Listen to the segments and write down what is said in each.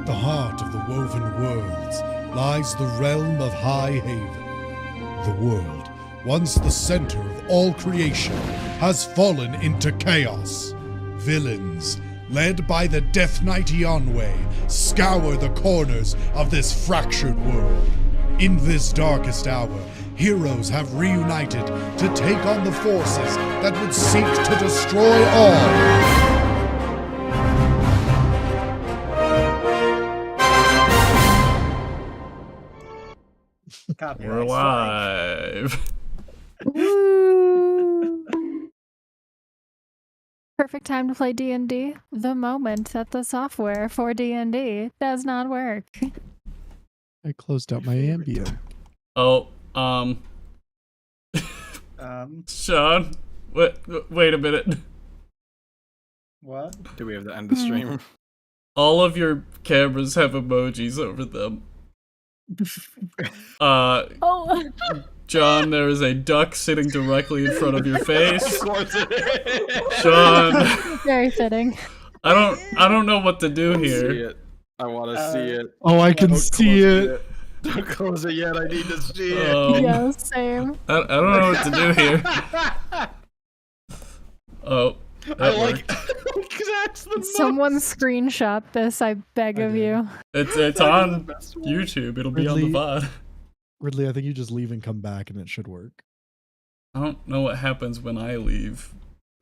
At the heart of the woven worlds lies the realm of High Haven. The world, once the center of all creation, has fallen into chaos. Villains, led by the Death Knight 𝐒𝐻𝐻𝐿, scour the corners of this fractured world. In this darkest hour, heroes have reunited to take on the forces that would seek to destroy all. We're live. Perfect time to play D&D. The moment that the software for D&D does not work. I closed out my ambient. Oh, Sean, wait a minute. What? Do we have to end the stream? All of your cameras have emojis over them. Oh. John, there is a duck sitting directly in front of your face. Of course it is. Sean, Very fitting. I don't know what to do here. See it. I want to see it. Oh, I can Don't see close it. Don't close it yet. I need to see it. Yeah, same. I don't know what to do here. Oh, I that like worked. that's the Someone screenshot this, I beg of you. It's That is on the best one. YouTube. It'll be on the Ridley- VOD. Ridley, I think you just leave and come back and it should work. I don't know what happens when I leave.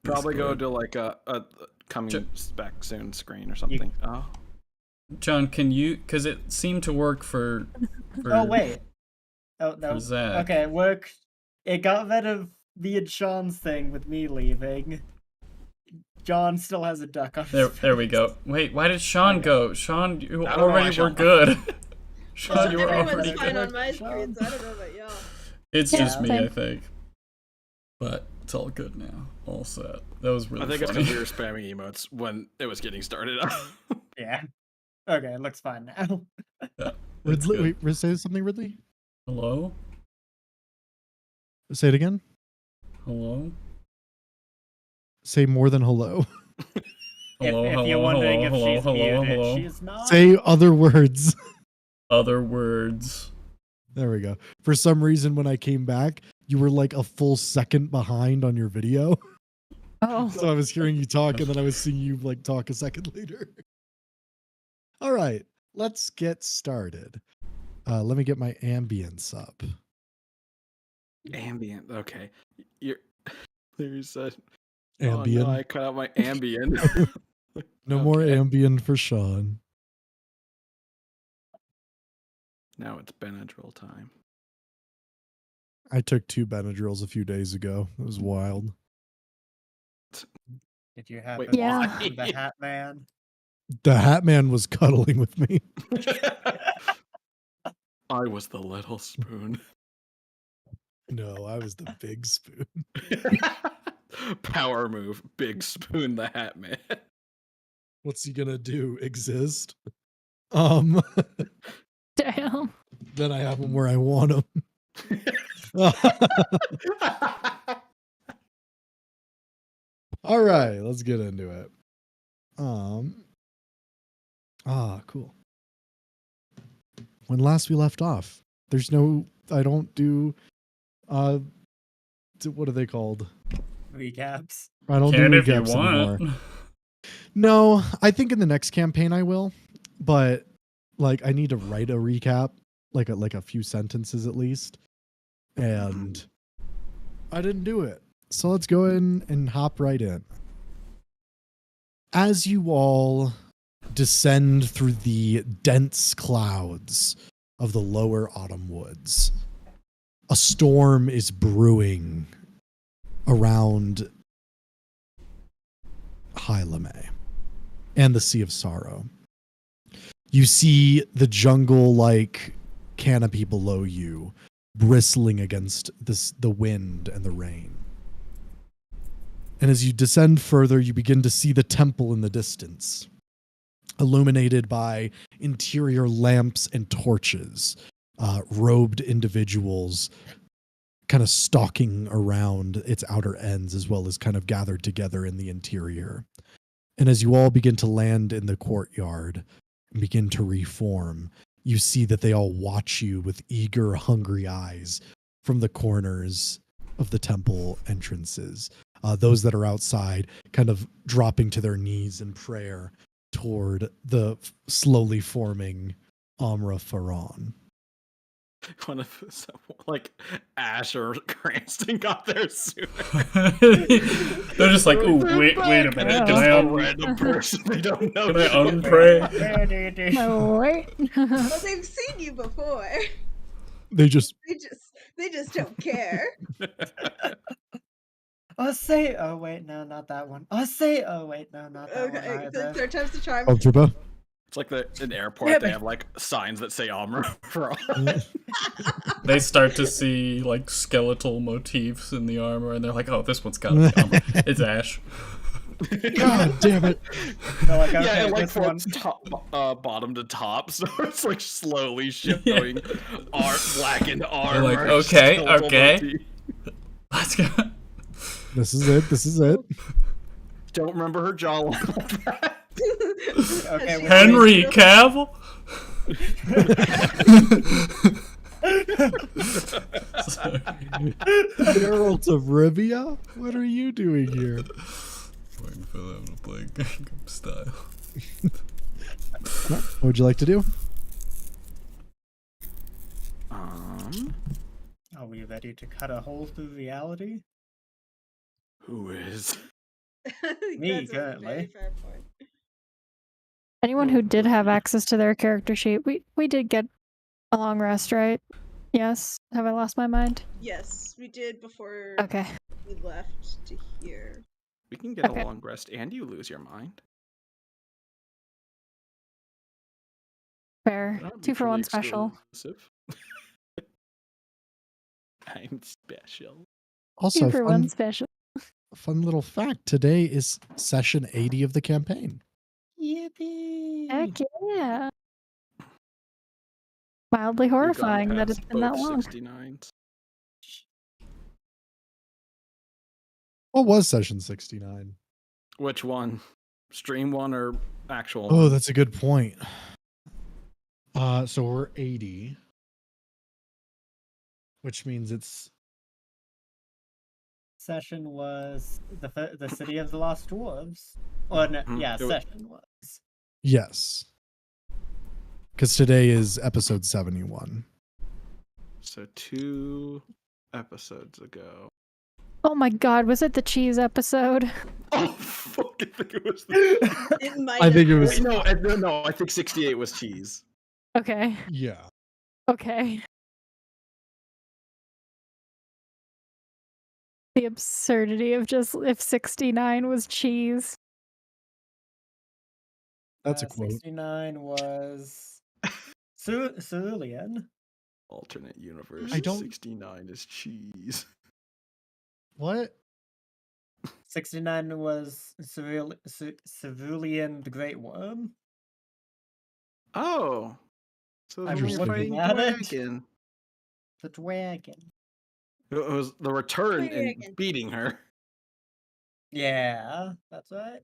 Probably go Discord. to like a coming Ju- back soon screen or something. Oh, John, can you? Because it seemed to work for Oh wait. Oh no. for Zach. Okay, it worked. It got rid of me and Sean's thing with me leaving. John still has a duck on his There we go. Wait, why did Sean go? Sean, you I don't know why already were Sean- good. Sean, you were Everyone's already fine good. on my screen, so I don't know about y'all. It's Yeah, just me, I same. think. But it's all good now. All set. That was really I think it's funny. because we were spamming emotes when it was getting started. Yeah. Okay, it looks fine now. That's Ridley, good. wait, say something, Ridley? Hello? Say it again. Hello? Say more than hello. Hello, if hello, you're wondering hello, if hello, she's hello, muted, hello. she's not. Say other words. Other words. There we go. For some reason, when I came back, you were like a full second behind on your video. Oh. So I was hearing you talk and then I was seeing you like talk a second later. All right, let's get started. Let me get my ambience up. Ambient. Okay. You're. Larry said. Ambient. Oh, no, I cut out my ambient. No more Okay. ambient for Sean. Now it's Benadryl time. I took 2 Benadryls a few days ago. It was wild. Did you have Wait, Yeah. why? the Hat Man? The Hat Man was cuddling with me. I was the little spoon. No, I was the big spoon. Power move. Big spoon the Hat Man. What's he gonna do? Exist? Damn. Then I have him where I want him. All right, let's get into it. Cool. When last we left off, I don't do, what are they called? Recaps. I don't Can do if you recaps want. anymore. No, I think in the next campaign I will, but like I need to write a recap, like a few sentences at least, and I didn't do it. So let's go in and hop right in. As you all descend through the dense clouds of the lower autumn woods, a storm is brewing around 𝐼𝐚𝐽 and the Sea of Sorrow. You see the jungle-like canopy below you bristling against the wind and the rain. And as you descend further, you begin to see the temple in the distance, illuminated by interior lamps and torches, robed individuals kind of stalking around its outer ends, as well as kind of gathered together in the interior. And as you all begin to land in the courtyard, and begin to reform, you see that they all watch you with eager, hungry eyes from the corners of the temple entrances. Those that are outside kind of dropping to their knees in prayer toward the slowly forming Amra Faron. One of like Ash or Cranston got there soon. They're just like, ooh, wait a minute. Yeah. Just Can I a random person they don't know. Can I unpray? Oh, wait. Well, they've seen you before. They just They just don't care. Oh wait, no, not that one. Oh wait, no, not that one Okay, either. third time's the charm. Oh, Tripa. It's like an airport. They have like signs that say Amra for all. They start to see like skeletal motifs in the armor, and they're like, "Oh, this one's gotta be Amra. It's Ash." God damn it. They're like, okay, Yeah, it like this one. flips bottom to top, so it's like slowly shifting blackened armor. They're like, okay, skeletal okay. motif. Let's go. This is it. Don't remember her jawline like that. Okay, She- Henry Cavill. Geralt of Rivia? What are you doing here? Waiting for them to play Gangnam Style. What would you like to do? Are we ready to cut a hole through reality? Who is? Me, That's a very currently. fair point. Anyone who did have access to their character sheet, we did get a long rest, right? Yes? Have I lost my mind? Yes, we did before Okay. we left to here. We can get Okay. a long rest and you lose your mind. Fair. Not 2 for 1 mutually special. exclusive. I'm special. Also, 2 for 1 special. fun little fact. Today is session 80 of the campaign. Yippee! Heck yeah. Mildly We've gone horrifying that it's past been that both long. 69s. What was session 69? Which one? Stream one or actual Oh, one? that's a good point. So we're 80, which means it's Session was the city of the lost dwarves. Or no, yeah, it wa- session was. yes. Because today is episode 71. So 2 episodes ago. Oh my god, was it the cheese episode? Oh, fuck! I think it was. It might I think have it was- been. No. I think 68 was cheese. Okay. Yeah. Okay. The absurdity of just if 69 was cheese. That's a quote. 69 was Cerulean. Alternate universe. I don't- 69 is cheese. What? 69 was Cerulean the Great Worm. Oh. So I'm when just you're looking fighting at it. dragon. The dragon. It was the return and Dragon. beating her. Yeah, that's right.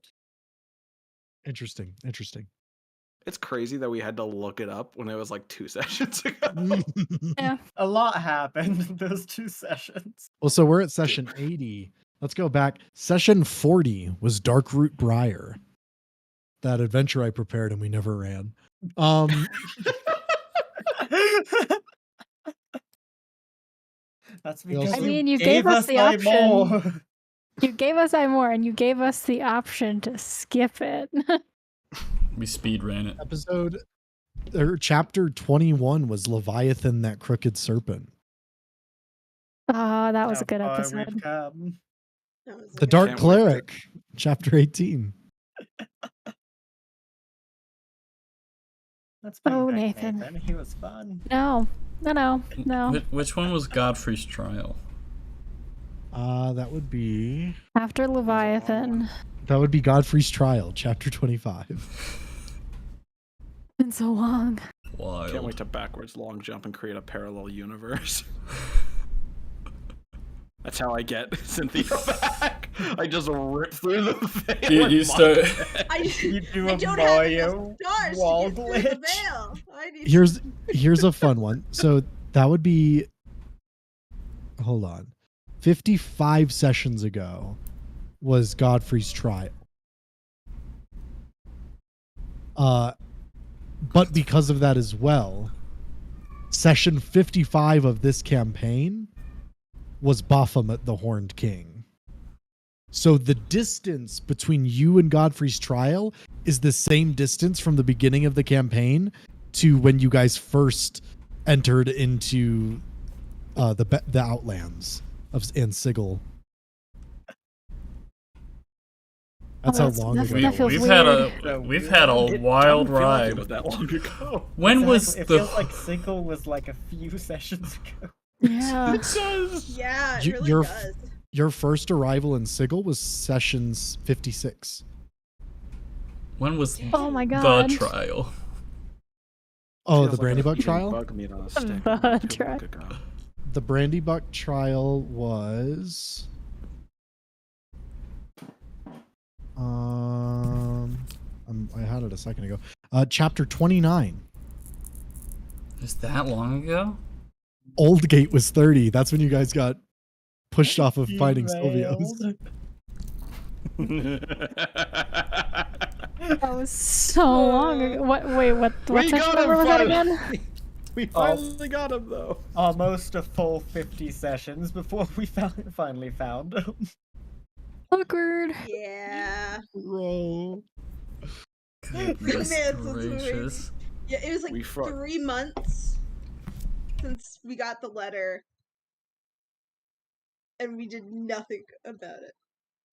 Interesting. It's crazy that we had to look it up when it was like 2 sessions ago. Yeah. A lot happened in those 2 sessions. Well, so we're at session 80. Let's go back. Session 40 was Darkroot Briar. That adventure I prepared and we never ran. That's We also- because I mean, you gave us the my option. more. You gave us more and you gave us the option to skip it. We speed ran it. Episode or chapter 21 was Leviathan, that crooked serpent. Ah, that was How a good far episode. we've come. That was The okay. Dark Can't wait to- Cleric, chapter 18. Let's bring Oh, back Nathan. He was fun. No. Which one was Godfrey's trial? That would be After Leviathan. Godfrey's Trial, chapter 25. Been so long. Wild. Can't wait to backwards long jump and create a parallel universe. That's how I get Cynthia back. I just rip through the veil. You and start. You do I a don't have enough Mario stars wall to get through the glitch. veil. I need Here's a fun one. So that would be, hold on, 55 sessions ago was Godfrey's trial. But because of that as well, session 55 of this campaign was Baphomet the Horned King. So the distance between you and Godfrey's trial is the same distance from the beginning of the campaign to when you guys first entered into the Outlands of 𝐒𝐮𝐳. That's how long ago. that feels We've weird. had a It wild don't feel like ride. it was that long ago. When was It the feels like 𝐒𝐿 was like a few sessions ago. Yeah. It does. Yeah, it You- really you're- does. Your first arrival in 𝐒𝐿 was sessions 56. when was Oh my the god. trial? Oh, Feels the like Brandy a Buck eating trial? Bug meat on a stick. The Not too tri- long ago. The Brandy Buck trial was I had it a second ago. Chapter 29. Is that long ago? Old Gate was 30. That's when you guys got pushed off of fighting Derailed. Sylvios. That was so long ago. What We section got number him was that finally. again? We finally got him though. Almost a full 50 sessions before we finally found him. Awkward. Yeah. Bro. Goodness Man, that's gracious. Yeah, it was like We fro- 3 months since we got the letter. And we did nothing about it.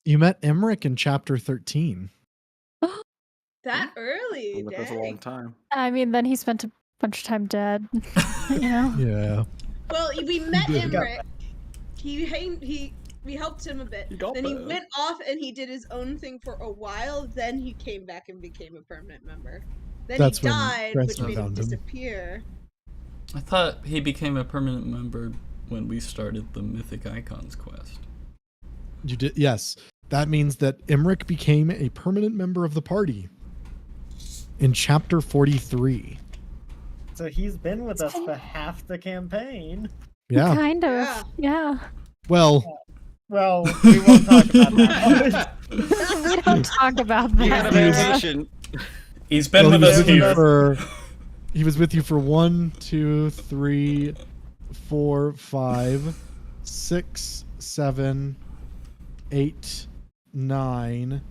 You met Emmerich in chapter 13. That early, That's a long dang. time. I mean, then he spent a bunch of time dead. You know? Yeah. Well, we met did. Emmerich. We helped him a bit. He got Then he there. went off and he did his own thing for a while. Then he came back and became a permanent member. Then That's he when died, which Preston made him found him. disappear. I thought he became a permanent member when we started the Mythic Icons quest. You did, yes. That means that Emmerich became a permanent member of the party in chapter 43. So he's been with us for half the campaign. Yeah. Kind of. Yeah. Yeah. Well, Well, we won't talk about that. We don't talk about He had a that. vacation. He's been well, with us he was with you here. for he was with you for 1, 2, 3, 4, 5, 6, 7, 8, 9.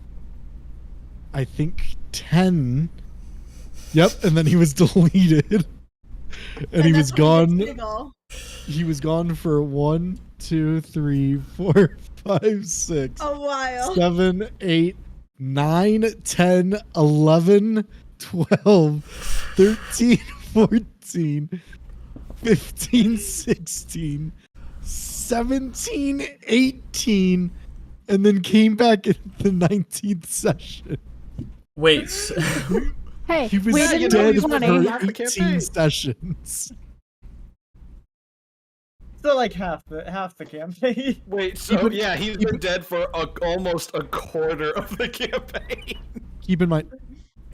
I think 10. Yep, and then he was deleted. And he was that's when gone. he gets Niggle. He was gone for 1, 2, 3, 4, 5, 6, A while. 7, 8, 9, 10, 11, 12, 13, 14, 15, 16, 17, 18, and then came back in the 19th session. Wait, Hey, He was we Yeah, you didn't know, do he's dead been 20. for half the for 18 campaign. sessions. So like half the campaign. Wait, so Even- yeah, he's been dead for almost a quarter of the campaign. Keep in mind,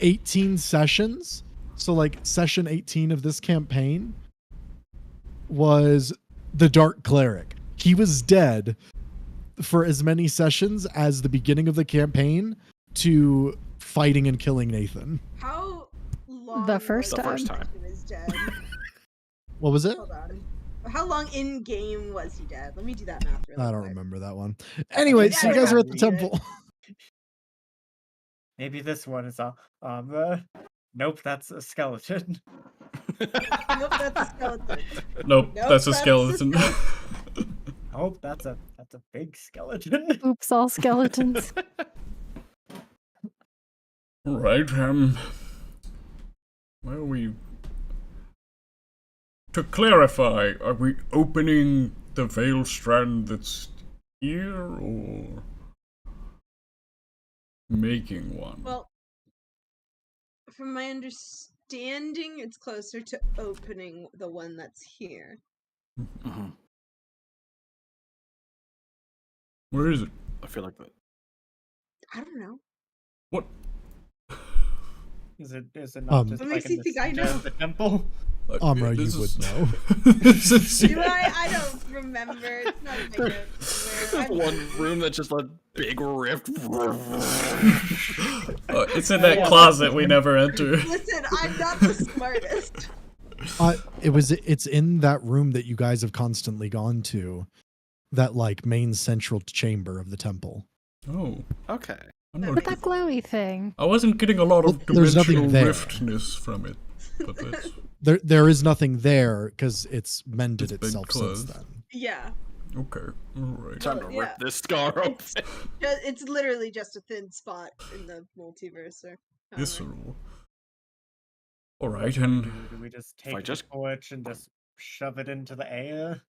18 sessions. So like session 18 of this campaign was the Dark Cleric. He was dead for as many sessions as the beginning of the campaign to fighting and killing Nathan. How long The first was time. The first time. He was dead? What was it? Hold on. How long in game was he dead? Let me do that math really I don't quick. remember that one. Anyway, Yeah, so you I guys are at the remember. temple. Maybe this one is nope, that's a skeleton. Nope, that's a skeleton. nope, Nope, that's a that's a skeleton. Oh, that's a big skeleton. Oops, all skeletons. Right, well, to clarify, are we opening the Veil Strand that's here, or making one? Well, from my understanding, it's closer to opening the one that's here. Where is it? I feel like that. I don't know. What? Is it not just What like makes in you the think I center know? of the temple? Amra, This you is- would know. This is- Do I don't remember. It's not a big note. There's one room that's just a big rift. It's in that closet we never enter. Listen, I'm not the smartest. It's in that room that you guys have constantly gone to, that like main central chamber of the temple. Oh, Okay. I'm not With that glowy thing. I wasn't getting a lot of Well, there's dimensional nothing there. riftness from it, but that's There is nothing there because it's mended It's been itself since closed. then. Yeah. okay. All right. Time to yeah. rip this scar open. It's literally just a thin spot in the multiverse. Or Yes, however. sir. All right, and Do we just If I take just- the torch and just shove it into the air?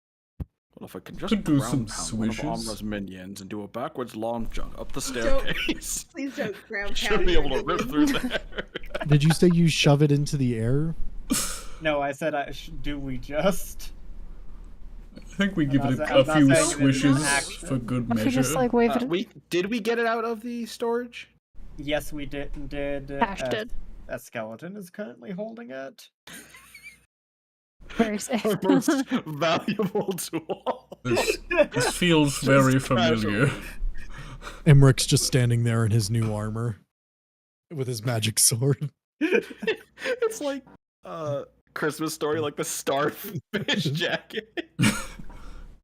Well, if I can just Could do ground some pound one of swishes. Amra's minions and do a backwards launch up the Don't- staircase, Please don't ground should pound be able to your rip minions. through there. Did you say you shove it into the air? No, I said, do we just? I think we give I'm it not a saying few it is an swishes action. for good If you measure. just like wave it, Did we get it out of the storage? Yes, we did. Ash did. A skeleton is currently holding it. Very safe. Our most valuable tool. This feels very familiar. Emmeric's just standing there in his new armor with his magic sword. It's like Christmas Story, like the starfish jacket.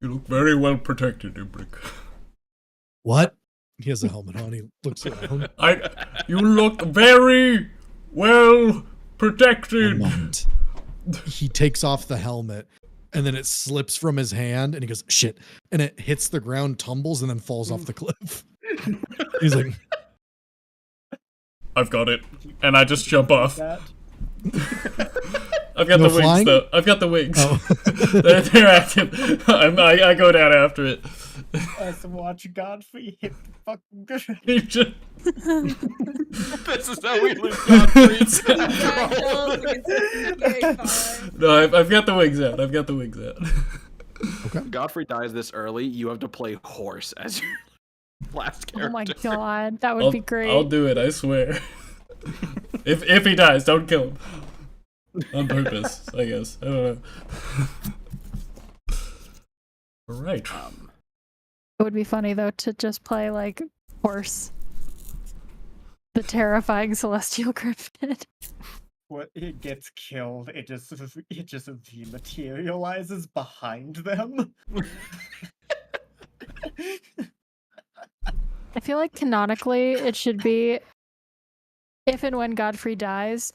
You look very well protected, Imbrick. What? He has a helmet on. He looks around. You look very well A protected. moment. He takes off the helmet, and then it slips from his hand, and he goes, shit. And it hits the ground, tumbles, and then falls off the cliff. He's like, I've got it, and I just jump off. That. I've got No the wings, flying? though. I've got the wings. oh. they're active. I go down after it. Let's watch Godfrey hit the fucking ground. You just- This is how we lose Godfrey. Ragdoll against the PA5. No, I've got the wings out. I've got the wings out. Godfrey dies this early, you have to play horse as your last Oh character. my god, that would I'll, be great. I'll do it. I swear. if he dies, don't kill him. On purpose, I guess. I don't know. All right. It would be funny though to just play like horse, the terrifying celestial griffin. When it gets killed, it just dematerializes behind them. I feel like canonically it should be if and when Godfrey dies,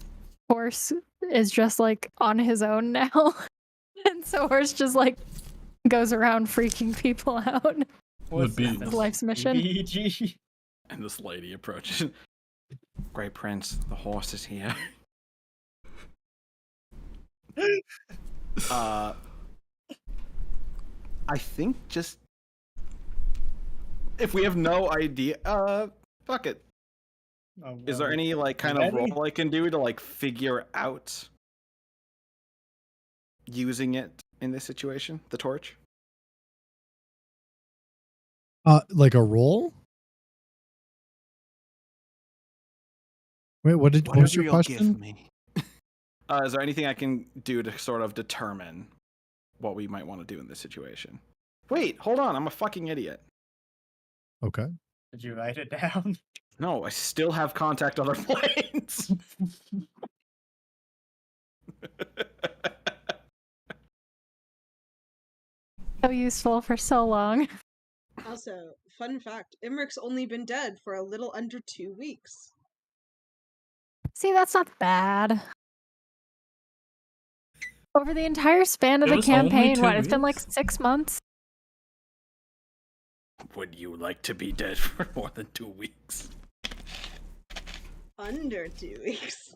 Horse is just like on his own now. And so Horse just like goes around freaking people out. Would be- His life's mission. BG. And this lady approaches. Great Prince, the horse is here. I think just if we have no idea, fuck it. Oh, Is there well. any like kind of Ready? role I can do to like figure out using it in this situation? The torch? Like a roll? Wait, what was your question? Me. Is there anything I can do to sort of determine what we might want to do in this situation? Wait, hold on, I'm a fucking idiot. Okay. Did you write it down? No, I still have contact other planes. So useful for so long. Also, fun fact, Imric's only been dead for a little under 2 weeks. See, that's not bad. Over the entire span of It the was only campaign, 2 what? It's been like weeks? 6 months. Would you like to be dead for more than 2 weeks? Under 2 weeks.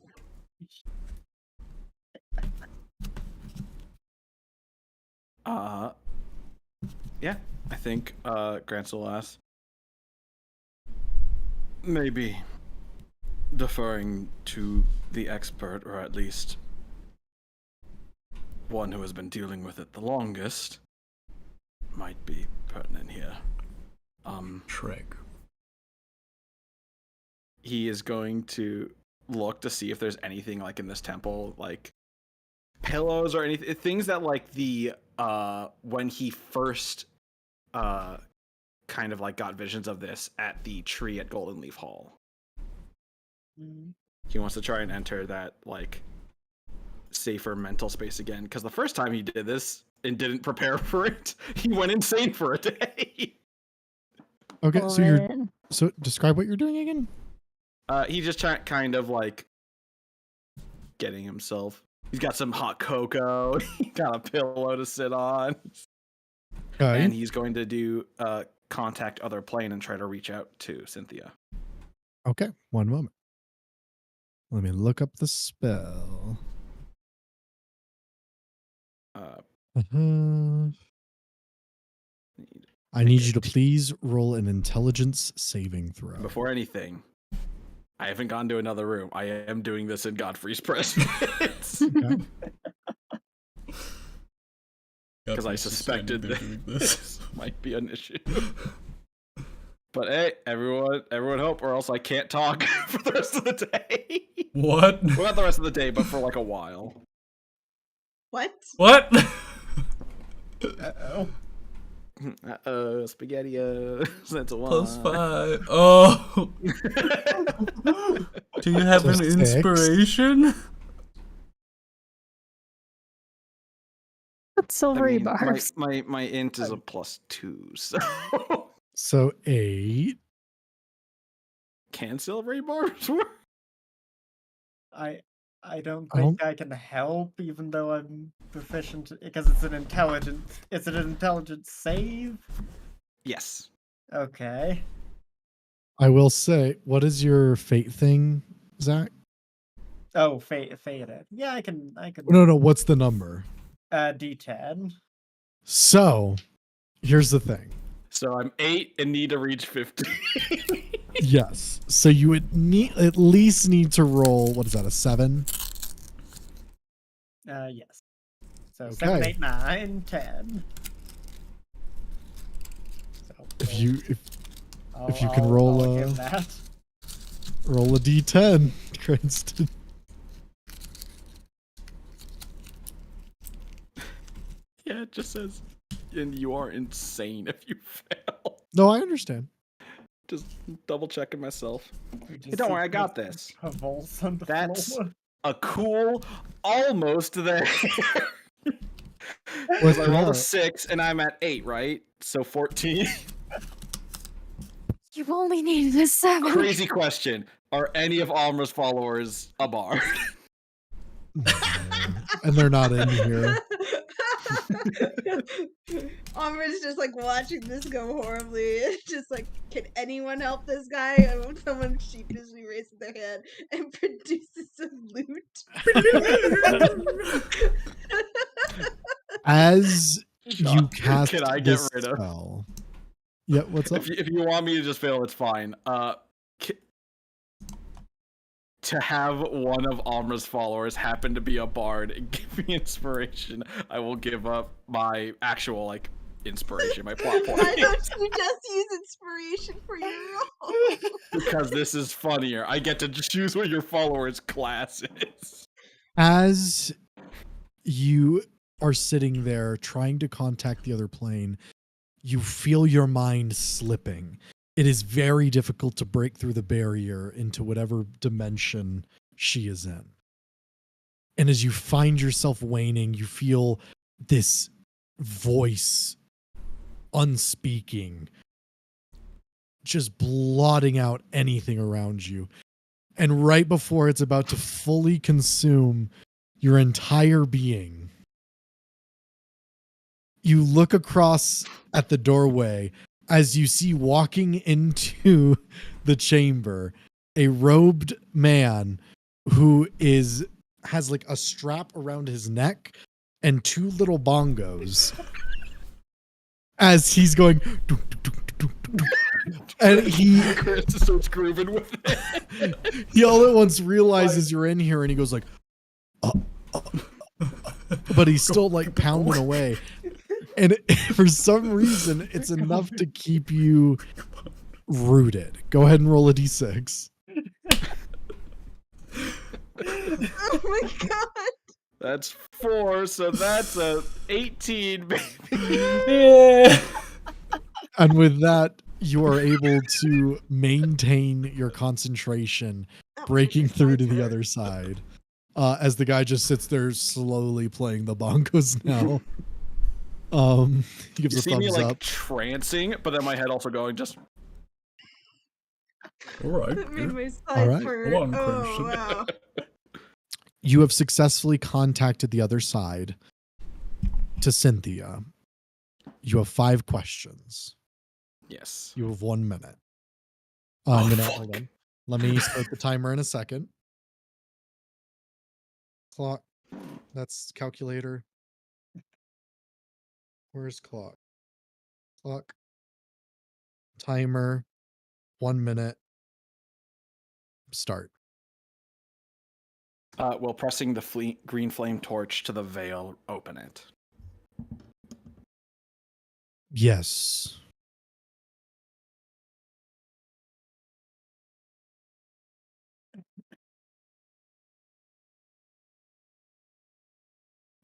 Yeah, I think Grant's will ask. Maybe deferring to the expert, or at least one who has been dealing with it the longest, might be pertinent here. Shrek. He is going to look to see if there's anything like in this temple, like pillows or anything, things that like the when he first kind of like got visions of this at the tree at Golden Leaf Hall. He wants to try and enter that like safer mental space again, because the first time he did this and didn't prepare for it, he went insane for a day. Okay, so describe what you're doing again. He just kind of like getting himself. He's got some hot cocoa. He got a pillow to sit on, and he's going to do contact other plane and try to reach out to Cynthia. Okay, one moment. Let me look up the spell. I need you to please roll an intelligence saving throw. Before anything, I haven't gone to another room. I am doing this in Godfrey's presence. Because I suspected this might be an issue. But hey, everyone hope, or else I can't talk for the rest of the day. What? Well, not the rest of the day, but for like a while. What? What? Uh-oh. Uh-oh, spaghetti, that's a one. +5. Oh. Do you have So an 6. inspiration? What silvery I mean, bars? my int is a +2, so So 8. can silvery bars work? I don't think I can help, even though I'm proficient, because it's an intelligence save. Yes. Okay. I will say, what is your fate thing, Zach? Oh, faded. Yeah, I can. No, what's the number? D10. So, here's the thing. So I'm 8 and need to reach 50. Yes. So you would at least need to roll, what is that, a 7? Yes. So Okay. 7, 8, 9, 10. So If you I'll can roll I'll a give that. roll a d10, Cranston. Yeah, it just says, and you are insane if you fail. No, I understand. Just double checking myself. We Hey, just don't see worry, I got this. Pavels on the That's floor. a cool almost there. What's I rolled a that? 6 and I'm at 8, right? So 14. You only needed a 7. Crazy question. Are any of Almra's followers a bard? And they're not in here. Amber's just like watching this go horribly. It's just like, can anyone help this guy? I want someone sheepishly raises their hand and produces some loot. As you cast Can I get this rid of? spell. Yeah, what's up? If you want me to just fail, it's fine. To have one of Almra's followers happen to be a bard and give me inspiration, I will give up my actual like inspiration, my plot point. Why don't you just use inspiration for your role? Because this is funnier. I get to choose what your followers' class is. As you are sitting there trying to contact the other plane, you feel your mind slipping. It is very difficult to break through the barrier into whatever dimension she is in. And as you find yourself waning, you feel this voice unspeaking, just blotting out anything around you. And right before it's about to fully consume your entire being, you look across at the doorway as you see walking into the chamber a robed man who has like a strap around his neck and 2 little bongos as he's going and he Chris starts grooving with it. he all at once realizes you're in here and he goes like but he's still like pounding away. And for some reason, it's enough to keep you rooted. Go ahead and roll a d6. Oh my god. That's 4, so that's a 18, baby. Yeah. And with that, you are able to maintain your concentration, breaking through to the other side. As the guy just sits there slowly playing the bongos now. He gives You a see me thumbs like up. trancing, but then my head also going just. All right. That made Yeah. my side right. hurt. Go on, Oh Crimson. wow. You have successfully contacted the other side to Cynthia. You have 5 questions. Yes. You have 1 minute. Oh, I'm gonna fuck. hold on. Let me start the timer in a second. Clock. That's calculator. Where's clock? Clock. Timer. 1 minute. Start. Well, pressing the green flame torch to the veil, open it. Yes.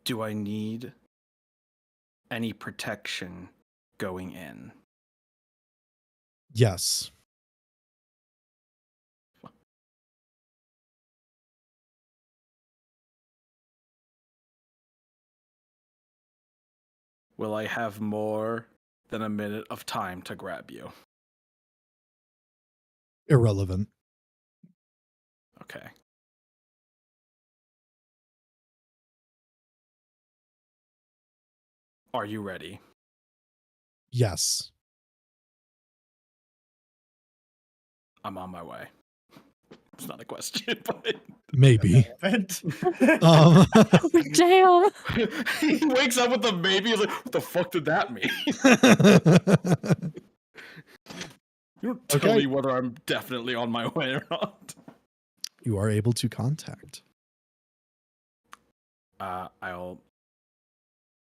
Do I need any protection going in? Yes. Will I have more than a minute of time to grab you? Irrelevant. Okay. Are you ready? Yes. I'm on my way. It's not a question, but Maybe. Event. um, Damn. he wakes up with a baby. He's like, "What the fuck did that mean?" You don't tell Okay. me whether I'm definitely on my way or not. You are able to contact. I'll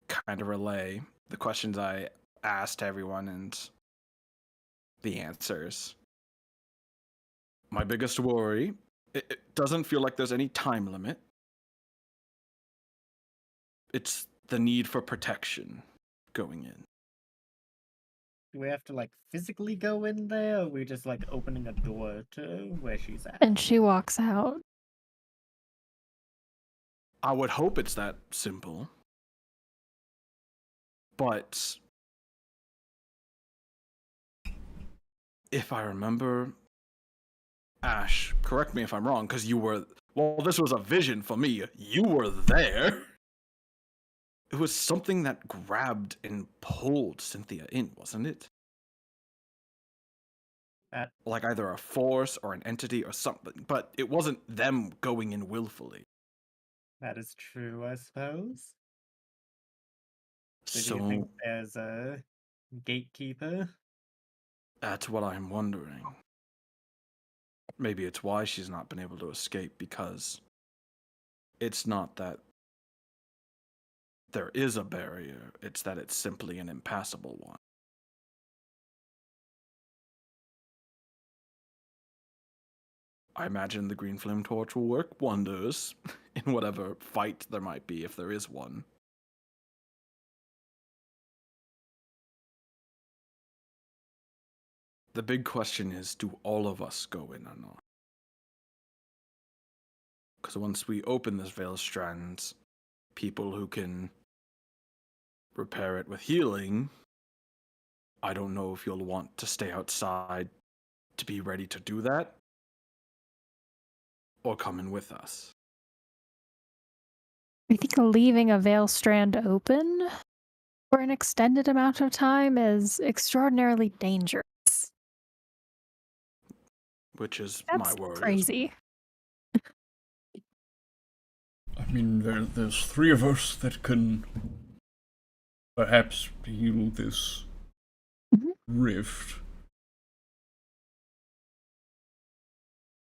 kind of relay the questions I asked everyone and the answers. My biggest worry, it doesn't feel like there's any time limit. It's the need for protection going in. Do we have to like physically go in there, or are we just like opening a door to where she's at? And she walks out. I would hope it's that simple. But if I remember, Ash, correct me if I'm wrong, because you were, well, this was a vision for me. You were there. It was something that grabbed and pulled Cynthia in, wasn't it? Like either a force or an entity or something, but it wasn't them going in willfully. That is true, I suppose. So So do you think there's a gatekeeper? that's what I'm wondering. Maybe it's why she's not been able to escape, because it's not that there is a barrier, it's that it's simply an impassable one. I imagine the green flame torch will work wonders in whatever fight there might be, if there is one. The big question is, do all of us go in or not? Because once we open this veil strand, people who can repair it with healing, I don't know if you'll want to stay outside to be ready to do that, or come in with us. I think leaving a veil strand open for an extended amount of time is extraordinarily dangerous. Which is That's my worry. crazy. I mean, there's 3 of us that can perhaps heal this rift.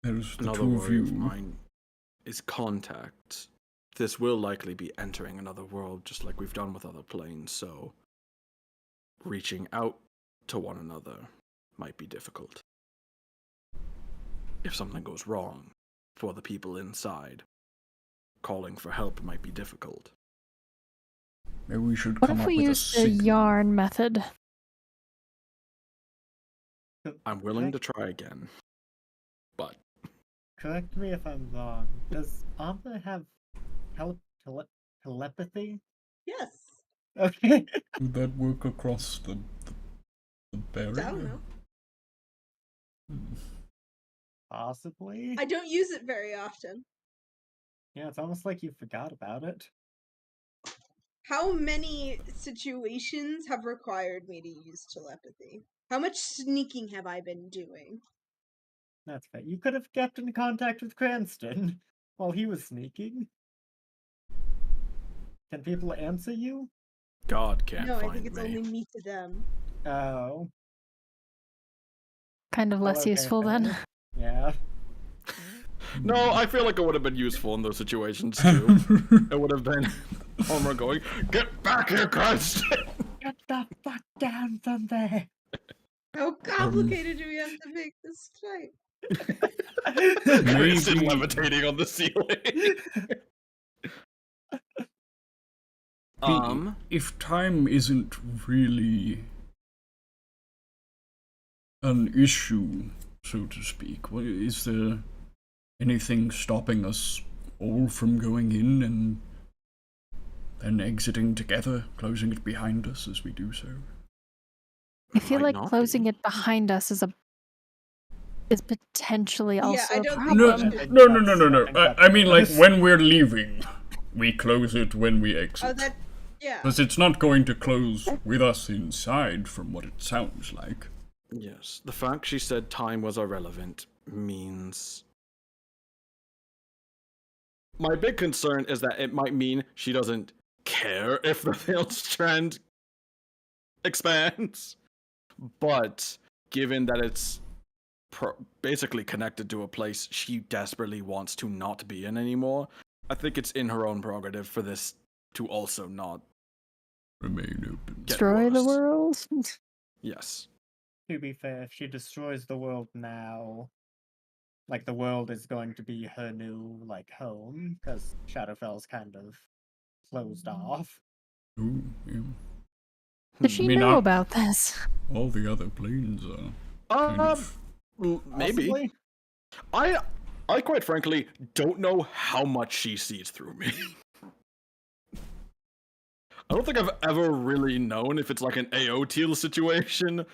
There's the Another 2 of worry you. of mine is contact. This will likely be entering another world, just like we've done with other planes, so reaching out to one another might be difficult. If something goes wrong for the people inside, calling for help might be difficult. Maybe we should What come if up we with a use the signal. yarn method? I'm willing to try again, but Correct me if I'm wrong. Does Amber have telepathy? Yes. Okay. Would that work across the barrier? I don't know. Possibly. I don't use it very often. Yeah, it's almost like you forgot about it. How many situations have required me to use telepathy? How much sneaking have I been doing? That's fair. You could have kept in contact with Cranston while he was sneaking. Can people answer you? God can't No, find I think it's me. only me to them. Oh. Kind of less okay, useful then. fair. Yeah. No, I feel like it would have been useful in those situations too. It would have been Homer going, "Get back here, Christ!" Get the fuck down from there! How complicated do we have to make this fight? Cranston Maybe- levitating on the ceiling. If time isn't really an issue, so to speak, is there anything stopping us all from going in and then exiting together, closing it behind us as we do so? I feel Might like not closing be. it behind us is potentially also I a don't think problem. we should- No. think I mean, like, that's- when we're leaving, we close it when we Oh, exit. that. Yeah. Because it's not going to close with us inside, from what it sounds like. Yes, the fact she said time was irrelevant means... My big concern is that it might mean she doesn't care if the Veiled Strand expands. But given that it's basically connected to a place she desperately wants to not be in anymore, I think it's in her own prerogative for this to also not Remain open. get Destroy the worse. world? Yes. To be fair, if she destroys the world now, like the world is going to be her new like home, because Shadowfell's kind of closed off. Ooh, yeah. Does she I mean, know about this? all the other planes are kind of... Maybe. Possibly. I quite frankly don't know how much she sees through me. I don't think I've ever really known if it's like an AO Teal situation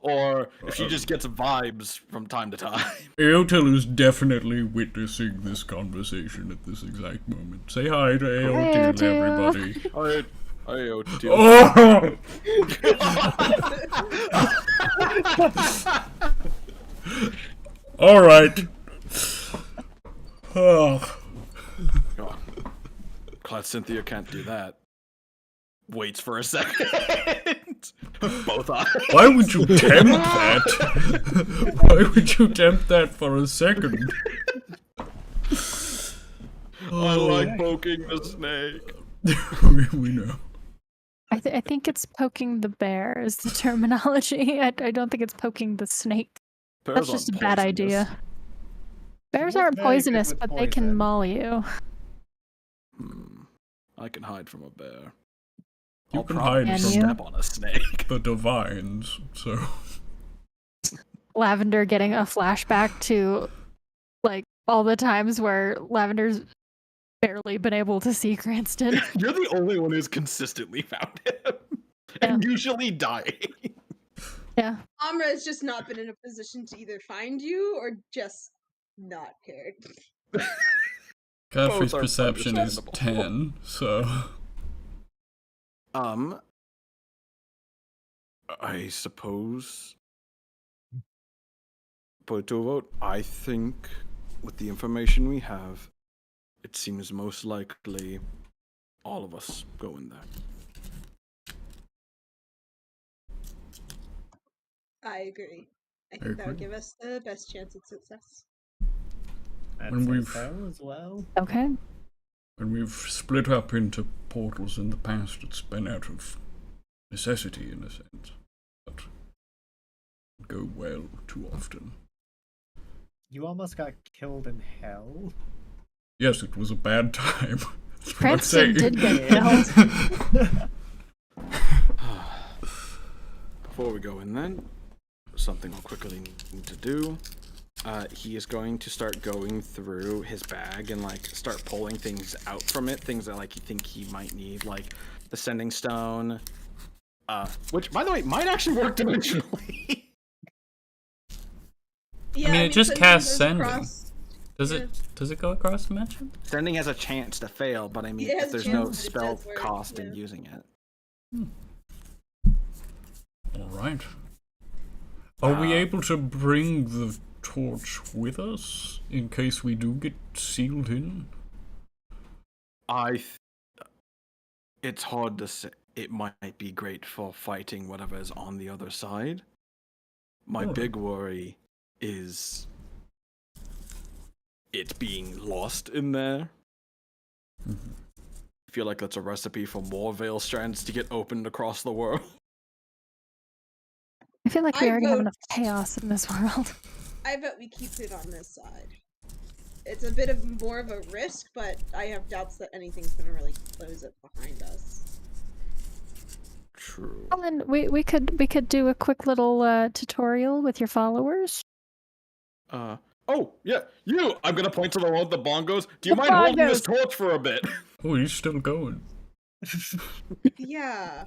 or if she just gets vibes from time to time. Aotel is definitely witnessing this conversation at this exact moment. Say hi to Aotel, Aotel. everybody. AO Teal. Oh! Alright. Oh. Oh. Glad Cynthia can't do that. Waits for a second. Both eyes. Why would you tempt that? Why would you tempt that for a second? I like poking the snake. We know. I think it's poking the bear is the terminology. I don't think it's poking the snake. Bears That's just a aren't bad poisonous. idea. Bears was aren't very good poisonous, with but they can poison. maul you. I can hide from a bear. You I'll can probably hide Can from you? step on a snake. the divines, so... Lavender getting a flashback to like all the times where Lavender's barely been able to see Cranston. You're the only one who's consistently found him. And usually dying. Yeah. Amra has just not been in a position to either find you or just not cared. Godfrey's Both are perception is understandable. 10, so... I suppose. Put to a vote. I think with the information we have, it seems most likely all of us go in there. I agree. I I think that would agree. give us the best chance at success. I'd When say we've- so as well. Okay. When we've split up into portals in the past, it's been out of necessity in a sense, but go well too often. You almost got killed in hell. Yes, it was a bad time. Cranston did get killed. Before we go in then, something we'll quickly need to do. He is going to start going through his bag and like start pulling things out from it, things that like you think he might need, like the sending stone, which by the way might actually work dimensionally. Yeah, I mean, it just sending casts goes sending. across- Does yeah. it go across dimension? Sending has a chance to fail, but I mean, It has if a there's no chance, but it spell does work, cost in yeah. using it. All right. Are we able to bring the torch with us in case we do get sealed in? It's hard to say. It might be great for fighting whatever is on the other side. My big worry is it being lost in there. I feel like that's a recipe for more veil strands to get opened across the world. I feel like we I already have vote- enough chaos in this world. I bet we keep it on this side. It's a bit of more of a risk, but I have doubts that anything's gonna really close it behind us. True. Well, then we could do a quick little tutorial with your followers. Oh, yeah, you! I'm gonna point to the one with the bongos. Do you The mind holding this bongos! torch for a bit? Oh, he's still going. Yeah.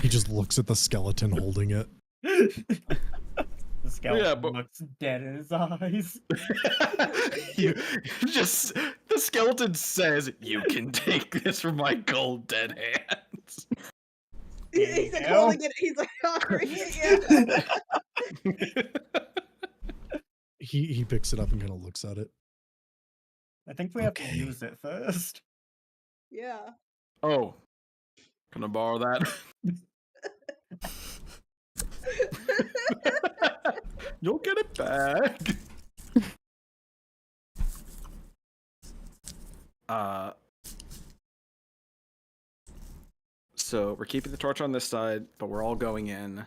He just looks at the skeleton holding it. The skeleton but- looks dead in his eyes. The skeleton says, "You can take this from my cold dead hands." He's like you holding it. He's like offering it. Yeah. He picks it up and kind of looks at it. I think we have to Okay. use it first. Yeah. Oh, can I borrow that? You'll get it back. So we're keeping the torch on this side, but we're all going in.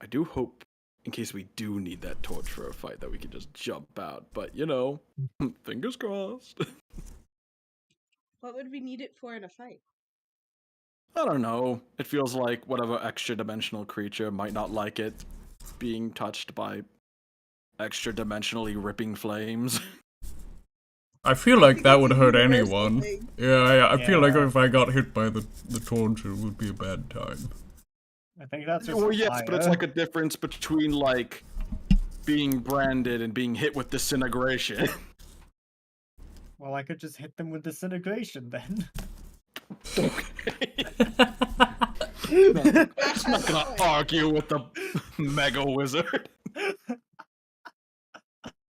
I do hope, in case we do need that torch for a fight, that we can just jump out. But, you know, fingers crossed. What would we need it for in a fight? I don't know. It feels like whatever extra dimensional creature might not like it being touched by extra dimensionally ripping flames. I feel like that It's would a hurt universal anyone. thing. Yeah, I feel like Yeah. if I got hit by the torch, it would be a bad time. I think that's just Well, yes, but it's fire. like a difference between, like, being branded and being hit with disintegration. Well, I could just hit them with disintegration then. I'm not gonna argue with the mega wizard.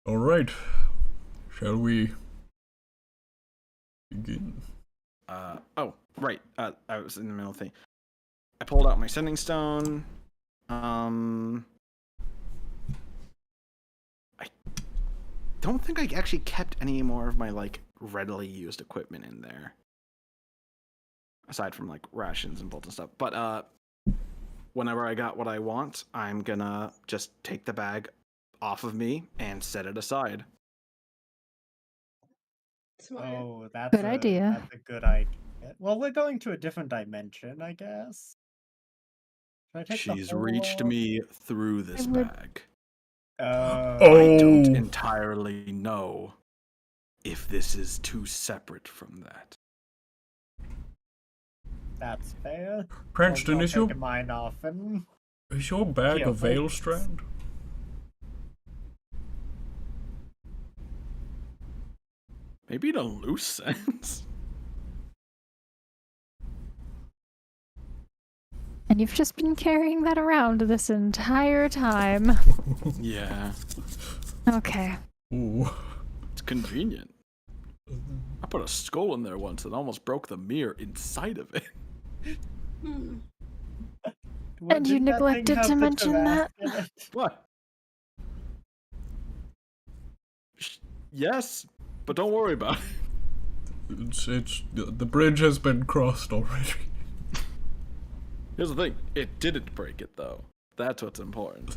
All right, shall we begin? Oh, right. I was in the middle thing. I pulled out my sending stone. I don't think I actually kept any more of my, like, readily used equipment in there. Aside from, like, rations and bolts and stuff. But, whenever I got what I want, I'm gonna just take the bag off of me and set it aside. Smart. Oh, that's Good idea. That's a good idea. Well, we're going to a different dimension, I guess. Should I take the She's whole reached off? me through this I would- bag. Oh, I don't Oh. entirely know if this is too separate from that. that's fair. Cranston, Well, is not your taking mine off and bag Yeah, a veil thanks. strand? Maybe in a loose sense. And you've just been carrying that around this entire time. Yeah, Okay. Ooh. it's convenient. I put a skull in there once and almost broke the mirror inside of it. Hmm. What And you did that thing neglected have to mention giraffe that? in it? What? Yes, but don't worry about it. It's the bridge has been crossed already. Here's the thing. It didn't break it, though. That's what's important.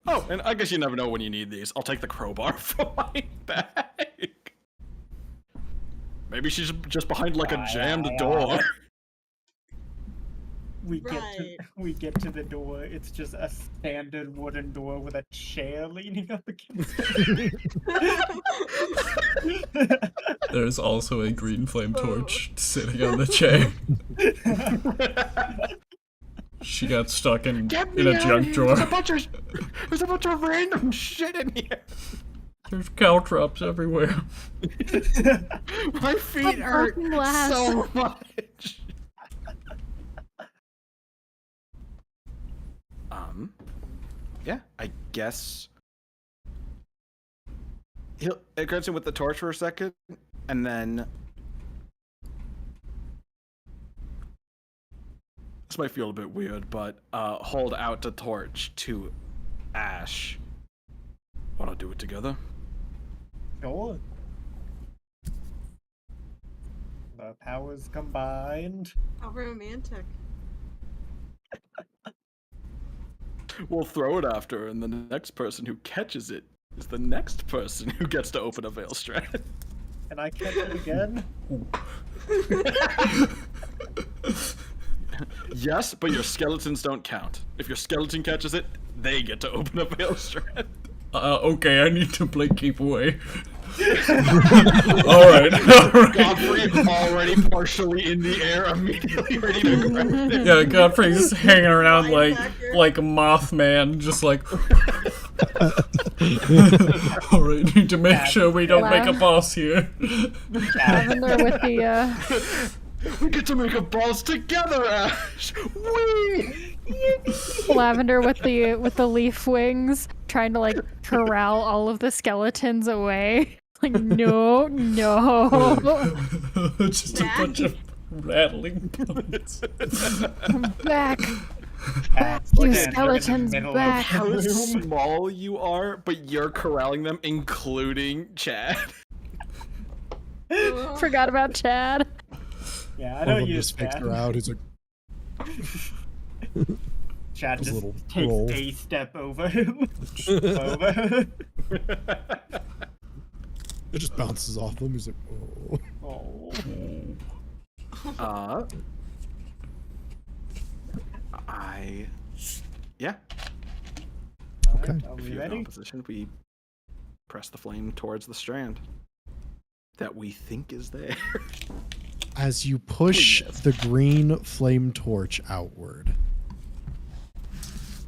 Oh, and I guess you never know when you need these. I'll take the crowbar from my bag. Maybe she's just behind like a jammed door. We get to the door. It's just a standard wooden door with a chair leaning up against it. There's also a green flame torch sitting on the chair. She got stuck in a junk drawer. There's a bunch of random shit in here. There's caltrops everywhere. My feet hurt so much. Yeah, I guess he'll grabs him with the torch for a second, and then this might feel a bit weird, but hold out the torch to Ash. Wanna do it together? Sure. The powers combined. How romantic. We'll throw it after her, and the next person who catches it is the next person who gets to open a veil strand. Can I catch it again? Yes, but your skeletons don't count. If your skeleton catches it, they get to open a veil strand. Okay, I need to play keep away. Alright. Godfrey already partially in the air, immediately ready to grab it. Yeah, Godfrey's hanging around like a Mothman, just like. Alright, need to make sure we don't make a boss here. Lavender with the We get to make a boss together, Ash! Whee! Lavender with the leaf wings, trying to like corral all of the skeletons away. Like no. Just a bunch of rattling bones. I'm back. Cats You stand in the skeletons middle of back. the How room. small you are, but you're corralling them, including Chad. Forgot about Chad. Yeah, I One of don't them use just fakes that. her out. He's like, Chad His just little takes roll. a step over him. Over. it just bounces off him. He's like, oh. Oh. Yeah. Okay. Alright, are If we you're in ready? opposition, we press the flame towards the strand that we think is there. As you push the green flame torch outward,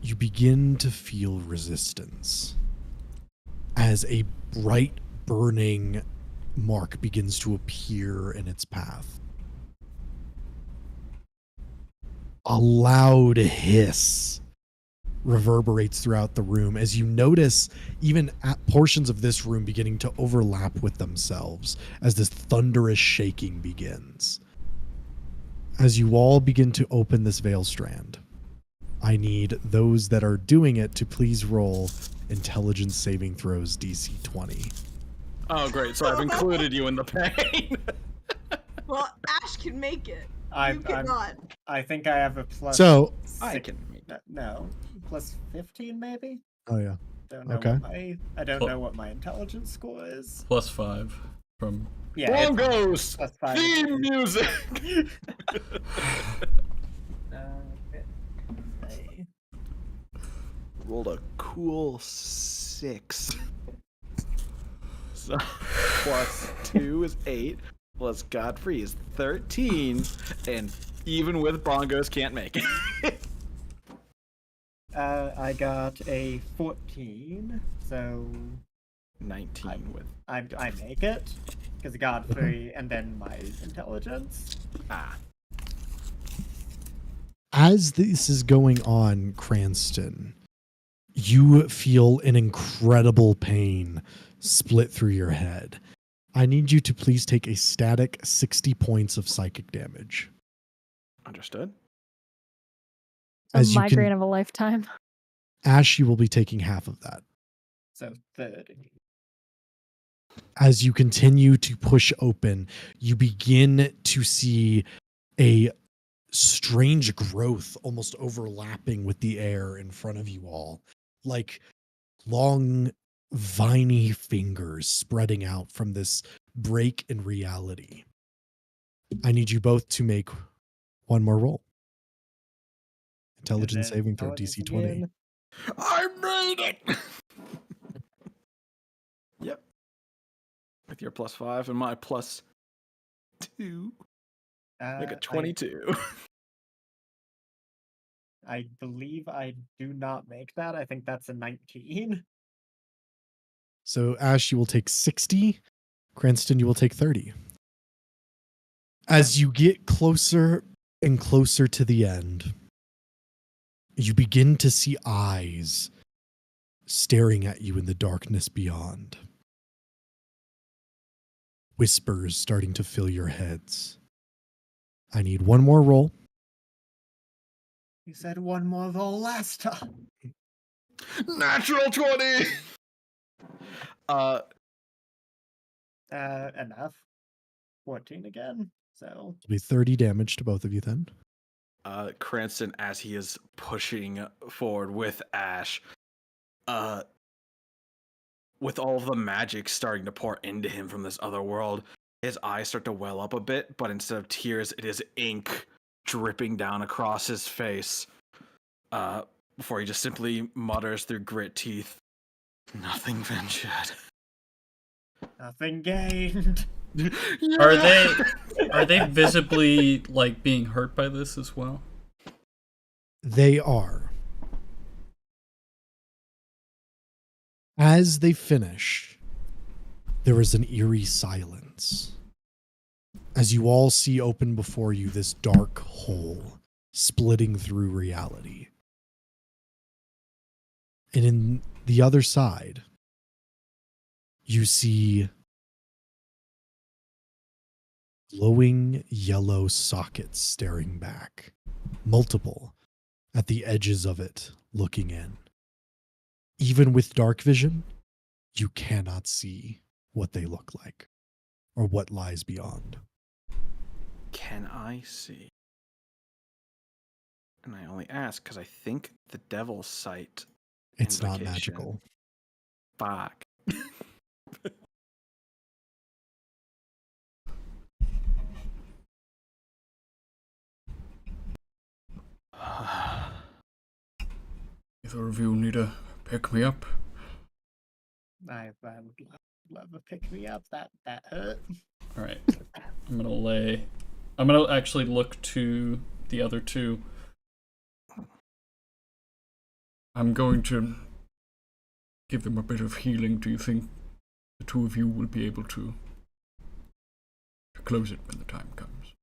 you begin to feel resistance as a bright burning mark begins to appear in its path. A loud hiss reverberates throughout the room as you notice even portions of this room beginning to overlap with themselves as this thunderous shaking begins. As you all begin to open this veil strand, I need those that are doing it to please roll intelligence saving throws DC 20. Oh, great. So I've included you in the pain. Well, Ash can make it. I'm- You cannot. I think I have a plus. So, I can make No, plus 15 maybe. oh yeah. Don't know Okay. I don't know what my intelligence score is. +5 from. Yeah, it's Bongos! plus 5. Theme music! Okay. Rolled a cool 6. So, plus 2 is 8. Plus Godfrey is 13. And even with bongos, can't make it. I got a 14, so 19 with. I make it because Godfrey and then my intelligence. As this is going on, Cranston, you feel an incredible pain split through your head. I need you to please take a static 60 points of psychic damage. Understood. A As you migraine can, of a lifetime. Ash, you will be taking half of that. So 30. As you continue to push open, you begin to see a strange growth almost overlapping with the air in front of you all, like long viney fingers spreading out from this break in reality. I need you both to make one more roll. Intelligence saving throw, DC 20. I made it! Yep. With your +5 and my +2. Like a 22. I believe I do not make that. I think that's a 19. So Ash, you will take 60. Cranston, you will take 30. As you get closer and closer to the end, you begin to see eyes staring at you in the darkness beyond. Whispers starting to fill your heads. I need one more roll. You said one more roll last time. Natural 20! Enough. 14 again. So It'll be 30 damage to both of you then. Cranston, as he is pushing forward with Ash, with all of the magic starting to pour into him from this other world, his eyes start to well up a bit, but instead of tears, it is ink dripping down across his face. Before he just simply mutters through grit teeth, "Nothing ventured. nothing gained." Are they visibly like being hurt by this as well? They are. As they finish, there is an eerie silence. As you all see open before you this dark hole splitting through reality. And in the other side, you see glowing yellow sockets staring back, multiple at the edges of it looking in. Even with dark vision, you cannot see what they look like or what lies beyond. Can I see?" And I only ask because I think the devil's sight. It's not invocation- magical. Fuck. Either of you need to pick me up? I would love a pick me up. That hurt. All right. I'm gonna actually look to the other two. I'm going to give them a bit of healing. Do you think the two of you will be able to close it when the time comes?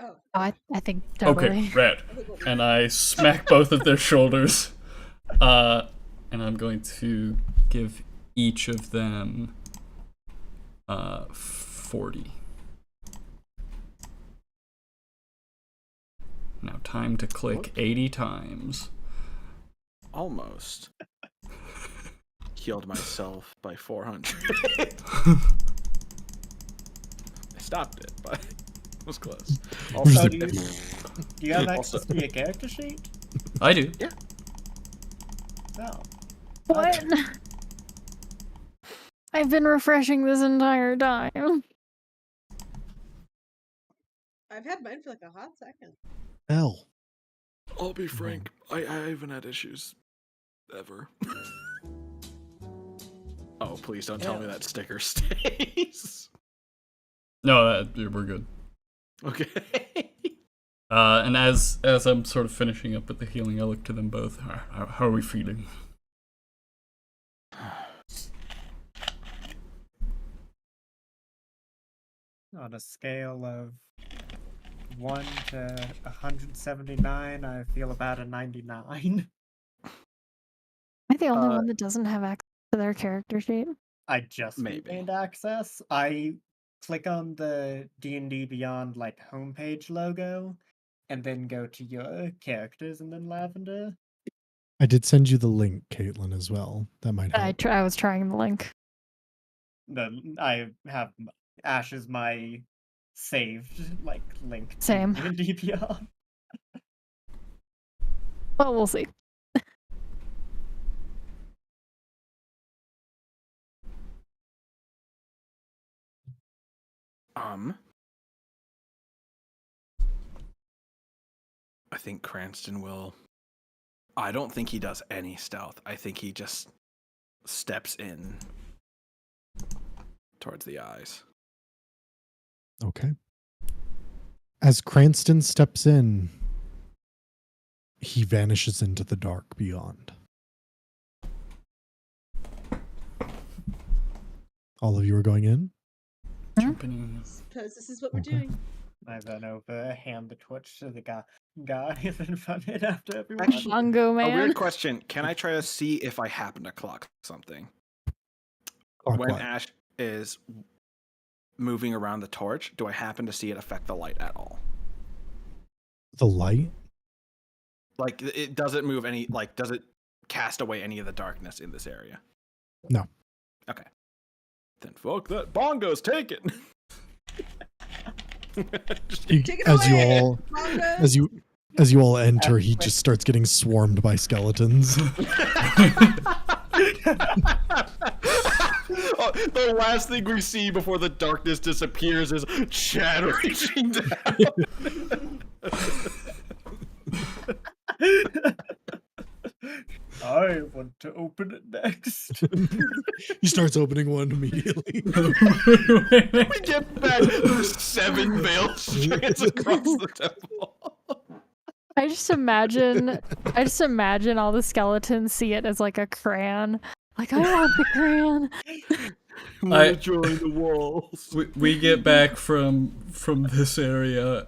Oh, I think totally. Okay, red. And I smack both of their shoulders. And I'm going to give each of them 40. Now time to click 80 times. Almost. Healed myself by 400. I stopped it, but it was close. Also, There's do you have access to your character sheet? I do. Yeah. Oh. What? I've been refreshing this entire time. I've had mine for like a hot second. Hell. I'll be frank, I haven't had issues ever. Oh, please don't tell me that sticker stays. No, we're good. Okay. And as I'm sort of finishing up with the healing, I look to them both. How are we feeling? On a scale of 1 to 179, I feel about a 99. Am I the only one that doesn't have access to their character sheet? I just Maybe. gained access. I click on the D&D Beyond like homepage logo, and then go to your characters and then Lavender. I did send you the link, Caitlin, as well. That might help. I was trying the link. I have Ash is my saved like link to Same. DPR. Well, we'll see. I think Cranston will. I don't think he does any stealth. I think he just steps in towards the eyes. Okay. As Cranston steps in, he vanishes into the dark beyond. All of you are going in? Jumping in. Suppose this is what we're Okay. doing. I then hand the torch to the guy and then run in after everyone. Actually, Bongo A man. weird question. Can I try to see if I happen to clock something? Clock When what? Ash is moving around the torch, do I happen to see it affect the light at all? The light? Like, it doesn't move any, like, does it cast away any of the darkness in this area? No. Okay. Then fuck that. Bongo's take it. You- Take it as you away, all Bongo. as you all enter, he just starts getting swarmed by skeletons. Oh, the last thing we see before the darkness disappears is Chad reaching down. I want to open it next. He starts opening one immediately. We get back. There's 7 veil strands across the temple. I just imagine all the skeletons see it as like a crayon. Like, I want the crayon. I join the walls. we get back from this area.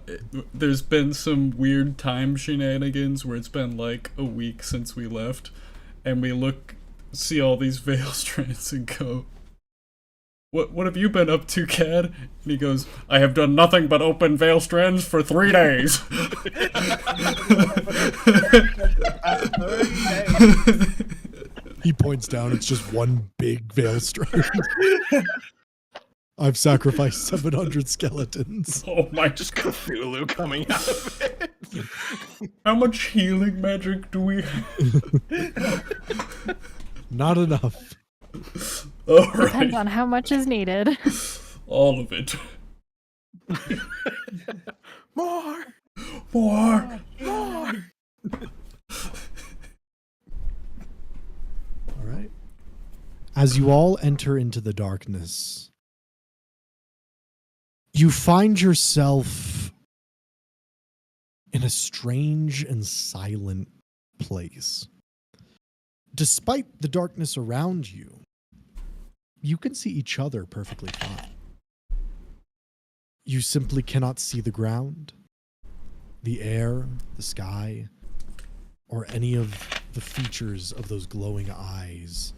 There's been some weird time shenanigans where it's been like a week since we left, and we see all these veil strands and go, What have you been up to, Cad? And he goes, I have done nothing but open veil strands for 3 days. He points down, it's just one big veil strand. I've sacrificed 700 skeletons. Oh my, Just Cthulhu coming out of it. how much healing magic do we have? Not enough. Depends Alright, on how much is needed. all of it. More. More! All right. As you all enter into the darkness, you find yourself in a strange and silent place. Despite the darkness around you, you can see each other perfectly fine. You simply cannot see the ground, the air, the sky, or any of the features of those glowing eyes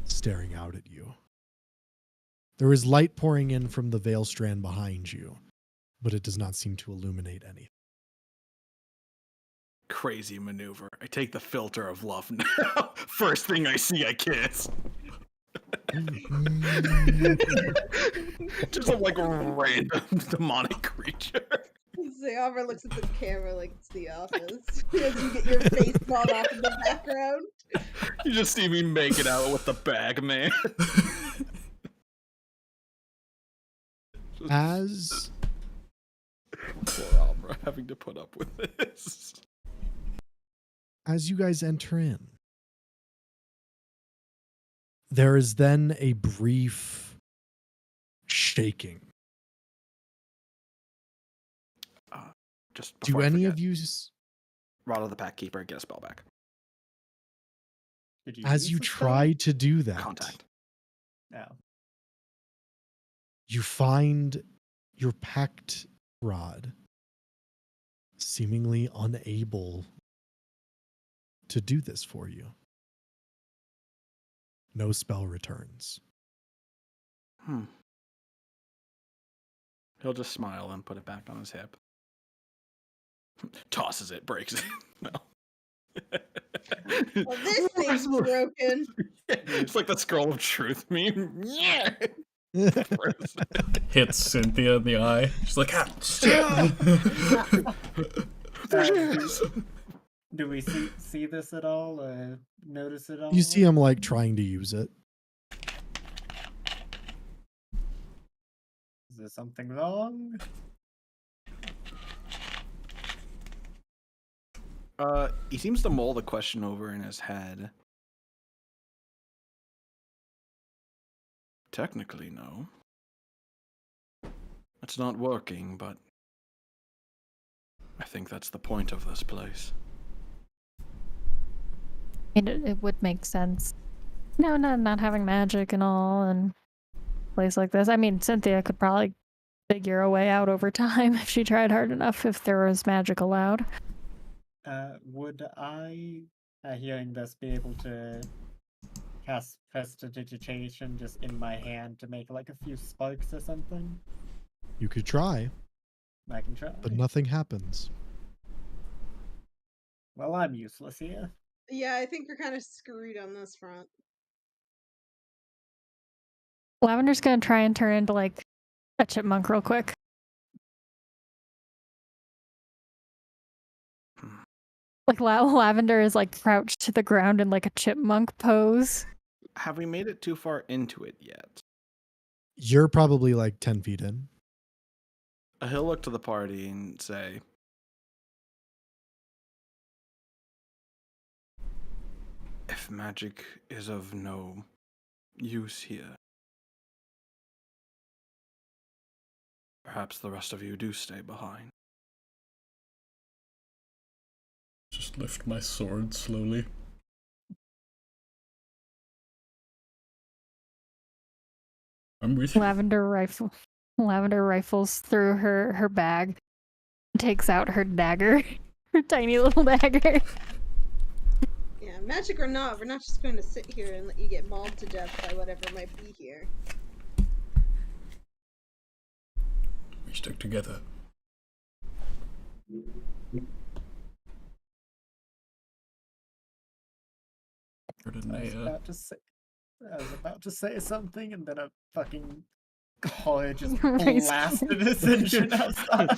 staring out at you. There is light pouring in from the veil strand behind you, but it does not seem to illuminate anything. Crazy maneuver. I take the filter of love now. First thing I see, I kiss. Just a like random demonic creature. Zayavra looks at the camera like it's The Office. As you get your face drawn off in the background. You just see me making out with the bag man. As Poor Alma having to put up with this. you guys enter in, there is then a brief shaking. Just Do before I any forget, of you, Rod of the Pack Keeper, get a spell back. Did as use you the spell? try to do that, Contact. No. you find your pact rod seemingly unable to do this for you. No spell returns. He'll just smile and put it back on his hip. Tosses it, breaks it. No. Well, this thing's broken. It's like the scroll of truth meme. Yeah. Hits Cynthia in the eye. She's like, ah, Do we see this at all? Notice it all? You see him like trying to use it. Is there something wrong? He seems to mull the question over in his head. Technically, no. It's not working, but I think that's the point of this place. It would make sense. No, not having magic and all, and a place like this. I mean, Cynthia could probably figure a way out over time if she tried hard enough, if there was magic allowed. Would I, hearing this, be able to cast prestidigitation just in my hand to make like a few sparks or something? You could try, I can try. but nothing happens. Well, I'm useless here. Yeah, I think we're kind of screwed on this front. Lavender's gonna try and turn into like a chipmunk real quick. Like Lavender is like crouched to the ground in like a chipmunk pose. Have we made it too far into it yet? You're probably like 10 feet in. He'll look to the party and say, if magic is of no use here, perhaps the rest of you do stay behind. just lift my sword slowly. I'm with you. Lavender rifles through her bag, takes out her dagger, her tiny little dagger. Yeah, magic or not, we're not just going to sit here and let you get mauled to death by whatever might be here. We stick together. I was about to say something, and then a fucking car just blasted his engine outside.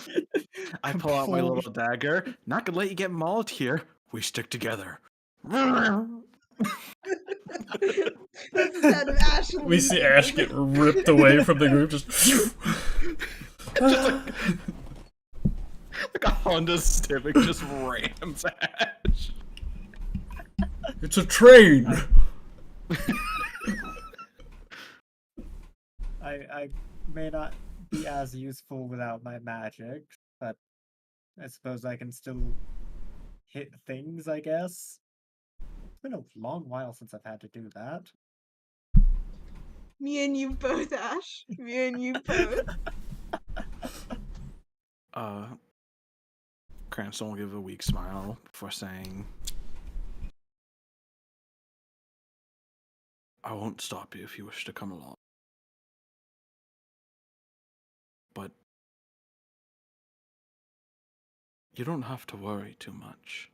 I pull out my little dagger. Not gonna let you get mauled here. We stick together. That's the sound of Ash. We see Ash get ripped away from the group, just like a Honda Civic just rams Ash. It's a train! I may not be as useful without my magic, but I suppose I can still hit things, I guess. It's been a long while since I've had to do that. Me and you both, Ash. Me and you both. Cranston will give a weak smile before saying, I won't stop you if you wish to come along. But you don't have to worry too much.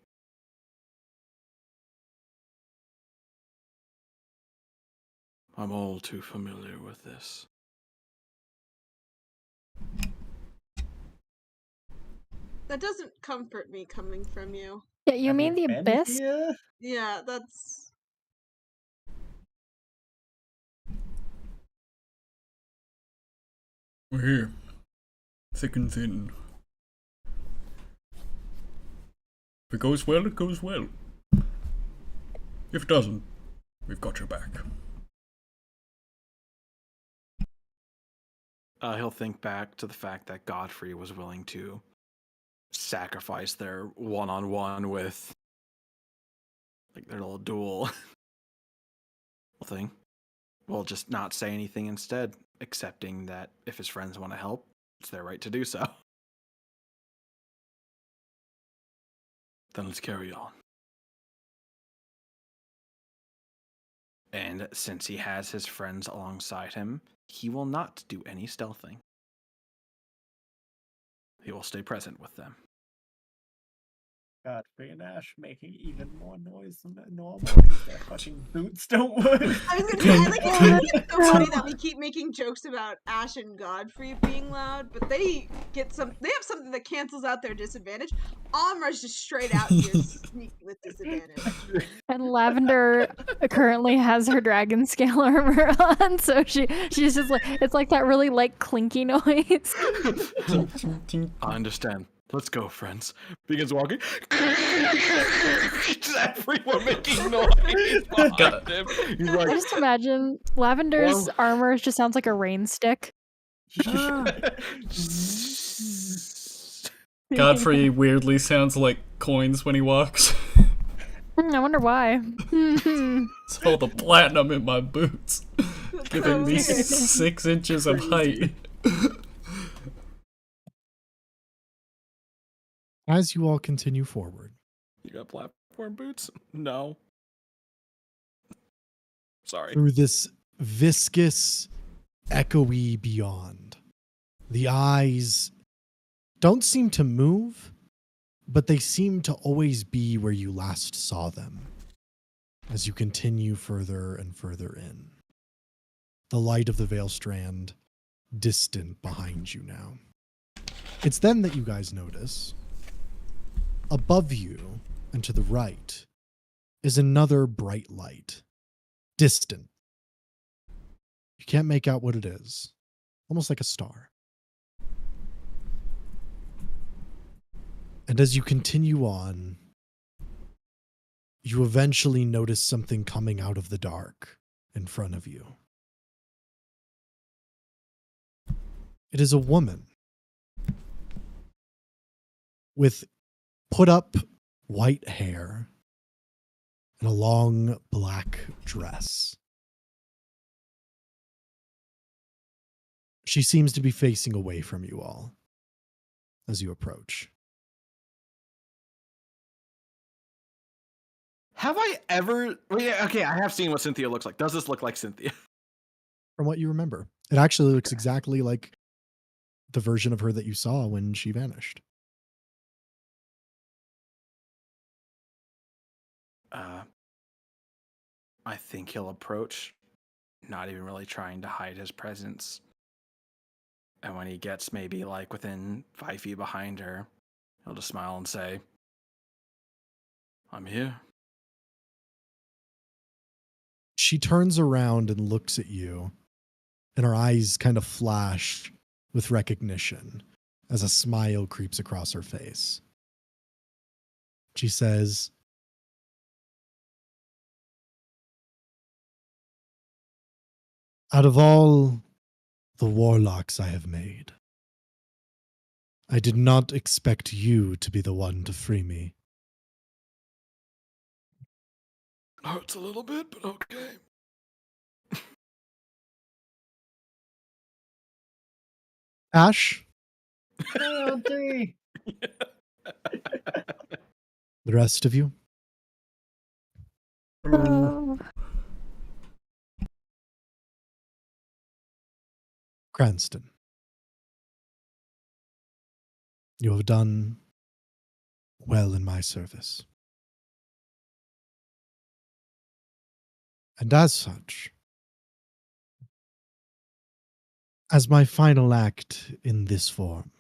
I'm all too familiar with this. That doesn't comfort me coming from you. Yeah, you Have mean the been abyss? here? Yeah, that's... We're here. Thick and thin. If it goes well, it goes well. If it doesn't, we've got your back. He'll think back to the fact that Godfrey was willing to sacrifice their one-on-one with, like, their little duel thing. We'll just not say anything instead, accepting that if his friends want to help, it's their right to do so. Then let's carry on. And since he has his friends alongside him, he will not do any stealthing. He will stay present with them. Godfrey and Ash making even more noise than normal because their fucking boots don't work. I was gonna say, I like it's so funny that we keep making jokes about Ash and Godfrey being loud, but they have something that cancels out their disadvantage. Amra's just straight out here sneaky with disadvantage. And Lavender currently has her dragon scale armor on, so she's just like, it's like that really like clinky noise. I understand. Let's go, friends. Begins walking. Everyone making noise behind him. He's I like, just imagine Lavender's armor just sounds like a rain stick. Godfrey weirdly sounds like coins when he walks. I wonder why. It's all the platinum in my boots, giving me 6 inches of height. As you all continue forward, you got platform boots? No. Sorry. through this viscous, echoey beyond, the eyes don't seem to move, but they seem to always be where you last saw them as you continue further and further in. The light of the Veil Strand distant behind you now. It's then that you guys notice above you and to the right is another bright light, distant. You can't make out what it is, almost like a star. And as you continue on, you eventually notice something coming out of the dark in front of you. It is a woman with put up white hair and a long black dress. She seems to be facing away from you all as you approach. Have I ever... Well, yeah, okay, I have seen what Cynthia looks like. Does this look like Cynthia? From what you remember, it actually looks exactly like the version of her that you saw when she vanished. I think he'll approach, not even really trying to hide his presence. And when he gets maybe like within 5 feet behind her, he'll just smile and say, I'm here. She turns around and looks at you, and her eyes kind of flash with recognition as a smile creeps across her face. She says, out of all the warlocks I have made, I did not expect you to be the one to free me. Hurts a little bit, but okay. Ash, The the rest of you, Oh. Cranston. You have done well in my service. And as such, as my final act in this form,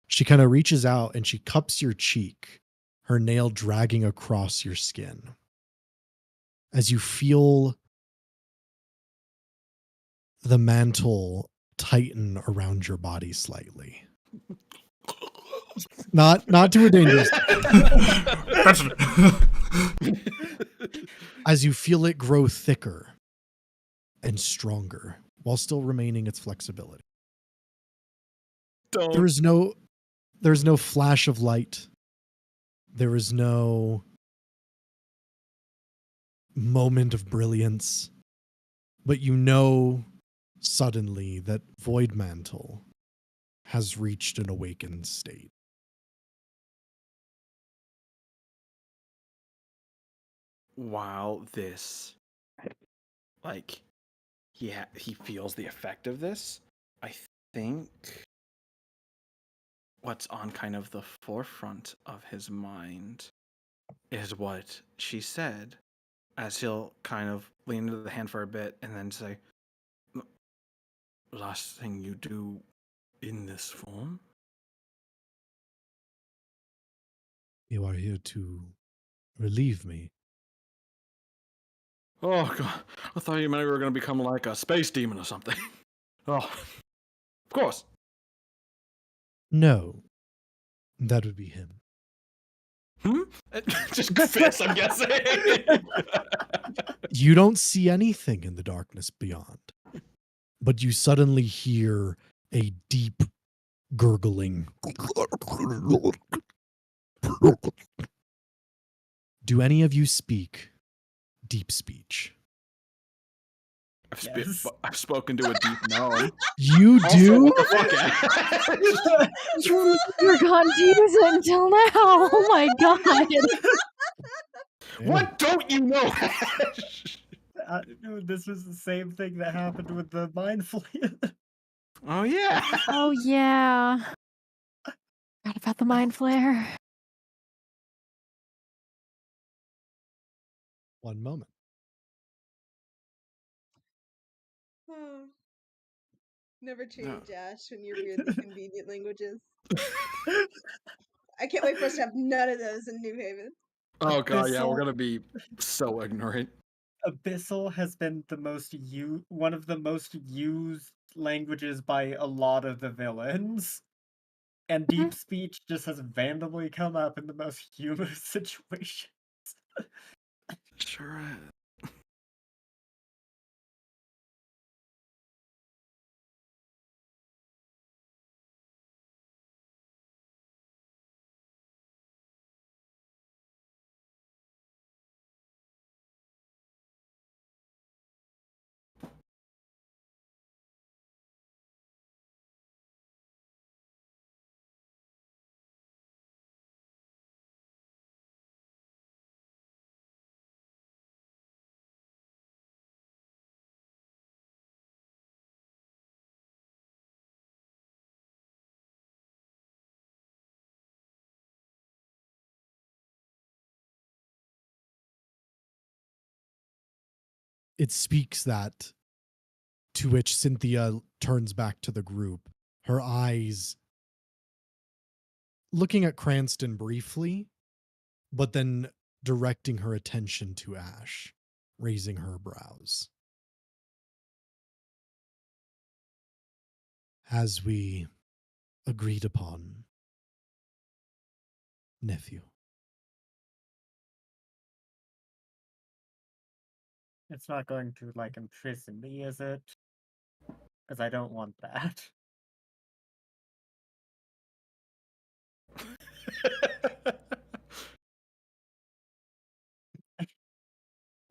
she kind of reaches out and she cups your cheek, her nail dragging across your skin. As you feel the mantle tighten around your body slightly. Not to a dangerous. As you feel it grow thicker and stronger while still remaining its flexibility. Don't. There's no flash of light. There is no moment of brilliance. But you know suddenly that Void Mantle has reached an awakened state. While this, like, he feels the effect of this, I think what's on kind of the forefront of his mind is what she said, as he'll kind of lean into the hand for a bit and then say, "Last thing you do in this form?" You are here to relieve me. Oh, God. I thought you meant we were going to become like a space demon or something. Oh, of course. No, that would be him. Just fist, I'm guessing. You don't see anything in the darkness beyond, but you suddenly hear a deep gurgling. Do any of you speak deep speech? Yes. I've spoken to a deep gnome. You Also, do? what the fuck, Ash? You're confused until now. Oh my god. What don't you know, Ash? This was the same thing that happened with the mind flayer. Oh, yeah. Oh yeah. Forgot about the mind flare. One moment. Oh. Never change, Ash, when you're weirdly convenient languages. I can't wait for us to have none of those in New Haven. Oh, God, yeah, we're Abyssal- going to be so ignorant. Abyssal has been one of the most used languages by a lot of the villains. And deep speech just has randomly come up in the most humorous situations. Sure is. It speaks that, to which Cynthia turns back to the group, her eyes looking at Cranston briefly, but then directing her attention to Ash, raising her brows. As we agreed upon, nephew. It's not going to, like, imprison me, is it? Because I don't want that.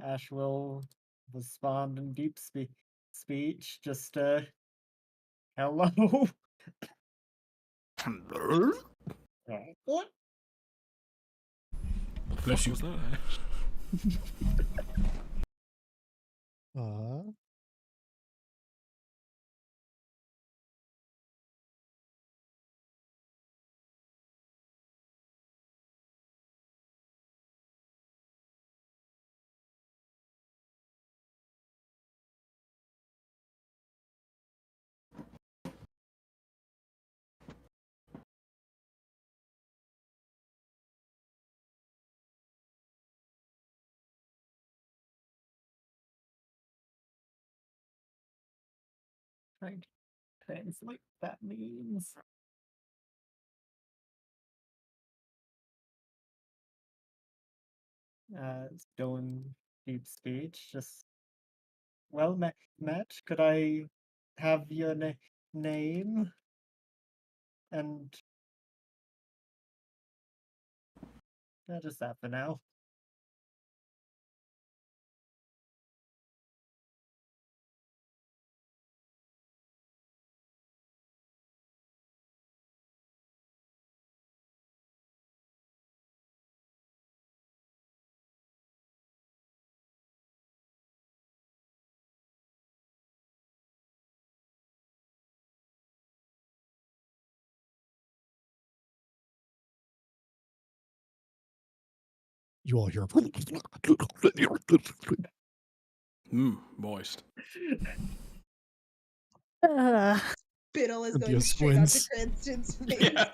Ash will respond in deep speech, just, hello? Bless you. Uh, Trying to translate what that means. Still in deep speech, just, well met, could I have your name? And just that for now. you all hear. Moist. Biddle is Cynthia going straight onto squints. Cranston's face. Yeah.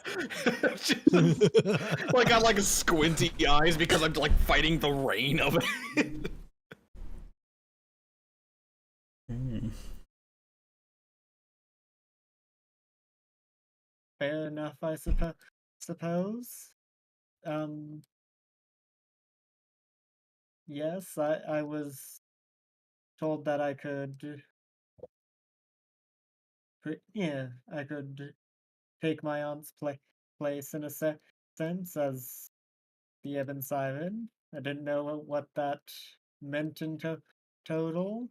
Well, I got like squinty eyes because I'm like fighting the rain of it. Fair enough, I suppose. Yes, I was told that I could. Yeah, I could take my aunt's place in a sense as the Ebon Siren. I didn't know what that meant in total.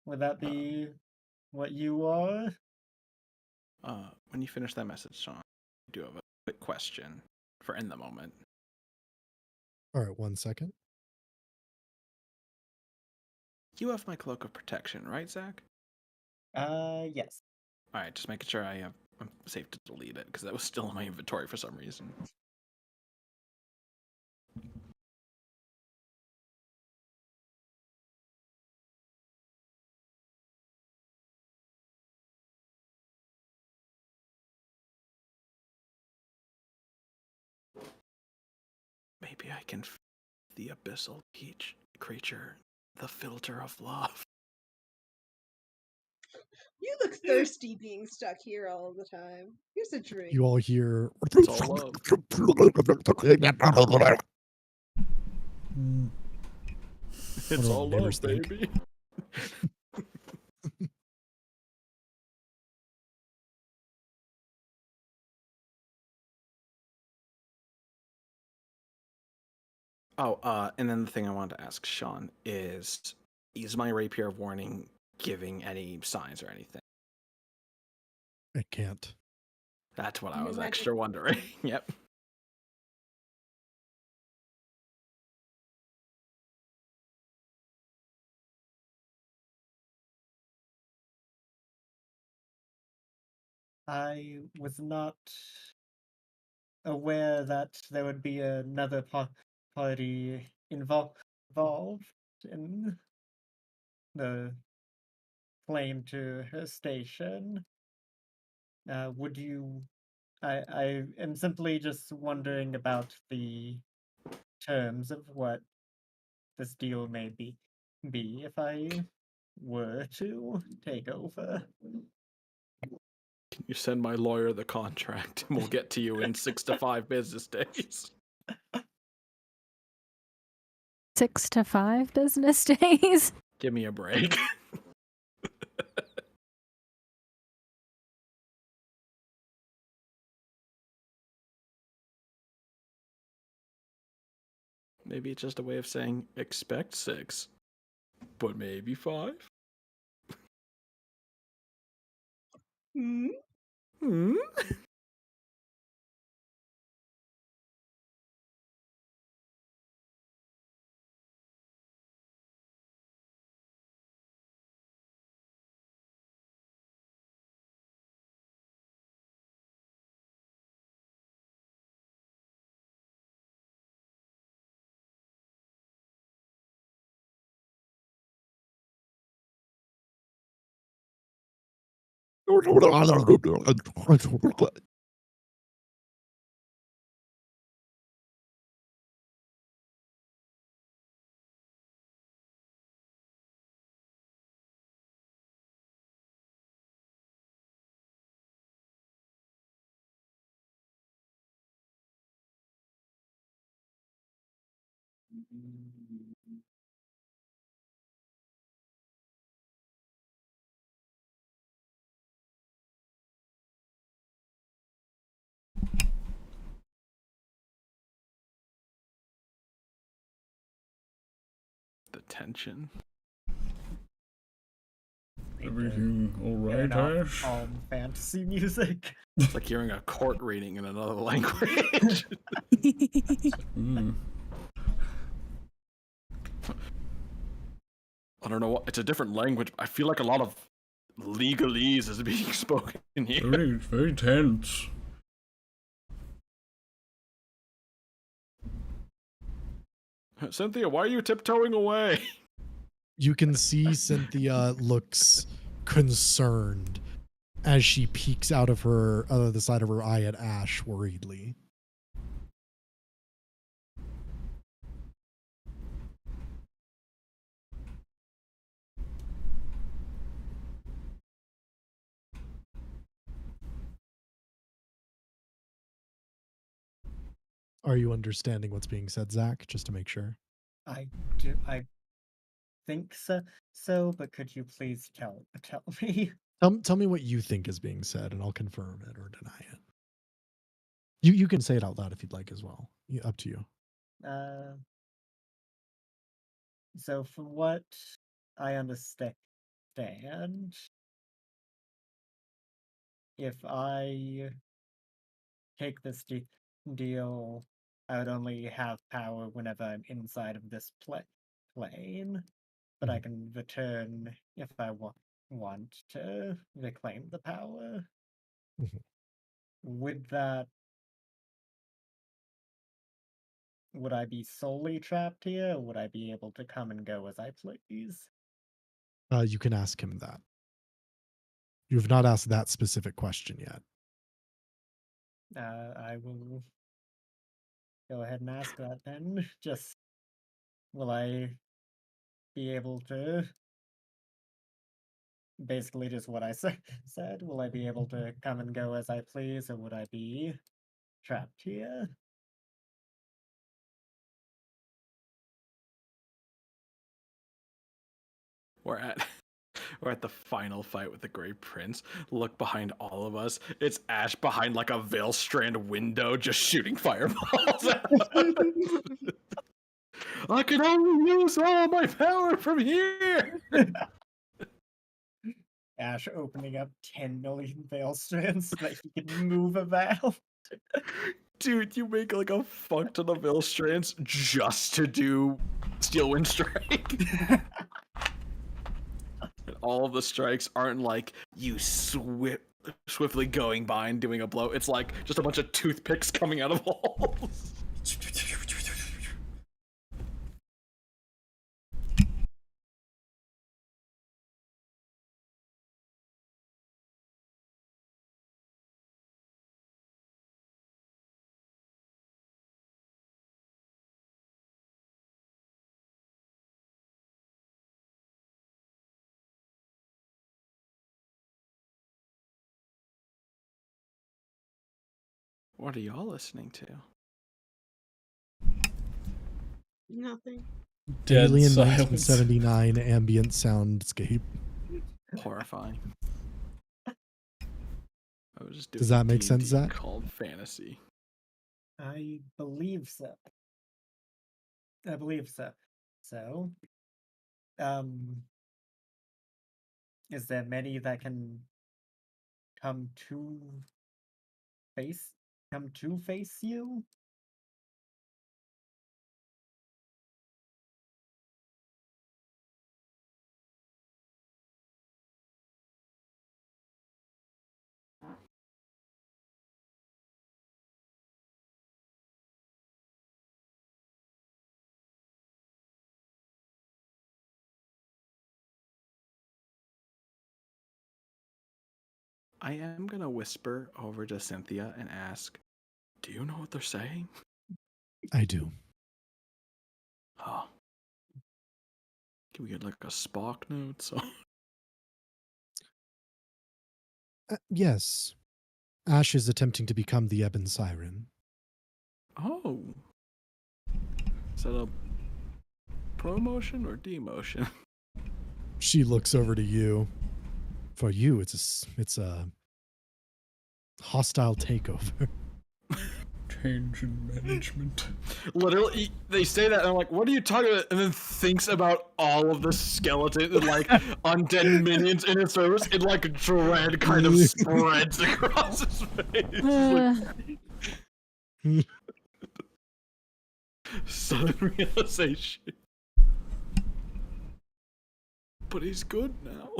Would that be what you are? When you finish that message, Sean, I do have a quick question for in the moment. All right, 1 second. You have my cloak of protection, right, Zach? Yes. All right, just making sure I'm safe to delete it because that was still in my inventory for some reason. Maybe I can the abyssal creature, the filter of love. You look thirsty being stuck here all the time. Here's a drink. You all hear. It's all love. It's all love, baby. And then the thing I wanted to ask Sean is my rapier of warning giving any signs or anything? It can't. That's what I was extra wondering. Yep. I was not aware that there would be another party involved in the claim to her station. Would you? I am simply just wondering about the terms of what this deal may be if I were to take over. Can you send my lawyer the contract and we'll get to you in 6 to 5 business days? 6 to 5 business days? Give me a break. Maybe it's just a way of saying expect 6, but maybe 5. Hmm? Hmm? The tension. Everything all right, Turn Ash? off fantasy music. It's like hearing a court reading in another language. I don't know what. It's a different language. I feel like a lot of legalese is being spoken here. Very tense. Cynthia, why are you tiptoeing away? You can see Cynthia looks concerned as she peeks out of the side of her eye at Ash worriedly. Are you understanding what's being said, Zach? Just to make sure. I do. I think so, but could you please tell me? Tell me what you think is being said, and I'll confirm it or deny it. You can say it out loud if you'd like as well. Up to you. So from what I understand, if I take this deal, I would only have power whenever I'm inside of this plane, but I can return if I want to reclaim the power. With that, would I be solely trapped here, or would I be able to come and go as I please? You can ask him that. You have not asked that specific question yet. I will go ahead and ask that then. Just, will I be able to, basically just what I said, will I be able to come and go as I please, or would I be trapped here? We're at the final fight with the Grey Prince. Look behind all of us. It's Ash behind like a Veil Strand window just shooting fireballs. I can only use all my power from here. Ash opening up 10 million Veil Strands so that he can move about. Dude, you make like a fuck ton of Veil Strands just to do Steel Wind Strike. And all of the strikes aren't like you swiftly going by and doing a blow. It's like just a bunch of toothpicks coming out of holes. What are y'all listening to? Nothing. Dead Alien silence. 1979 ambient soundscape. Horrifying. I was just doing Does that make D&D sense, Zach? Called fantasy. I believe so. I believe so. So, is there many that can come to face you? I am gonna whisper over to Cynthia and ask, do you know what they're saying? I do. Oh. Can we get like a Spock note? So Yes. Ash is attempting to become the Ebon Siren. oh. Is that a promotion or demotion? She looks over to you. For you, it's a hostile takeover. Change in management. Literally, they say that, and I'm like, what are you talking about? And then thinks about all of the skeletons and like undead minions in his service, and like dread kind of spreads across his face. Like, sudden realization. But he's good now.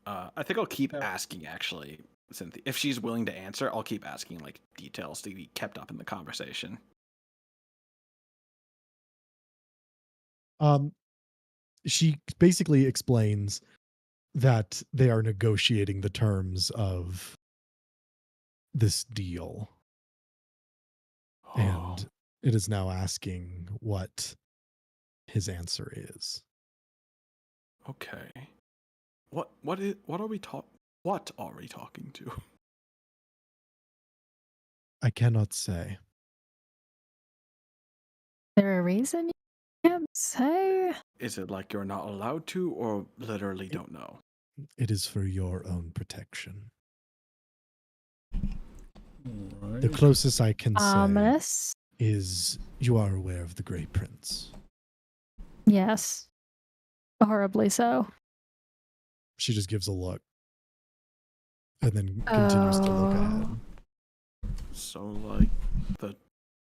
I think I'll keep Oh. asking, actually, Cynthia. If she's willing to answer, I'll keep asking, like, details to be kept up in the conversation. She basically explains that they are negotiating the terms of this deal. And it is now asking what his answer is. Okay. What are we talking to? I cannot say. Is there a reason you can't say? Is it like you're not allowed to, or literally don't know? It is for your own protection. Right. The closest I can say Ominous. is you are aware of the Grey Prince. Yes. Horribly so. She just gives a look and then continues to look ahead. So, like, the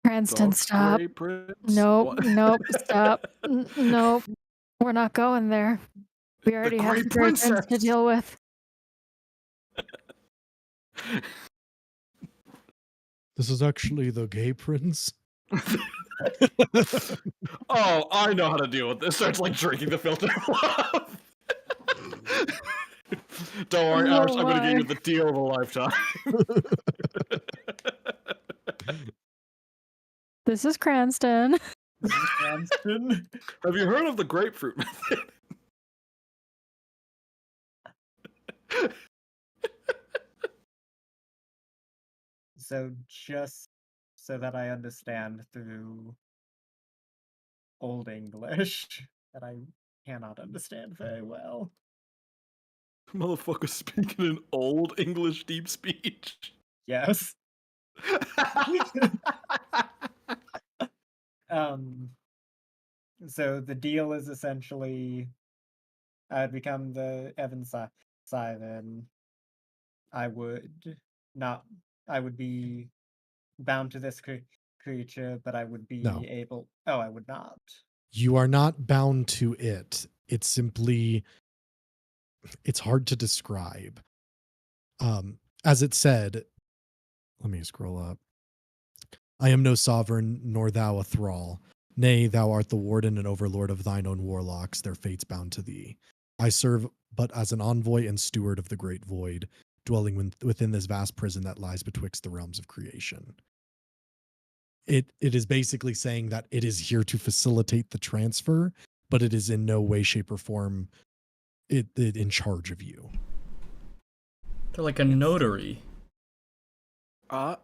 Cranston, Dark stop. Grey Prince? Nope, What? nope, stop. Nope. We're not going there. We already have Grey the Grey Prince to Princess. deal with. This is actually the Gay Prince. Oh, I know how to deal with this. Starts, like, drinking the filter of love. Don't worry, No Ash, I'm gonna give you way. the deal of a lifetime. This is Cranston. Cranston. Have you heard of the grapefruit method? So just so that I understand through Old English that I cannot understand very well. Motherfucker speaking in old English deep speech. Yes. So the deal is essentially I'd become the Siren. I would be bound to this creature, but I would be No. able. Oh, I would not. You are not bound to it. It's simply, it's hard to describe. As it said, let me scroll up. I am no sovereign, nor thou a thrall. Nay, thou art the warden and overlord of thine own warlocks, their fates bound to thee. I serve but as an envoy and steward of the great void, dwelling within this vast prison that lies betwixt the realms of creation. It is basically saying that it is here to facilitate the transfer, but it is in no way, shape, or form it in charge of you. They're like a notary. A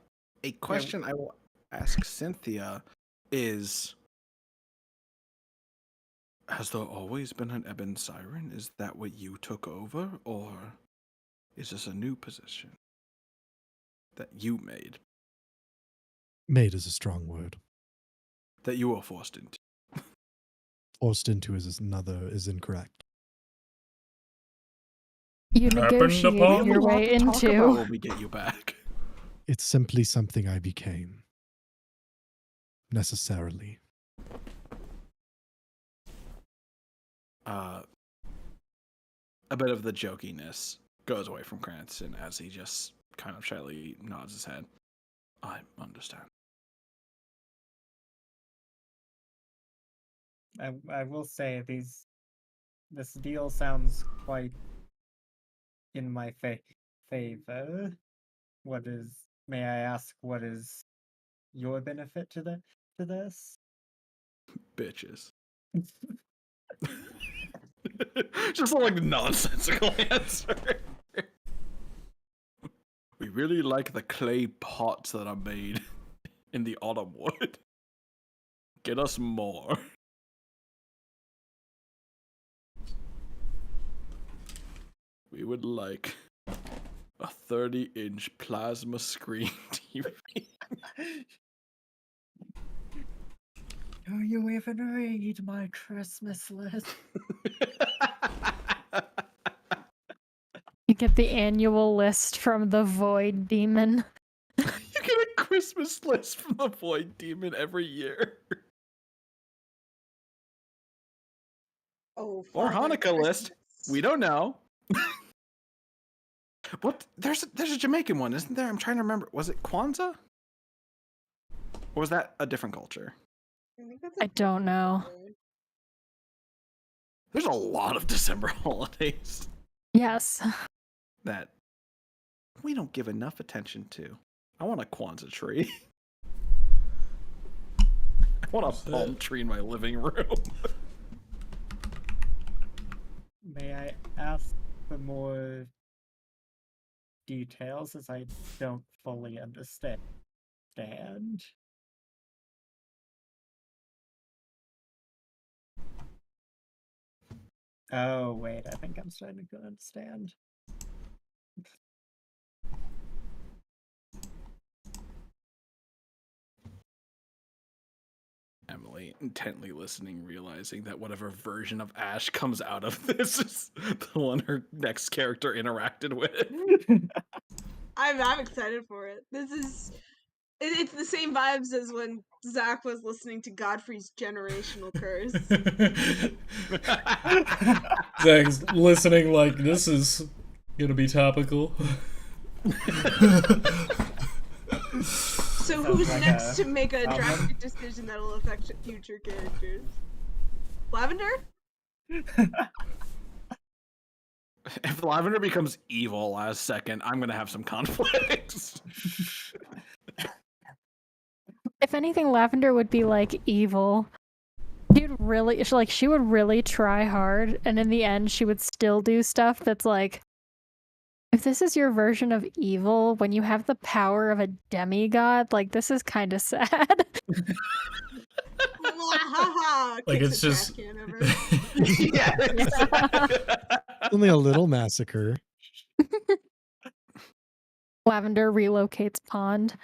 question I will ask Cynthia is, has there always been an Ebon Siren? Is that what you took over, or is this a new position that you made? Made is a strong word. That you were forced into? Forced into is incorrect. You Happened negotiated upon- your We'll have way to talk about into. when we get you back. It's simply something I became. Necessarily. A bit of the jokiness goes away from Cranston as he just kind of shyly nods his head. I understand. I will say this deal sounds quite in my favor. May I ask what is your benefit to this? Bitches. Just a like nonsensical answer. We really like the clay pots that are made in the autumn wood. Get us more. We would like a 30-inch plasma screen TV. Do you even read my Christmas list? You get the annual list from the Void Demon. You get a Christmas list from the Void Demon every year. Oh, Or Father Hanukkah list. Christmas. We don't know. What? There's a Jamaican one, isn't there? I'm trying to remember. Was it Kwanzaa? Or was that a different culture? think that's I don't know. There's a lot of December holidays Yes. that we don't give enough attention to. I want a Kwanzaa tree. I want a palm tree in my living room. May I ask for more details, as I don't fully understand? Oh, wait, I think I'm starting to understand. Emily, intently listening, realizing that whatever version of Ash comes out of this is the one her next character interacted with. I'm excited for it. It's the same vibes as when Zach was listening to Godfrey's generational curse. Zach's listening like this is gonna be topical. So who's next to make a drastic decision that'll affect future characters? Lavender? If Lavender becomes evil last second, I'm gonna have some conflicts. If anything, Lavender would be like evil. She would really try hard, and in the end, she would still do stuff that's like, if this is your version of evil, when you have the power of a demigod, like, this is kind of sad. Like, it's just... Only a little massacre. Lavender relocates pond.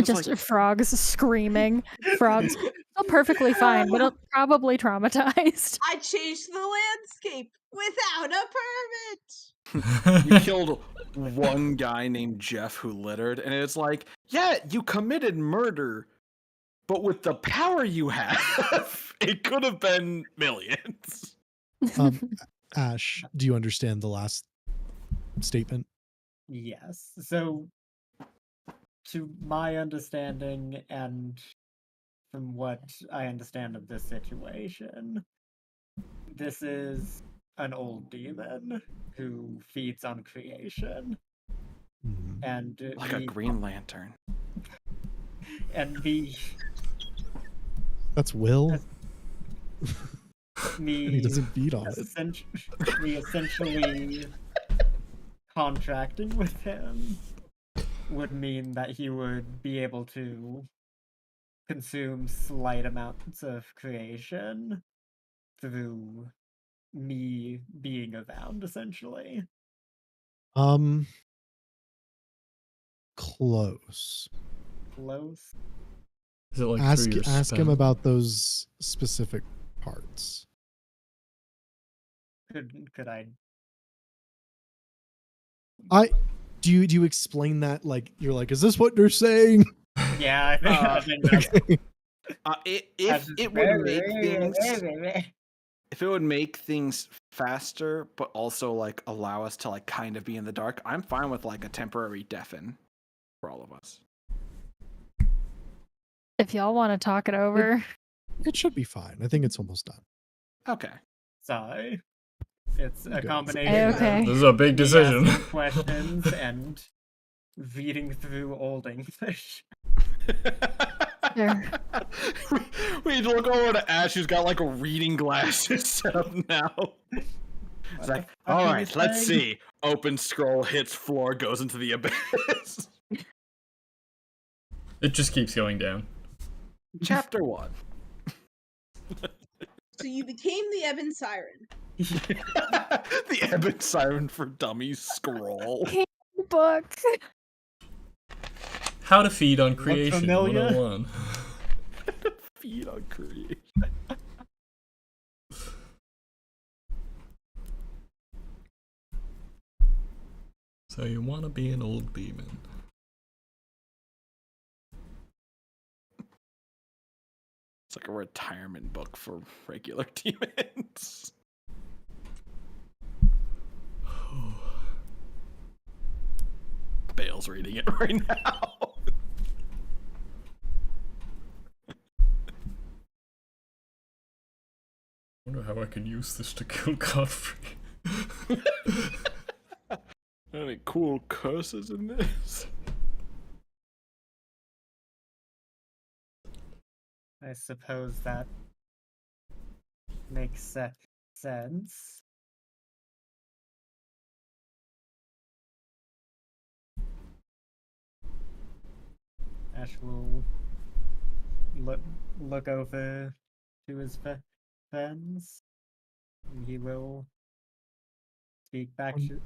Just like... frogs screaming. Frogs still perfectly fine, but probably traumatized. I changed the landscape without a permit. You killed one guy named Jeff who littered, and it's like, yeah, you committed murder, but with the power you have, it could have been millions. Ash, do you understand the last statement? Yes. So, to my understanding, and from what I understand of this situation, this is an old demon who feeds on creation. And like a Green Lantern. And that's Will. He doesn't feed on it. Essentially contracting with him would mean that he would be able to consume slight amounts of creation through me being around, essentially. Close. Is it like ask him about those specific parts. Could I Do you explain that, like, you're like, is this what they're saying? Yeah, I think if it would make things, if it would make things faster, but also like allow us to like kind of be in the dark, I'm fine with like a temporary deafen for all of us. If y'all want to talk it over, it should be fine. I think it's almost done. Okay. Sorry. It's a combination. Okay. This is a big decision. Questions and reading through Old English. We look over to Ash, who's got like a reading glasses set up now. It's like, all right, let's see. Open scroll, hits floor, goes into the abyss. It just keeps going down. Chapter 1. So you became the Ebon Siren. The Ebon Siren for Dummies scroll. Book. How to feed on creation 101. Feed on creation. So you want to be an old demon. It's like a retirement book for regular demons. Bale's reading it right now. I wonder how I can use this to kill Godfrey. Any cool curses in this? I suppose that makes sense. Ash will look over to his friends. And he will speak back to.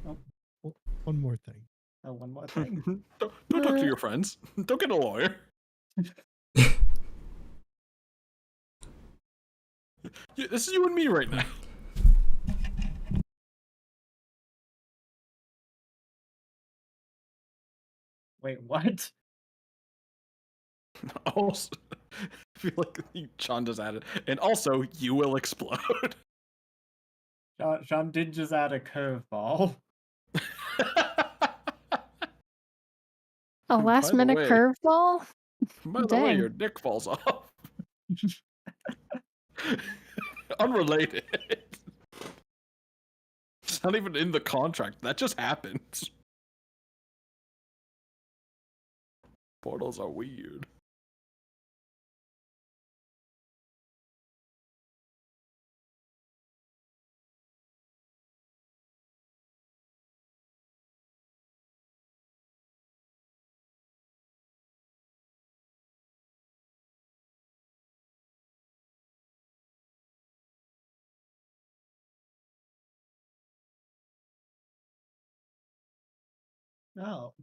Oh, One more thing. oh, one more thing. Don't talk to your friends. Don't get a lawyer. Yeah, this is you and me right now. Wait, what? Also, I feel like Sean just added, and also you will explode. Sean did just add a curveball. A last minute way- curveball? By the way, Dang. your dick falls off. Unrelated. It's not even in the contract. That just happens. Portals are weird. Oh.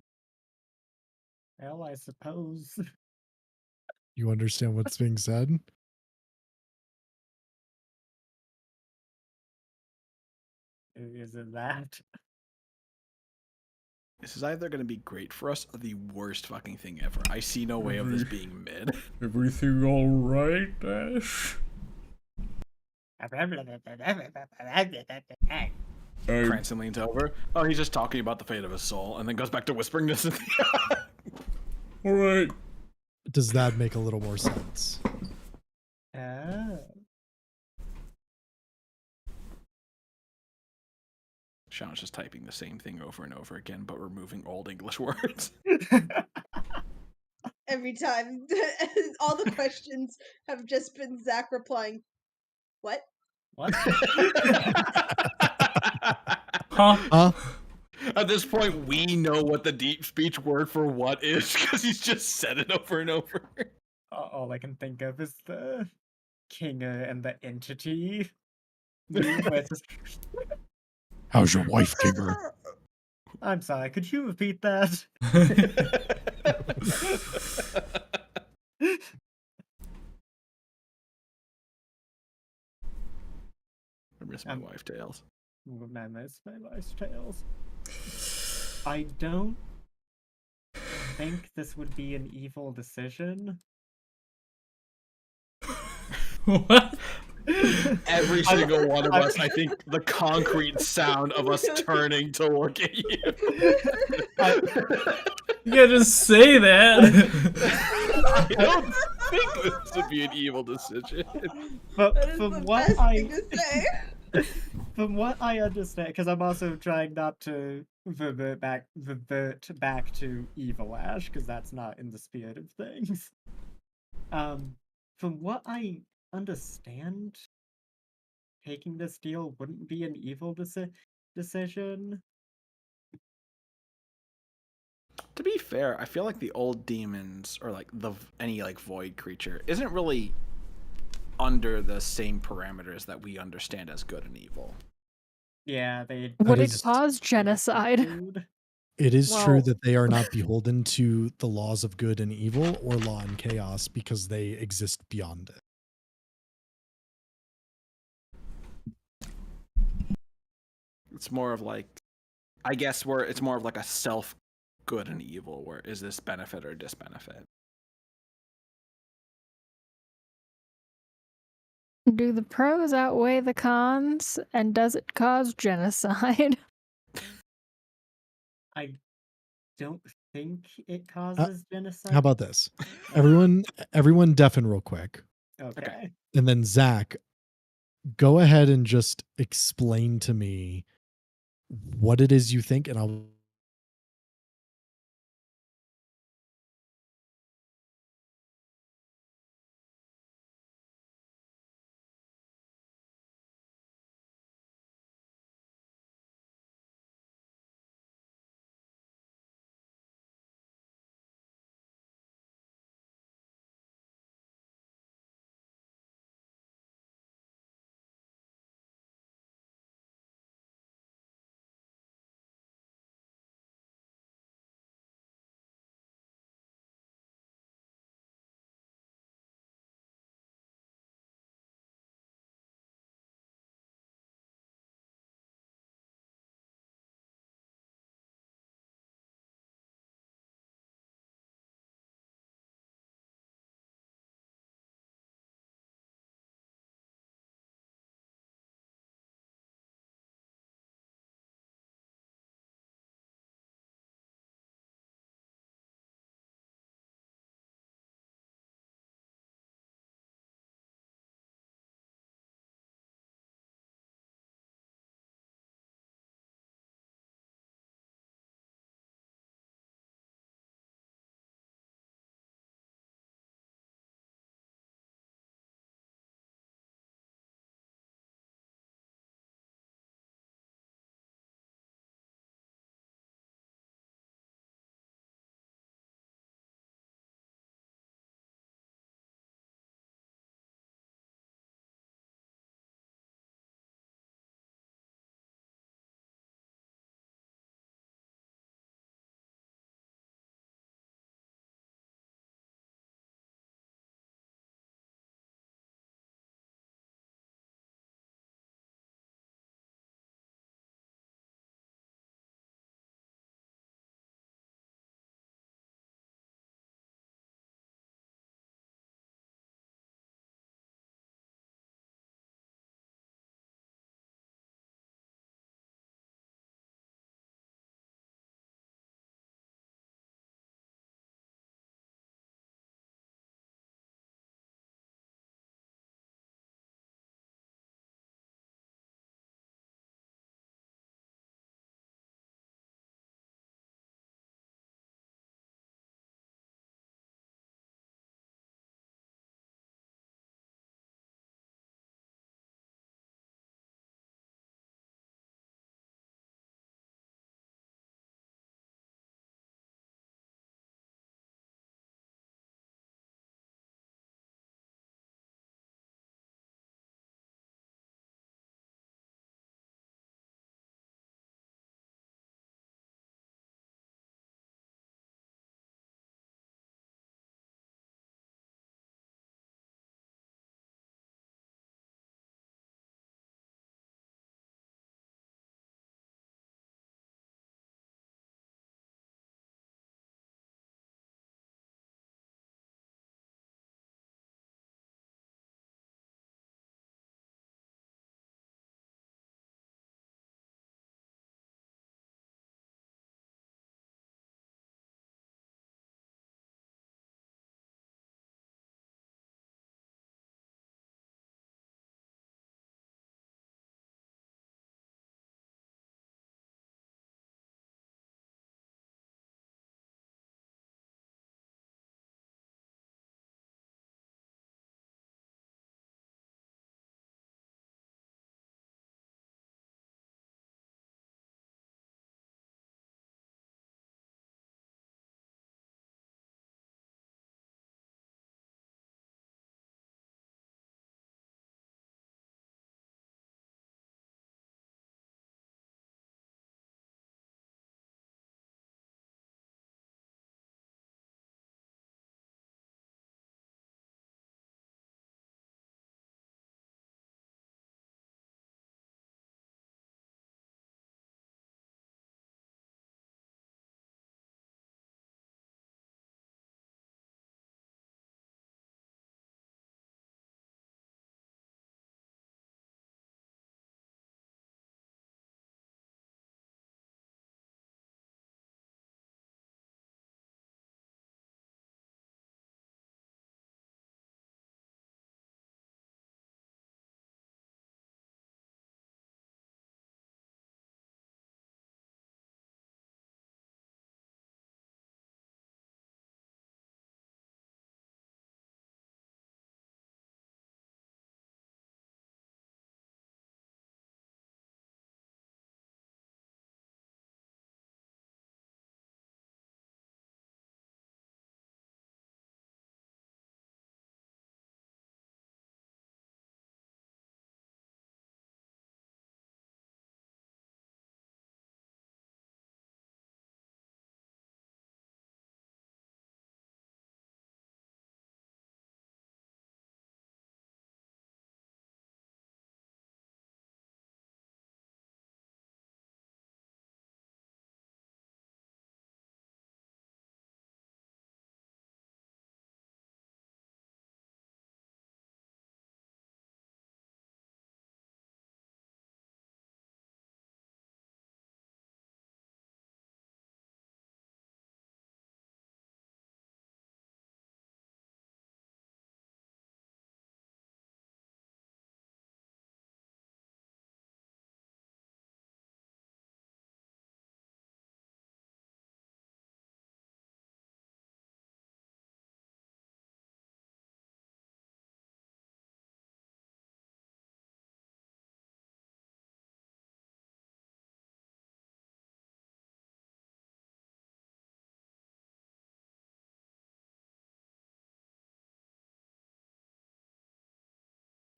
Well, I suppose. You understand what's being said? Is it that? This is either going to be great for us or the worst fucking thing ever. I see no way of this being mid. Everything alright, Ash? Cranston leans over. Oh, he's just talking about the fate of his soul, and then goes back to whispering this. Alright. Does that make a little more sense? Oh. Sean's just typing the same thing over and over again, but removing old English words. Every time. All the questions have just been Zach replying, what? What? Huh? At this point, we know what the deep speech word for what is, because he's just said it over and over. All I can think of is the Kinger and the entity. How's your wife, Kinger? I'm sorry, could you repeat that? I miss my wife tales. I miss my wife's tales. I don't think this would be an evil decision. What? Every single one of us, I think the concrete sound of us turning to look at you. You can't just say that. I don't think this would be an evil decision. But That is from the what best I thing to say. from what I understand, because I'm also trying not to revert back to evil Ash, because that's not in the spirit of things. From what I understand, taking this deal wouldn't be an evil decision. To be fair, I feel like the old demons or like any like void creature isn't really under the same parameters that we understand as good and evil. Yeah, they Would it is- cause genocide? It is true Well- that they are not beholden to the laws of good and evil or law and chaos because they exist beyond it. It's more of like, I guess it's more of like a self good and evil, where is this benefit or disbenefit? Do the pros outweigh the cons, and does it cause genocide? I don't think it causes genocide. How about this? Everyone deafen real quick. Okay. And then Zach, go ahead and just explain to me what it is you think, and I'll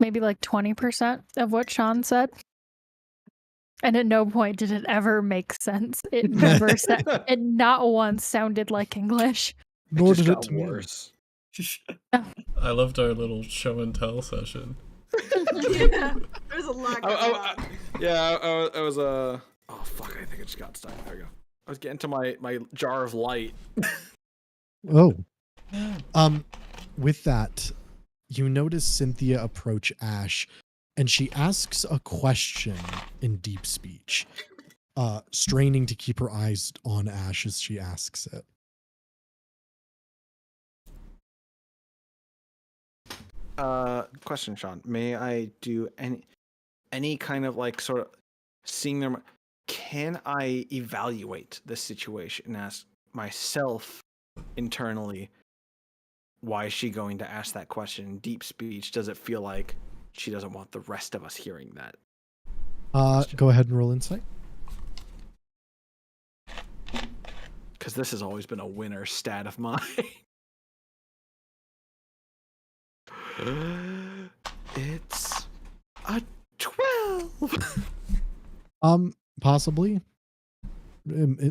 maybe like 20% of what Sean said. And at no point did it ever make sense. It never said, it not once sounded like English. Nor just did it got to me. worse. I loved our little show and tell session. Yeah, there's a lot going on. I was oh fuck, I think it just got stuck. There we go. I was getting to my jar of light. Oh. With that, you notice Cynthia approach Ash, and she asks a question in deep speech, straining to keep her eyes on Ash as she asks it. Question, Sean. May I do any kind of like sort of seeing their? Can I evaluate the situation and ask myself internally, why is she going to ask that question in deep speech? Does it feel like she doesn't want the rest of us hearing that? Go ahead and roll insight. Because this has always been a winner stat of mine. It's a 12. Possibly.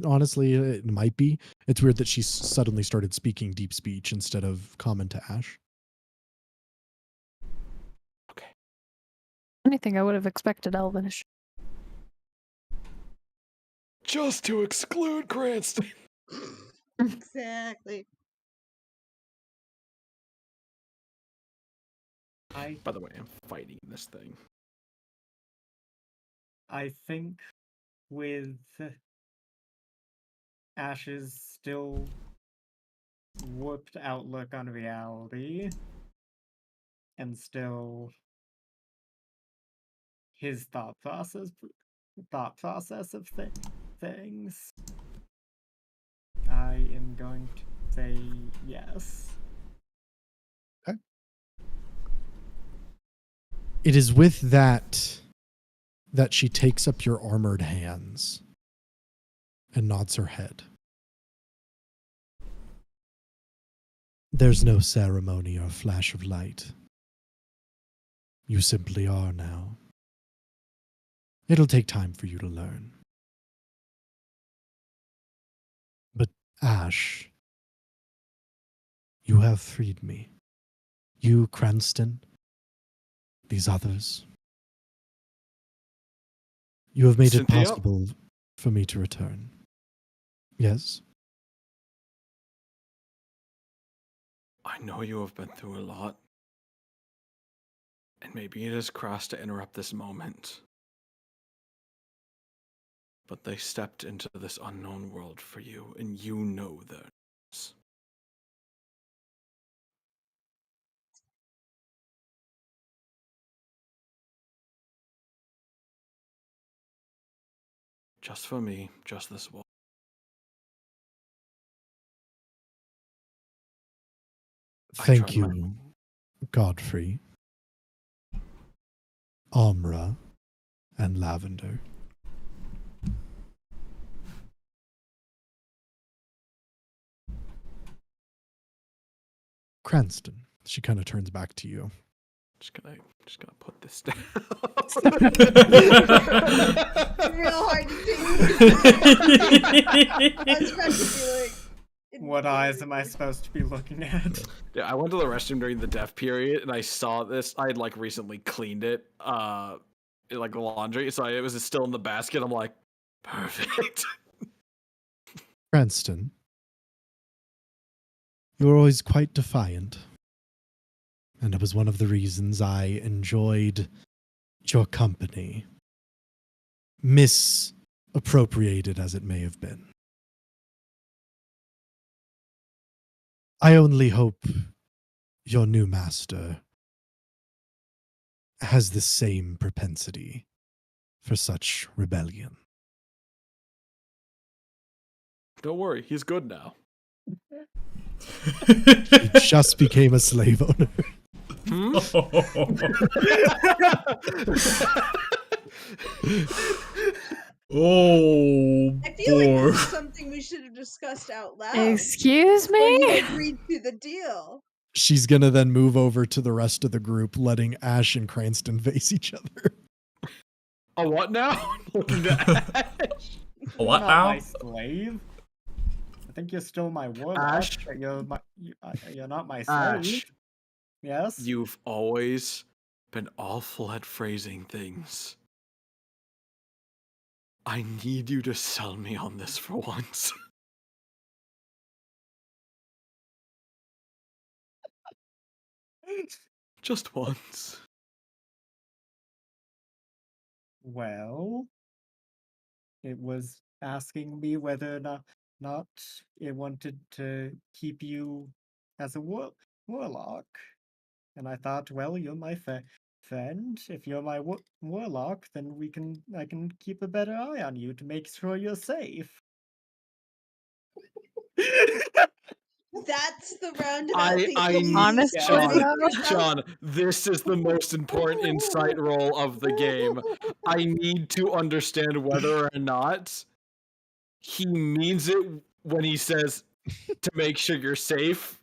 Honestly, it might be. It's weird that she suddenly started speaking deep speech instead of common to Ash. Okay. Anything I would have expected Elvish. Just to exclude Cranston. Exactly. By the way, I'm fighting this thing. I think with Ash's still warped outlook on reality and still his thought process of things, I am going to say yes. It is with that she takes up your armored hands and nods her head. There's no ceremony or flash of light. You simply are now. It'll take time for you to learn. But Ash, you have freed me. You, Cranston, these others. You have made Cynthia? it possible for me to return. Yes? I know you have been through a lot. And maybe it is crass to interrupt this moment. But they stepped into this unknown world for you, and you know this. Just for me, just this one. Thank you, Godfrey, Amra, and Lavender. Cranston. She kind of turns back to you. Just gonna put this down. Real hard to take. Especially like. What eyes am I supposed to be looking at? Yeah, I went to the restroom during the deaf period, and I saw this. I had like recently cleaned it, like laundry, so it was still in the basket. I'm like, perfect. Cranston, you were always quite defiant. And it was one of the reasons I enjoyed your company. Misappropriated as it may have been. I only hope your new master has the same propensity for such rebellion. Don't worry, he's good now. He just became a slave owner. Oh, I feel like this is something we should have discussed out loud. Excuse When you me? agreed to the deal. she's gonna then move over to the rest of the group, letting Ash and Cranston face each other. A what now? Looking to Ash. You're What not now? my slave. I think you're still my warlock. Ash. But you're not my slave. Ash, Yes. you've always been awful at phrasing things. I need you to sell me on this for once. Just once. Well, it was asking me whether or not it wanted to keep you as a warlock. And I thought, well, you're my friend. If you're my warlock, then I can keep a better eye on you to make sure you're safe. That's the roundabout thing. I need Honestly, John, this is the most important insight roll of the game. I need to understand whether or not he means it when he says to make sure you're safe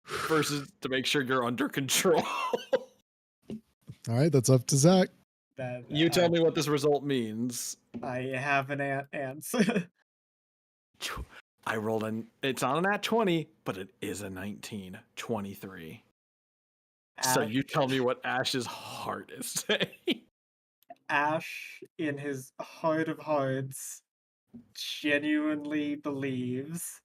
versus to make sure you're under control. All right, that's up to Zach. You tell me what this result means. I have an answer. I rolled it's not an nat 20, but it is a 19. 23. So you tell me what Ash's heart is saying. Ash, in his heart of hearts, genuinely believes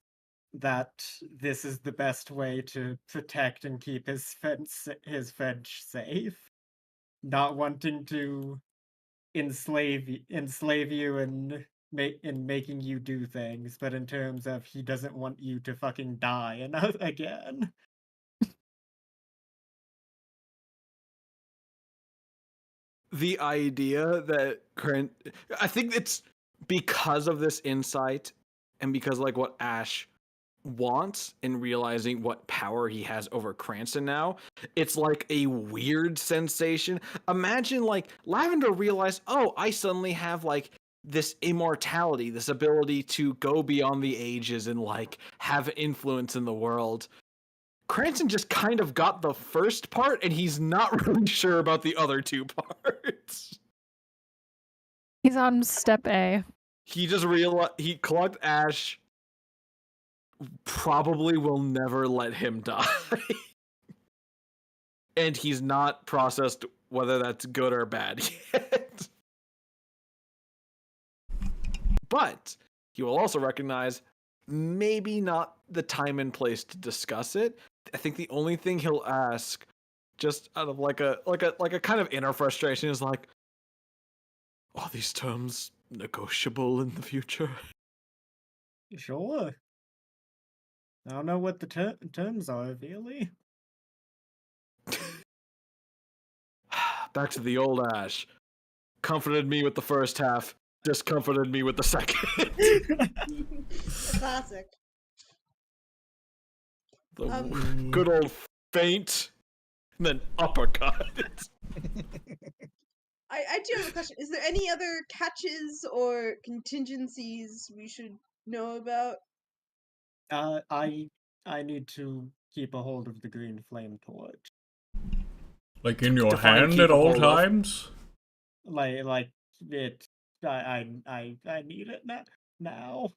that this is the best way to protect and keep his friend safe. Not wanting to enslave you and making you do things, but in terms of he doesn't want you to fucking die again. The idea that I think it's because of this insight and because like what Ash wants and realizing what power he has over Cranston now, it's like a weird sensation. Imagine like Lavender realized, oh, I suddenly have like this immortality, this ability to go beyond the ages and like have influence in the world. Cranston just kind of got the first part, and he's not really sure about the other two parts. He's on step A. He just realized he clocked Ash. Probably will never let him die. And he's not processed whether that's good or bad yet. But he will also recognize maybe not the time and place to discuss it. I think the only thing he'll ask, just out of like a kind of inner frustration, is like, are these terms negotiable in the future? Sure. I don't know what the terms are, really. Back to the old Ash. Comforted me with the first half, discomforted me with the second. Classic. The good old feint, and then uppercut. I do have a question. Is there any other catches or contingencies we should know about? I need to keep a hold of the green flame torch. Like in your Define hand keep at a all hold of. times? Like it. I need it now.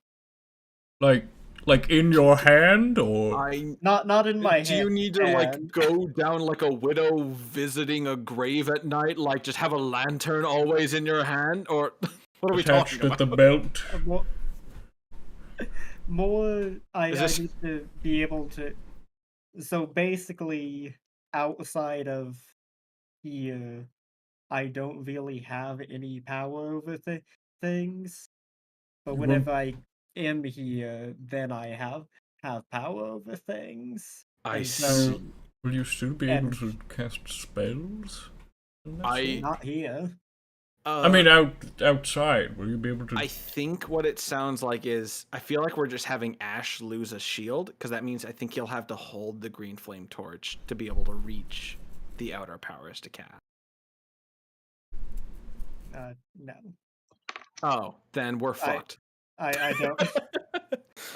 Like in your hand, or Not in my hand. Do you need to like go down like a widow visiting a grave at night? Like just have a lantern always in your hand, or what are we attached talking at about? the belt? More, I this- need to be able to. So basically, outside of here, I don't really have any power over things. But You whenever I am here, then I have power over things. I And see. Will you still be able to cast spells? Not here. I mean, outside. Will you be able to? I think what it sounds like is I feel like we're just having Ash lose a shield, because that means I think he'll have to hold the green flame torch to be able to reach the outer powers to cast. No. Oh, then we're fucked. I don't.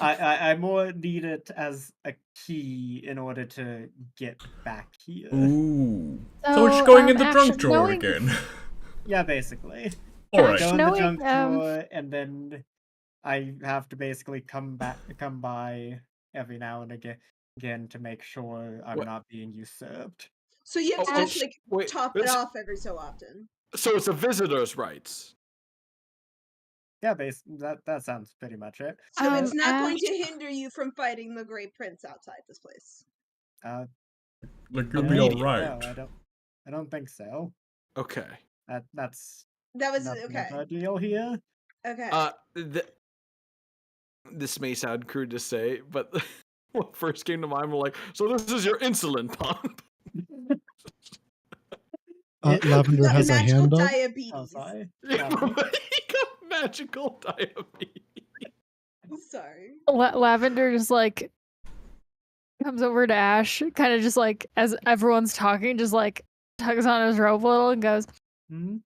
I more need it as a key in order to get back here. Ooh. So it's going in the Ash, trunk drawer knowing- again. Yeah, basically. Alright. Go in the Knowing, junk drawer, and then I have to basically come by every now and again to make sure I'm What? not being usurped. So you have to Oh, just like wait, top it this- off every so often. So it's a visitor's rights. Yeah, that sounds pretty much it. So it's not going Ash- to hinder you from fighting the Great Prince outside this place. Like, you'll Yeah, be Immediate. alright. No, I don't think so. Okay. That's That was nothing okay. of a deal here. Okay. This may sound crude to say, but what first came to mind were like, so this is your insulin pump. Lavender has a Magical hand up. diabetes. Oh, sorry. He got magical diabetes. Sorry. Lavender just like comes over to Ash, kind of just like as everyone's talking, just like tugs on his robe a little and goes, Hmm?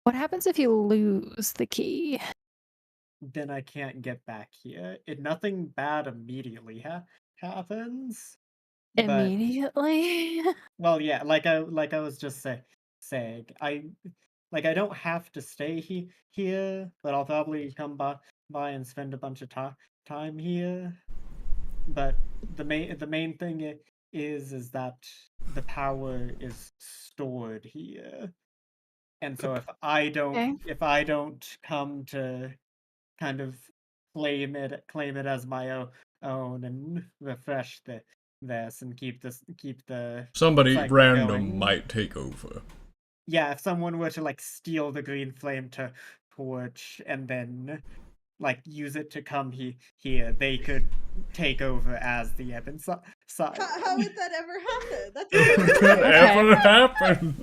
"What happens if you lose the key?" Then I can't get back here. Nothing bad immediately happens. But, Immediately. well, yeah, like I was just saying, I don't have to stay here, but I'll probably come by and spend a bunch of time here. But the main thing is that the power is stored here, and so if I don't come to kind of claim it as my own and refresh this and keep the Somebody cycle random going. might take over. Yeah, if someone were to like steal the green flame torch and then like use it to come here, they could take over as the Ebon side. How would that ever happen? That's Could ever happen.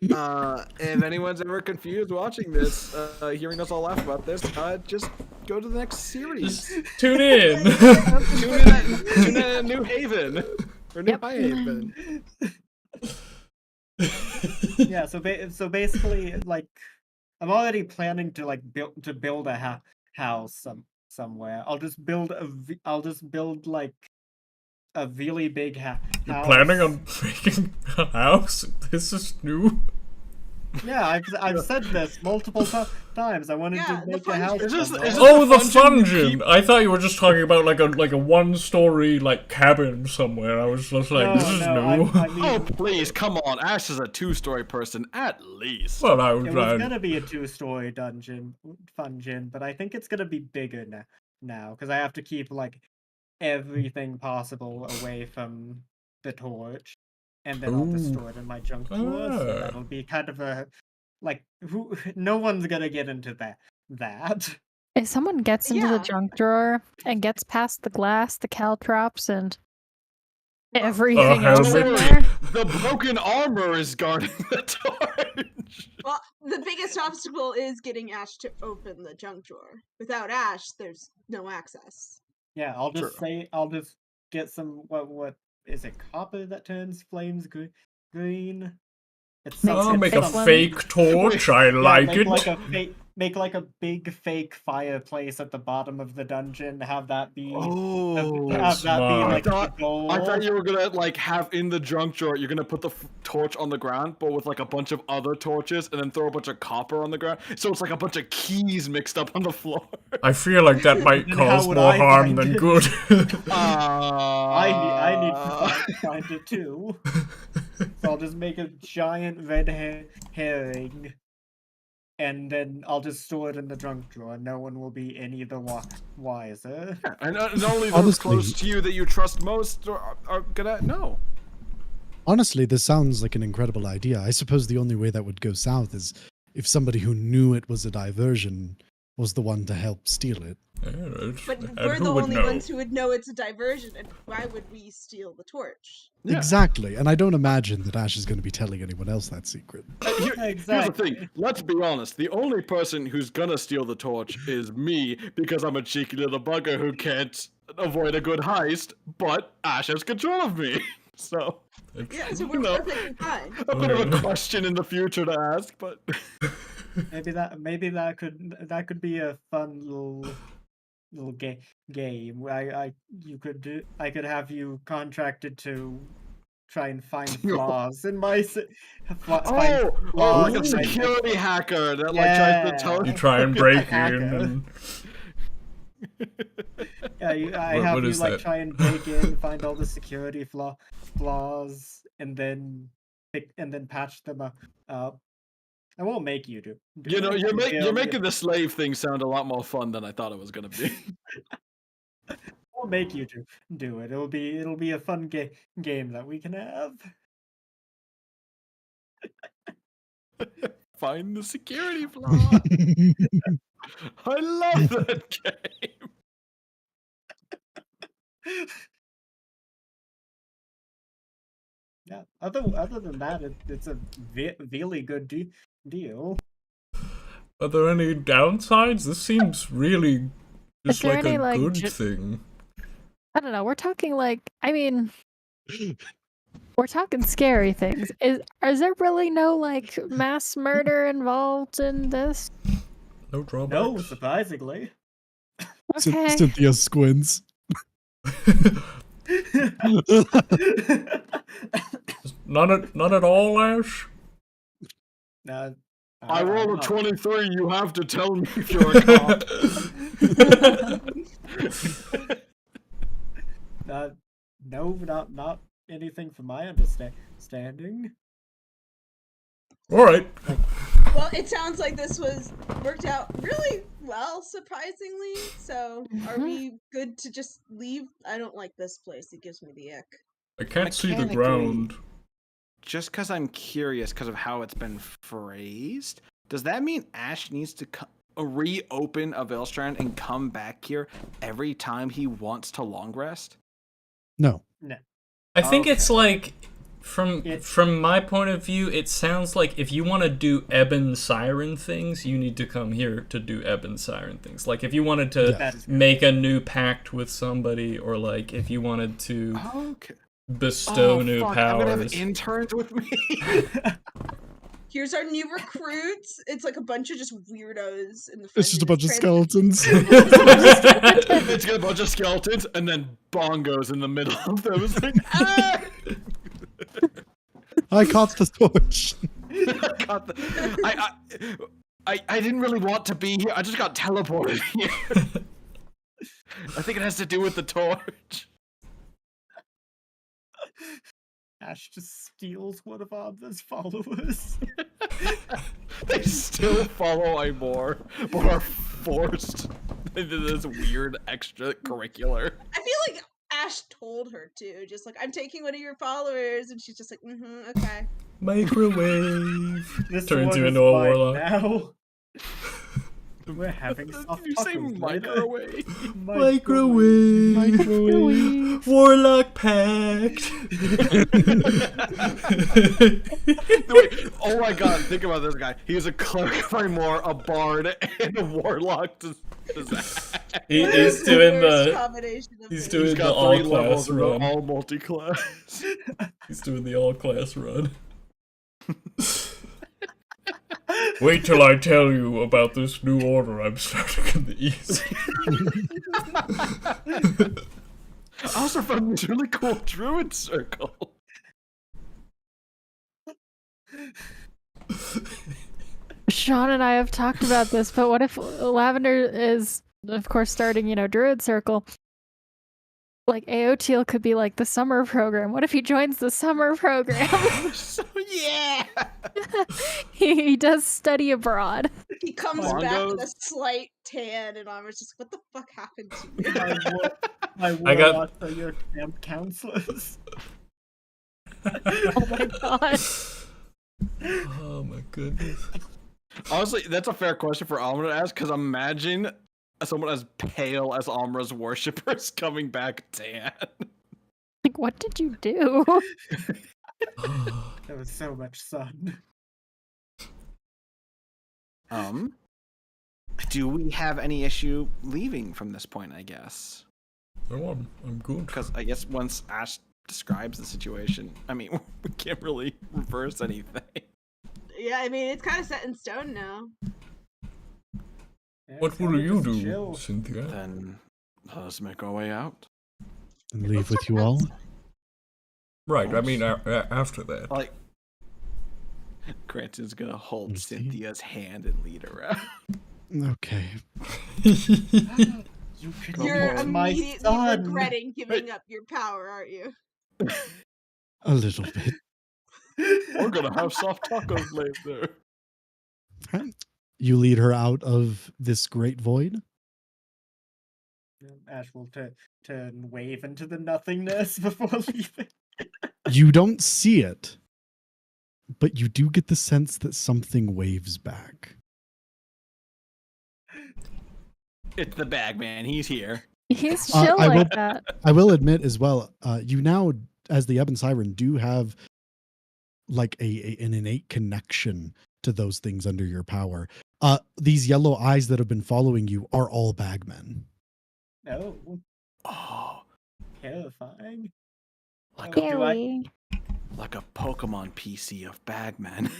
If anyone's ever confused watching this, hearing us all laugh about this, just go to the next series. Just tune in. Tune in at New Haven or New High Haven. Yeah, so basically, like, I'm already planning to like build a house somewhere. I'll just build like a really big house. You're planning on making a house? This is new. Yeah, I've said this multiple times. I wanted Yeah, to the make a fun- house. Is this- somewhere. is Oh, the Fungeon Fungeon! I thought you were just talking about like a one-story like cabin somewhere. I was just like, this is new. I mean, Oh, please, come on. Ash is a two-story person, at least. Well, I it was was gonna be a 2-story fungeon, but I think it's gonna be bigger now because I have to keep like everything possible away from the torch, and then I'll just Ooh. store it in my junk drawer. So Ah. that'll be kind of a like no one's gonna get into that. If someone gets into the Yeah. junk drawer and gets past the glass, the caltrops, and everything hell else in yeah. there, The broken armor is guarding the torch. Well, the biggest obstacle is getting Ash to open the junk drawer. Without Ash, there's no access. Yeah, I'll just get some what is it, copper that turns flames green? It's Makes I'll it make a fake fake torch. I like make it. Make like a big fake fireplace at the bottom of the dungeon. Have that be Oh, have that be smart. like I the thought- goal. I thought you were gonna like have in the junk drawer. You're gonna put the torch on the ground, but with like a bunch of other torches, and then throw a bunch of copper on the ground. So it's like a bunch of keys mixed up on the floor. I feel like that might Then cause how would more I harm find than it? good. I need to find it too. So I'll just make a giant red herring, and then I'll just store it in the junk drawer. No one will be any the wiser. And only those Honestly- close to you that you trust most are gonna know. Honestly, this sounds like an incredible idea. I suppose the only way that would go south is if somebody who knew it was a diversion was the one to help steal it. But And we're who the would only know? ones who would know it's a diversion, and why would we steal the torch? Yeah. Exactly. And I don't imagine that Ash is going to be telling anyone else that secret. Here's the Exactly. thing. Let's be honest. The only person who's gonna steal the torch is me, because I'm a cheeky little bugger who can't avoid a good heist. But Ash has control of me. So Yeah, so we're No. perfectly fine. a bit of a question in the future to ask, but Maybe that could be a fun little game. I could have you contracted to try and find flaws in my like a flaws in my security hacker that like tries to tell You try and break Hacker. in and I What- have what you is like that? try and break in, find all the security flaws, and then patch them up. I won't make you do. you know, it. you're making the slave thing sound a lot more fun than I thought it was gonna be. We'll make you do it. It'll be a fun game that we can have. Find the security flaw. I love that game. Yeah. Other than that, it's a really good deal. are there any downsides? This seems really just there like any, a like, good thing. I don't know. We're talking like, I mean, we're talking scary things. Is there really no like mass murder involved in this? No drawbacks. No, surprisingly. Okay. Cynthia squints. None at all, Ash. I rolled a know. 23. You have to tell me if you're a cop. No, not anything from my understanding. All right. Well, it sounds like this was worked out really well, surprisingly. So, are we good to just leave? I don't like this place. It gives me the ick. I can't see the Mechanically- ground. Just because I'm curious because of how it's been phrased, does that mean Ash needs to reopen a Veilstrand and come back here every time he wants to long rest? No. I think Okay. it's like from It's- my point of view, it sounds like if you want to do Ebon Siren things, you need to come here to do Ebon Siren things. Like if you wanted to Yeah. That is make a new pact with somebody, or like if you wanted to Okay. bestow new fuck, I'm gonna have powers. interns with me. Here's our new recruits. It's like a bunch of just weirdos in the front. It's just a bunch of skeletons. skeletons. It's got a bunch of skeletons and then bongos in the middle of them. It's like, ah! I caught the torch. Got the- I didn't really want to be here. I just got teleported here. I think it has to do with the torch. Ash just steals one of Amna's followers. They still follow Ivor, but are forced into this weird extracurricular. I feel like Ash told her to. Just like, I'm taking one of your followers. And she's just like, okay. Microwave. This Turns one you is into a mine warlock. Now. We're having soft Did you say tacos microwave? Microwave. Warlock pact. Wait, oh my god, think about this guy. He's a clerk by more, a bard, and a warlock to Zach. He's doing Worst the combination of he's things. doing He's the got all 3 levels class and they're run. all multi-class. He's doing the all class run. Wait till I tell you about this new order I'm starting in the east. I also found this really cool druid circle. Sean and I have talked about this, but what if Lavender is, of course, starting, Druid Circle? Like, 𝐒𝐿𝐴𝐿 could be like the summer program. What if he joins the summer program? So, yeah! he does study abroad. He comes back with a Bongos. slight tan, and Armor's just what the fuck happened to you? My I got- warlocks are your camp counselors. Oh my god. Oh my goodness. Honestly, that's a fair question for Alma to ask, because imagine someone as pale as Amra's worshippers coming back tan. Like, what did you do? There was so much sun. Do we have any issue leaving from this point, I guess? No, I'm good. Because I guess once Ash describes the situation. I mean, we can't really reverse anything. Yeah, I mean, it's kind of set in stone now. Yeah, What so will we you just do, chill. Cynthia? Then let us make our way out. And leave with you all. Right, I mean, after that. Like, Grant is gonna hold You see? Cynthia's hand and lead her out. Okay. You can You're hold my immediately son. regretting giving up your power, aren't you? A little bit. We're gonna have soft tacos later. You lead her out of this great void. Ash will turn and wave into the nothingness before leaving. You don't see it, but you do get the sense that something waves back. It's the bag man. He's here. He's I chill will- like that. I will admit as well, you now, as the Ebon Siren, do have like an innate connection to those things under your power. These yellow eyes that have been following you are all bagmen. Oh, Oh, terrifying. like Oh, a do I- like a Pokemon PC of bagmen.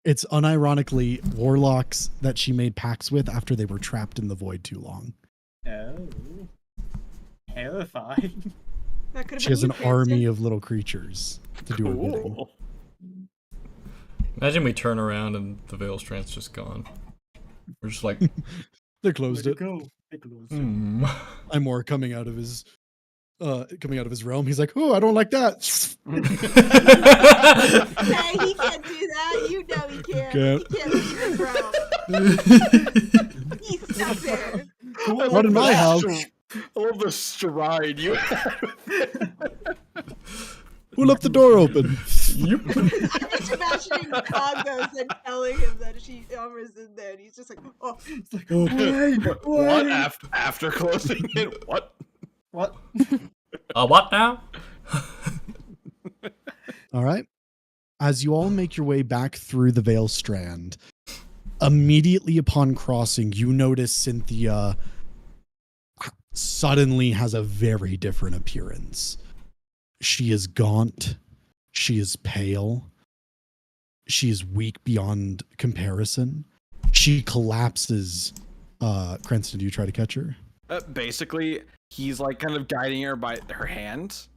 It's unironically warlocks that she made pacts with after they were trapped in the void too long. Oh, terrifying. That could have She been has an you, army Cranston. of little creatures to do her bidding. Cool. Imagine we turn around and the Veil Strand's just gone. We're just like, They closed Where'd it. go? They closed it. hmm. Imor coming out of his realm. He's like, "Oh, I don't like that." Hey, he can't do that. You know he can't. Can't. He can't leave his realm. He's stuck there. Not in my house. I love the stride you have. Who left the door open? Yep. I'm just imagining Cogos and telling him that Amra's in there, and he's just like, oh. It's like, Oh, What after closing it? What? what? What now? All right. As you all make your way back through the Veil Strand, immediately upon crossing, you notice Cynthia suddenly has a very different appearance. She is gaunt. She is pale. She is weak beyond comparison. She collapses. Cranston, do you try to catch her? Basically, he's like kind of guiding her by her hand.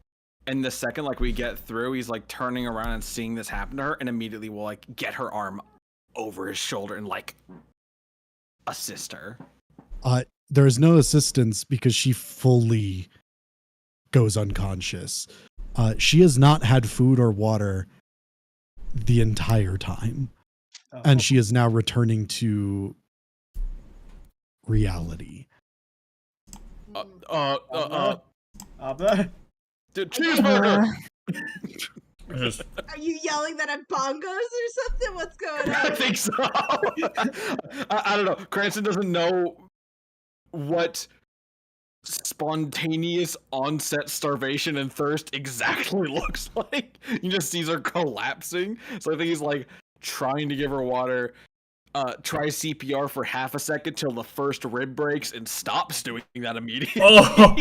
And the second like we get through, he's like turning around and seeing this happen to her, and immediately will like get her arm over his shoulder and like assist her. There is no assistance because she fully goes unconscious. She has not had food or water the entire time, Oh. and she is now returning to reality. Abba? The cheeseburger. I just, Are you yelling that I'm bongos or something? What's going on? I think so. I don't know. Cranston doesn't know what spontaneous onset starvation and thirst exactly looks like. He just sees her collapsing. So I think he's like trying to give her water. Try CPR for half a second till the first rib breaks and stops doing that immediately. oh,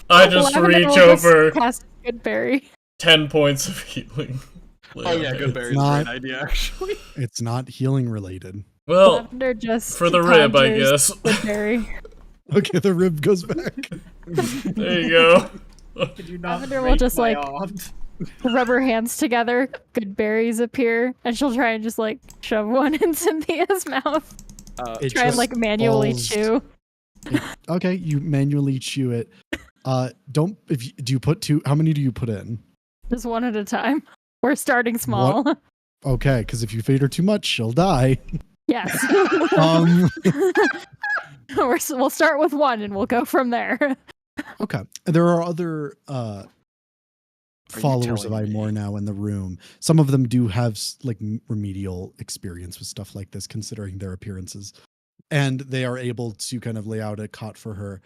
I just Lavender reach will just over cast Goodberry. 10 points of healing. Oh yeah, good berry's a not- great idea actually. It's not healing related. Well, Lavender just for the rib, I conjures guess. Goodberry. Okay, the rib goes back. There you go. Could you not Lavender will rape just, my like, aunt? Rub her hands together. Good berries appear, and she'll try and just like shove one in Cynthia's mouth. It Try and just like manually falls- chew. Okay, you manually chew it. Do you put two? How many do you put in? Just one at a time. We're starting small. Okay, because if you feed her too much, she'll die. Yes. Um, We'll start with one and we'll go from there. okay. There are other followers of telling me? Imor now in the room. Some of them do have like remedial experience with stuff like this, considering their appearances, and they are able to kind of lay out a cot for her,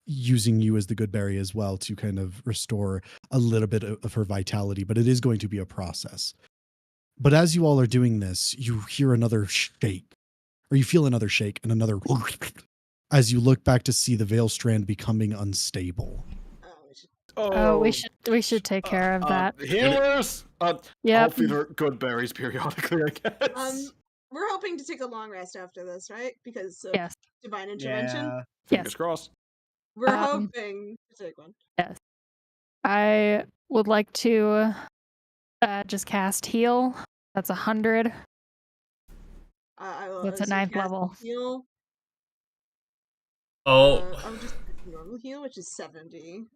using you as the good berry as well to kind of restore a little bit of her vitality. But it is going to be a process. But as you all are doing this, you hear another shake, or you feel another shake and another as you look back to see the Veil Strand becoming unstable. Oh, Oh, we should take care of that. Healers. I'll Yep. feed her good berries periodically, I guess. We're hoping to take a long rest after this, right? Because of Yes. divine intervention. Yeah. Fingers Yes. crossed. We're Um, hoping to take one. Yes. I would like to just cast heal. That's 100. I will That's at also 9th cast level. Heal. I'll I'll just normal heal, which is 70.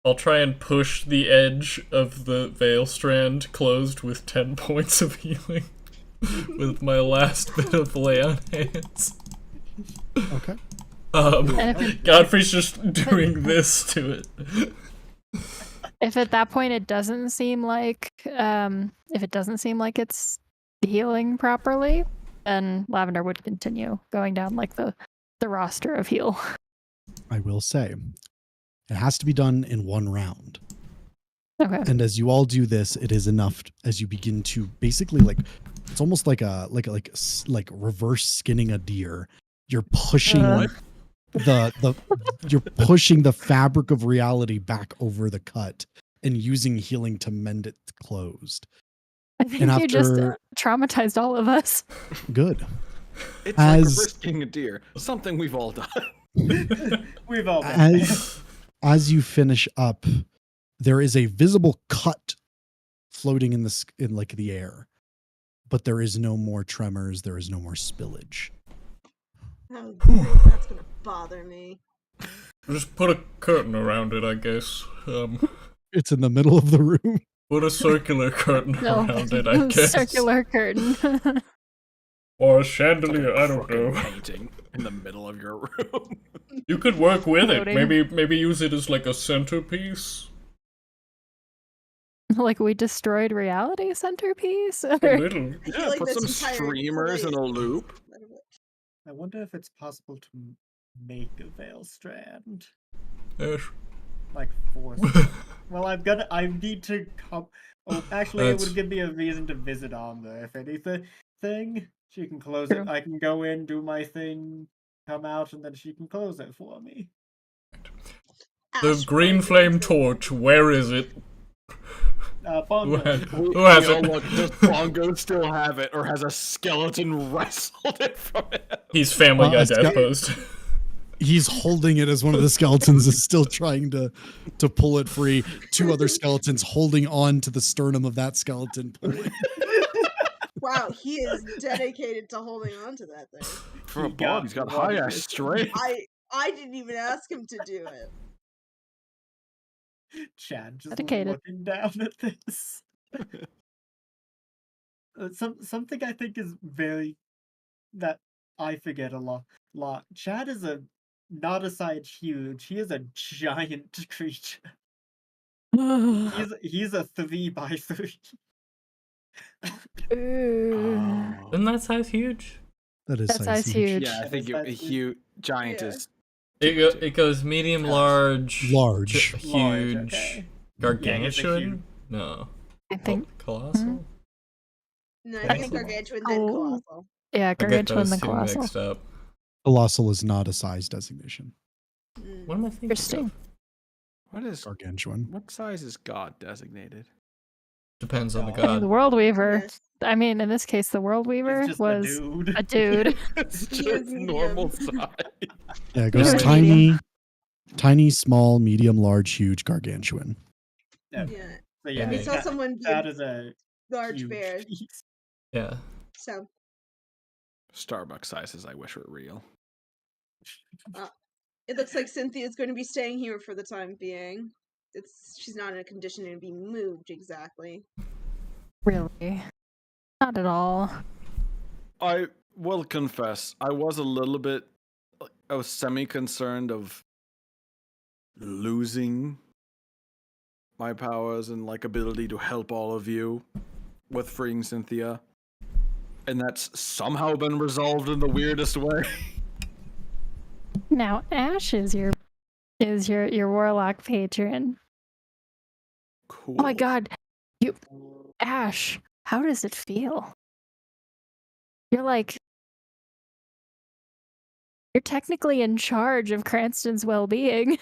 I'll try and push the edge of the veil strand closed with 10 points of healing with my last bit of lay on hands. Okay. Godfrey's just doing this to it. If at that point it doesn't seem like it's healing properly, then Lavender would continue going down like the roster of heal. I will say, it has to be done in one round. Okay. And as you all do this, it is enough as you begin to basically it's almost like reverse skinning a deer. You're pushing you're pushing the fabric of reality back over the cut and using healing to mend it closed. I think you just traumatized all of us. Good. It's like risking a deer. Something we've all done. We've all been as you finish up, there is a visible cut floating in the air, but there is no more tremors. There is no more spillage. Oh, great. That's gonna bother me. Just put a curtain around it, I guess. It's in the middle of the room. Put a circular curtain around it, I guess. Circular curtain. Or a chandelier, I don't know. Painting in the middle of your room. You could work with it. Floating. Maybe use it as like a centerpiece. Like we destroyed reality centerpiece? A little. I feel Yeah, like put this some entire streamers in a play- loop. I wonder if it's possible to make a veil strand. Yes. Like force. Well, I need to come. Oh, actually, it would give me a reason to visit Amber. If anything, she can close True. it. I can go in, do my thing, come out, and then she can close it for me. The Ash, green what flame is it? torch, where is it? Bongo. Who has Yo, it? look, does Bongo still have it, or has a skeleton wrestled it from him? He's Family Guy a death posed. He's holding it as one of the skeletons is still trying to pull it free. Two other skeletons holding on to the sternum of that skeleton pulling. Wow, he is dedicated to holding on to that thing. For a He bog, he's got one high of ass his- strength. I didn't even ask him to do it. Chad just Dedicated. looking down at this. Something I think is that I forget a lot. Chad is not a size huge. He is a giant creature. He's a 3x3. Isn't that size huge? That is That size huge. Yeah, I think That's huge giant Yeah. is It goes medium, large, Large. huge, Large, okay. gargantuan. No, I think. colossal. No, I think Colossal. gargantuan then Oh. colossal. Yeah, I get gargantuan those then two colossal. mixed up. Colossal is not a size designation. Mm. What am I thinking? Interesting. Gargantuan. what size is God designated? Depends on the I mean, the god. World Weaver. Yes. I mean, in this case, the World Weaver He's just was a dude. a dude. It's He just is medium. normal size. Yeah, it goes Medium. tiny, small, medium, large, huge, gargantuan. Yeah. So yeah, We saw that- someone be that a is a large huge bear. piece. Yeah. So Starbucks sizes I wish were real. it looks like Cynthia's going to be staying here for the time being. She's not in a condition to be moved exactly. Really? Not at all. I will confess, I was semi-concerned of losing my powers and ability to help all of you with freeing Cynthia. And that's somehow been resolved in the weirdest way. Now, Ash is your warlock patron. Cool. Oh my god. Ash, how does it feel? You're technically in charge of Cranston's well-being.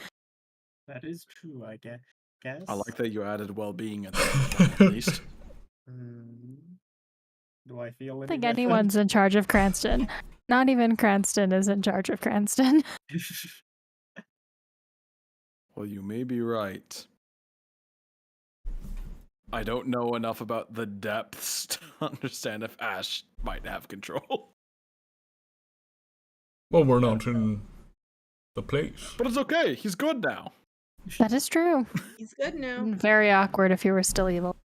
That is true, I guess. I like that you added well-being at the at least. Hmm. Do I feel I any think different? anyone's in charge of Cranston. Not even Cranston is in charge of Cranston. Well, you may be right. I don't know enough about the depths to understand if Ash might have control. Well, we're not in the place. But it's okay, he's good now. That is true. He's good now. Very awkward if you were still evil.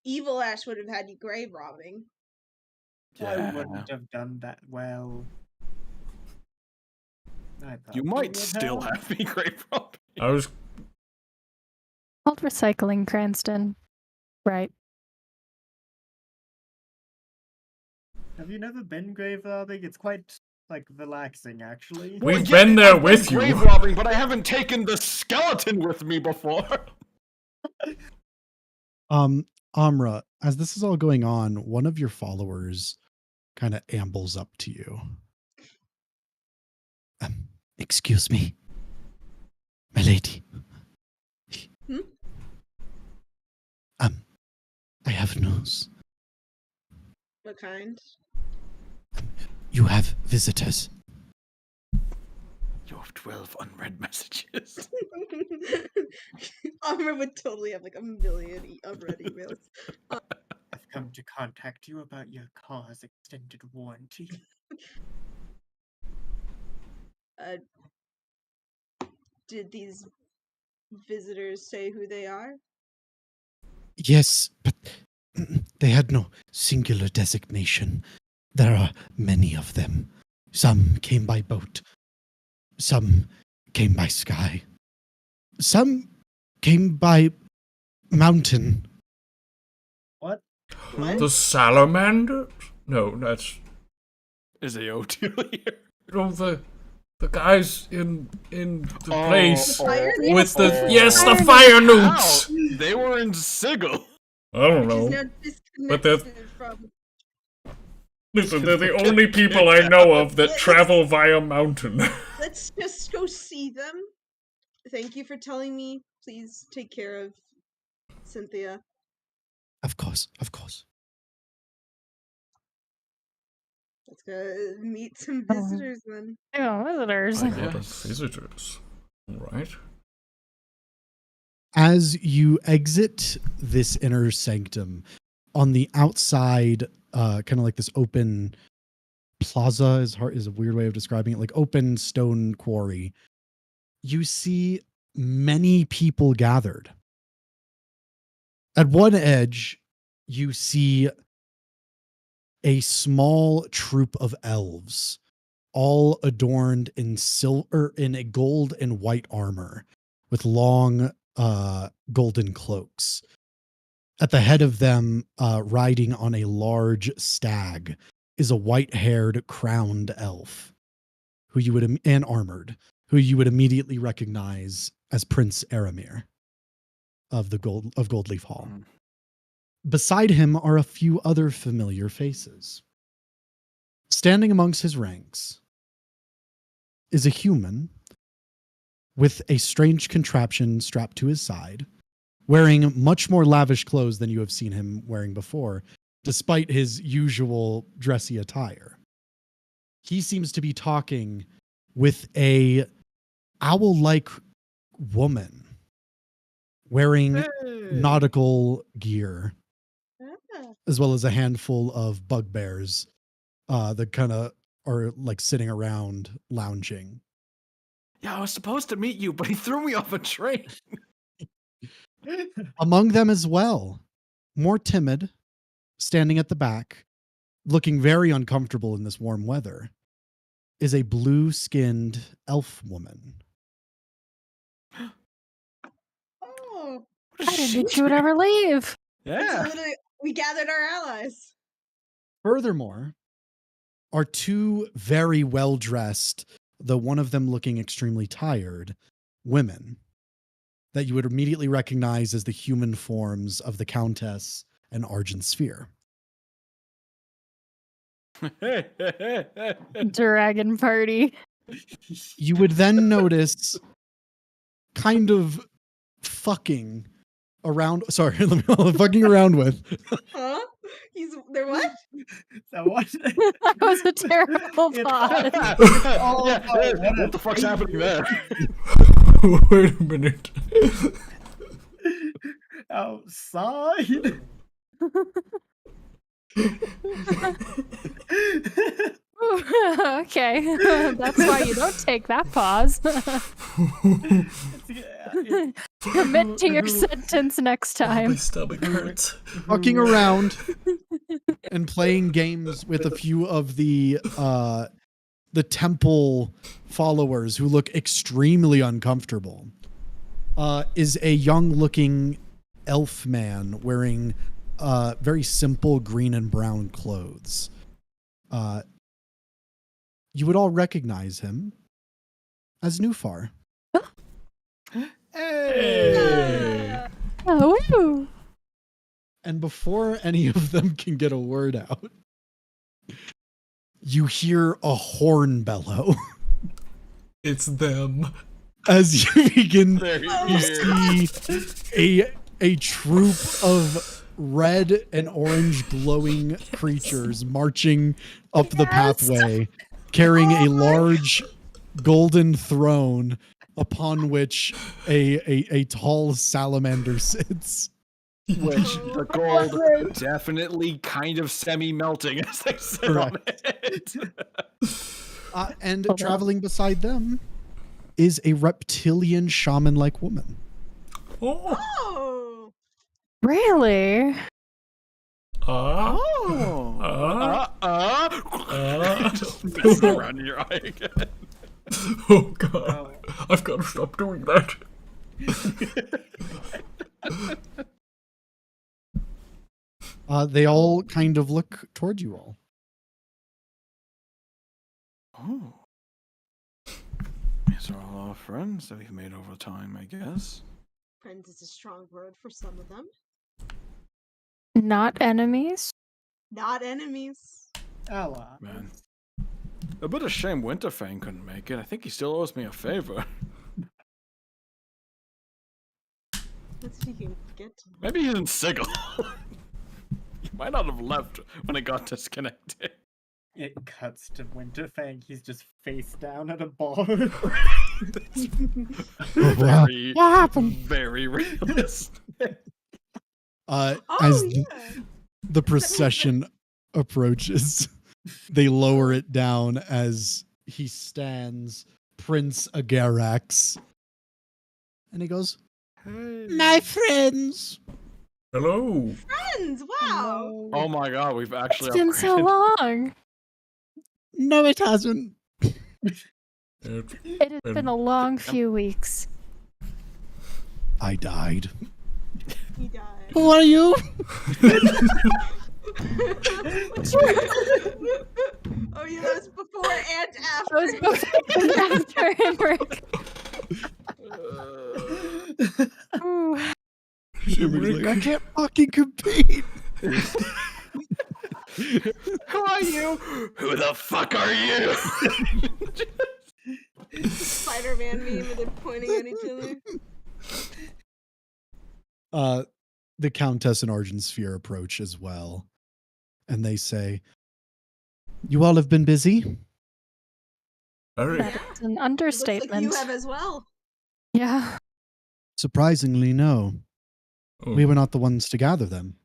Evil Ash would have had you grave robbing. I wouldn't have done that well. I You probably might would still have me grave robbing. I was Called recycling, Cranston. Right. Have you never been grave robbing? It's quite like relaxing, actually. We've Well, been there I've with been you. grave robbing, but I haven't taken the skeleton with me before. Amra, as this is all going on, one of your followers kind of ambles up to you. Excuse me, my lady. Hmm? I have news. What kind? You have visitors. You have 12 unread messages. Amr would totally have like a million unread emails. I've come to contact you about your car's extended warranty. Did these visitors say who they are? Yes, but they had no singular designation. There are many of them. Some came by boat. Some came by sky. Some came by mountain. What? What? the salamanders. No, that's Is A02 here? no, the guys in the place Fire with the Oh. the fire nukes. Ow, they were in Sigil. I don't Which is know. now But they're- disconnected from. Listen, they're the only people I know of that travel via mountain. Let's just go see them. Thank you for telling me. Please take care of Cynthia. Of course, of course. Let's go meet some visitors then. Oh, visitors. I got Yes. visitors. Right. As you exit this inner sanctum, on the outside, kind of like this open plaza is a weird way of describing it, like open stone quarry, you see many people gathered. At one edge, you see a small troop of elves, all adorned in in a gold and white armor, with long golden cloaks. At the head of them, riding on a large stag, is a white-haired, crowned elf, who you would and armored, who you would immediately recognize as Prince Aramir of Goldleaf Hall. Mm. Beside him are a few other familiar faces. Standing amongst his ranks is a human with a strange contraption strapped to his side, wearing much more lavish clothes than you have seen him wearing before, despite his usual dressy attire. He seems to be talking with a owl-like woman wearing nautical gear, Ah. as well as a handful of bugbears that kind of are like sitting around lounging. Yeah, I was supposed to meet you, but he threw me off a train. Among them as well, more timid, standing at the back, looking very uncomfortable in this warm weather, is a blue-skinned elf woman. Oh, I didn't think she would ever leave. so Yeah. literally, we gathered our allies. Furthermore, are two very well-dressed, though one of them looking extremely tired, women that you would immediately recognize as the human forms of the Countess and Argent Sphere. Dragon party. You would then notice kind of fucking around. Sorry, fucking around with. Huh? They're what? So what? That was a terrible pause. What the fuck's happening there? Wait a minute. Outside. Okay, that's why you don't take that pause. Commit to your sentence next My time. stomach hurts. Fucking around and playing games with a few of the temple followers who look extremely uncomfortable is a young-looking elf man wearing very simple green and brown clothes. You would all recognize him as Nufar. Hey. Oh, woo. And before any of them can get a word out, you hear a horn bellow. It's them. As you begin, you Here. see a troop of red and orange glowing creatures marching up the pathway, carrying a large golden throne upon which a tall salamander sits. Which the gold definitely kind of semi-melting as they sit on it. And traveling beside them is a reptilian shaman-like woman. Oh. Oh. Really? Mess around in your eye again. Oh god. I've got to stop doing that. They all kind of look toward you all. Oh. These are all our friends that we've made over time, I guess. Friends is a strong word for some of them. Not enemies? Not enemies. Ally. Man. A bit of shame Winterfang couldn't make it. I think he still owes me a favor. Let's see if he can get to Maybe he's in Sigil. He might not have left when it got disconnected. It cuts to Winterfang. He's just face down at a bar. Very, What happened? very realistic. As yeah. the procession approaches, they lower it down as he stands, Prince Agarax. And he goes, "My friends." Hello. Friends, wow. Oh my god, we've actually It's been so upgraded. long. No, it hasn't. It has been a long few weeks. I died. He died. Who are you? Oh yeah, that was before and after. That was before and after Henrik. Ooh. Everybody's like, I can't fucking compete. Who are you? Who the fuck are you? Spider-Man meme where they're pointing at each other. The Countess and Argensphere approach as well. And they say, "You all have been busy?" Very. That is an Looks like understatement. you have as well. Yeah. Surprisingly, no. Oh. We were not the ones to gather them.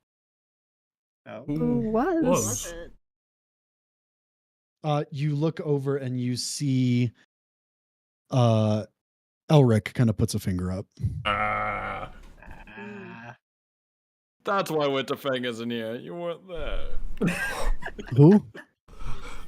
Oh. Who was? Was it? You look over and you see Elric kind of puts a finger up. Ah. That's why Winterfang isn't here. You weren't there. Who?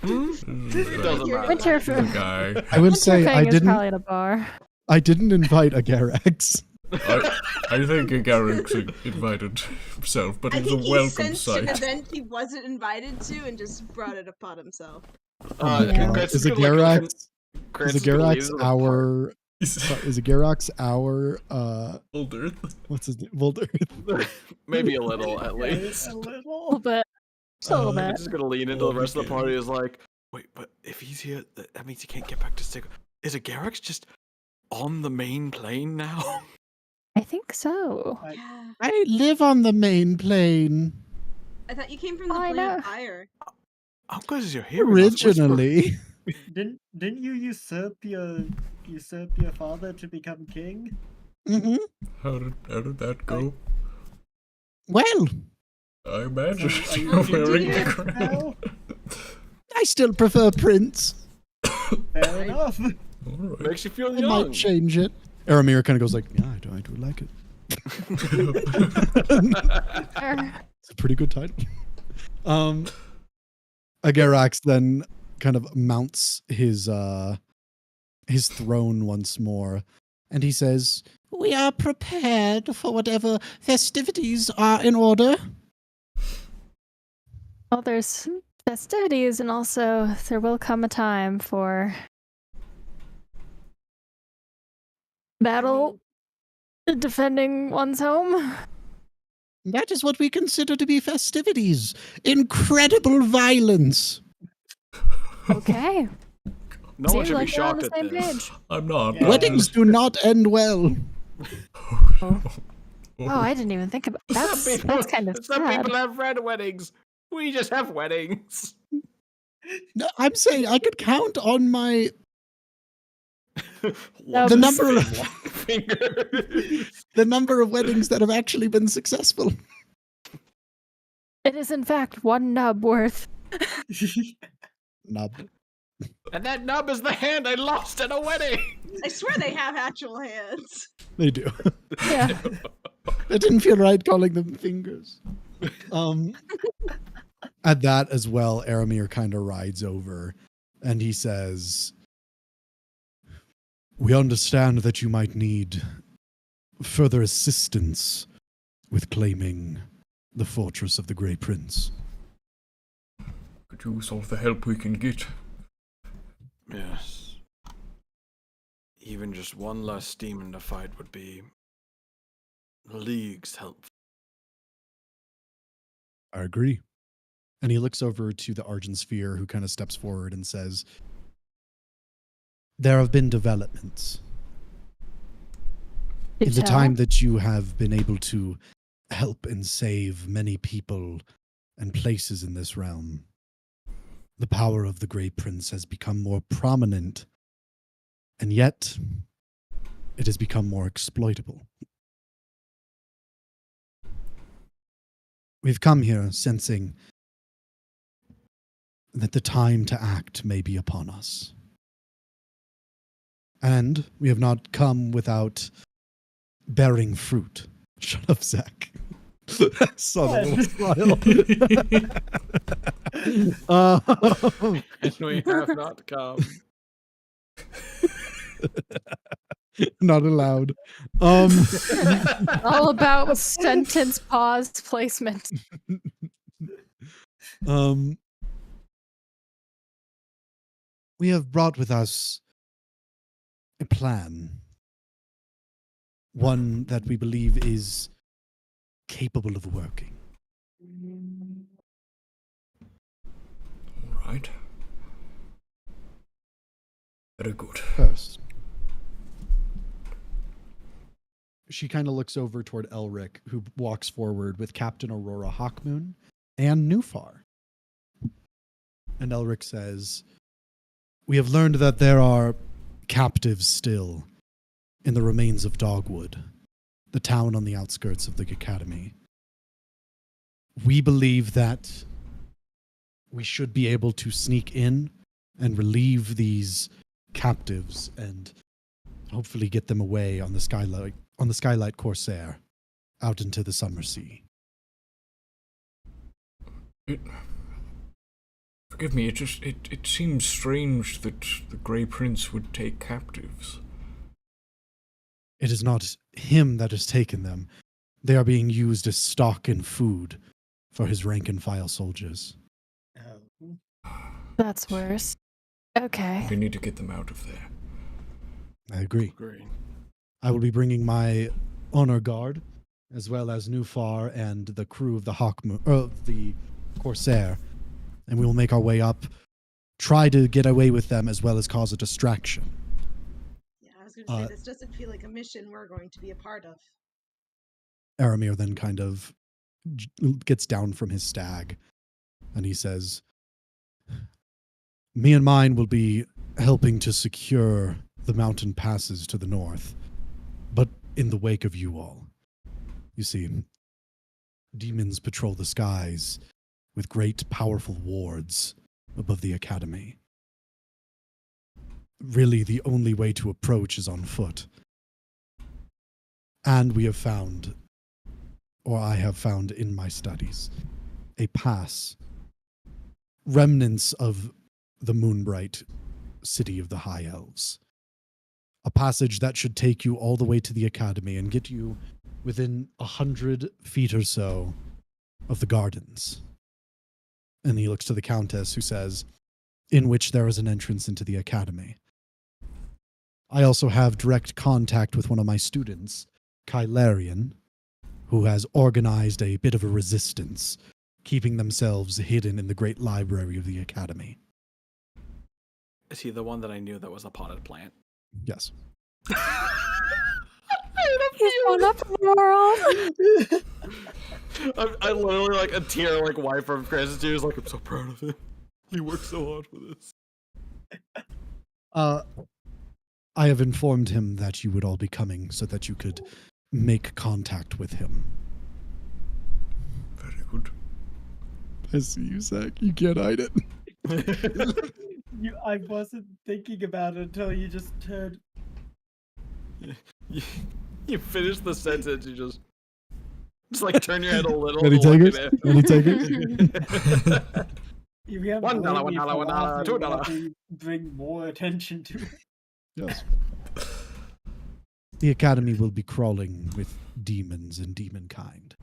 It doesn't matter. Winterfell. Guy. I would say I Winterfang is didn't. probably at a bar. I didn't invite Agarax. I think Garrick's invited himself, but I it's a think he welcome sensed an sight. event he wasn't invited to and just brought it upon himself. Yeah. Is Agarax? Is Agarax our? Is Agarax our? Older. What's his name? Volder. Maybe a little, at A least. A little. little bit. Just a little I'm bit. just gonna lean into the rest of the party. Is like, wait, but if he's here, that means he can't get back to Sigil. Is Agarax just on the main plane now? I think so. Yeah. I live on the main plane. I thought you came from the Oh, I plane know. of fire. How good is your hearing? I was whispering. Originally. Didn't you usurp your father to become king? Hmm. How did that go? Well, I imagine So, are you you're Indian wearing the now? crown. I still prefer Prince. Fair enough. All right. Makes you feel I young. might change it. Aramir kind of goes like, yeah, I do like it. It's a pretty good title. Agarax then kind of mounts his throne once more, and he says, "We are prepared for whatever festivities are in order." Well, there's festivities, and also there will come a time for battle, defending one's home. That is what we consider to be festivities. Incredible violence. Okay. No one Seems should be like we're on shocked the at same this. page. I'm not. Yeah. Weddings do not end well. Oh, I didn't even think about that's kind of Some sad. people have red weddings. We just have weddings. No, I'm saying I could count on my No, the but- number of fingers. the number of weddings that have actually been successful. It is in fact one nub worth. Nub. And that nub is the hand I lost at a wedding. I swear they have actual hands. They do. Yeah. It didn't feel right calling them fingers. At that as well, Aramir kind of rides over and he says, "We understand that you might need further assistance with claiming the fortress of the Grey Prince." Could use all the help we can get. Yes. Even just one less demon to fight would be leagues help. I agree. And he looks over to the Argent Sphere, who kind of steps forward and says, "There have been developments. In the time that you have been able to help and save many people and places in this realm, the power of the Great Prince has become more prominent, and yet it has become more exploitable. We've come here sensing that the time to act may be upon us. And we have not come without bearing fruit." Shut up, Zach. Subtle smile. And we have not come. Not allowed. All about sentence pause placement. We have brought with us a plan. One that we believe is capable of working. All right. Very good. First, she kind of looks over toward Elric, who walks forward with Captain Aurora Hawkmoon and Nufar. And Elric says, "We have learned that there are captives still in the remains of Dogwood, the town on the outskirts of the academy. We believe that we should be able to sneak in and relieve these captives and hopefully get them away on the Skylight Corsair out into the summer sea." Forgive me, it seems strange that the Grey Prince would take captives. It is not him that has taken them. They are being used as stock and food for his rank and file soldiers. Oh. That's worse. Okay. We need to get them out of there. I agree. Great. I will be bringing my honor guard, as well as Nufar and the crew of the Corsair, and we will make our way up, try to get away with them, as well as cause a distraction. Yeah, was going to say, this doesn't feel like a mission we're going to be a part of. Aramir then kind of gets down from his stag and he says, me and mine will be helping to secure the mountain passes to the north, but in the wake of you all. You see, demons patrol the skies with great powerful wards above the academy. Really, the only way to approach is on foot. And we have found, or I have found in my studies, a pass, remnants of the Moonbright city of the High Elves. A passage that should take you all the way to the academy and get you within 100 feet or so of the gardens. And he looks to the Countess, who says, in which there is an entrance into the academy. I also have direct contact with one of my students, Kylarian, who has organized a bit of a resistance, keeping themselves hidden in the great library of the academy. Is he the one that I knew that was a potted plant? Yes. He's going up in the world. I literally like a tear like wipe from Chris's tears. Like, I'm so proud of him. He worked so hard for this. I have informed him that you would all be coming so that you could make contact with him. Very good. I see you, Zach. You can't hide it. I wasn't thinking about it until you just turned. You finish the sentence, you just like turn your head a little. Any takers? Any takers? You have $1, $1, $1, $2. Bring more attention to it. Yes. The academy will be crawling with demons and demonkind.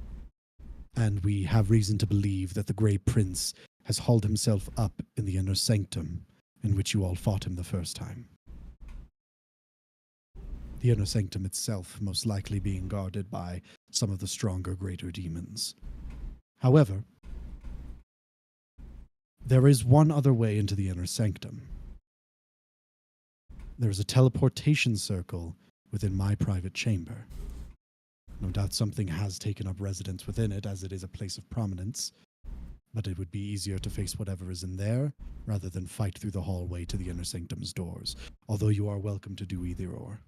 And we have reason to believe that the Grey Prince has hauled himself up in the inner sanctum in which you all fought him the first time. The inner sanctum itself most likely being guarded by some of the stronger, greater demons. However, there is one other way into the inner sanctum. There is a teleportation circle within my private chamber. No doubt something has taken up residence within it, as it is a place of prominence, but it would be easier to face whatever is in there, rather than fight through the hallway to the inner sanctum's doors, although you are welcome to do either or.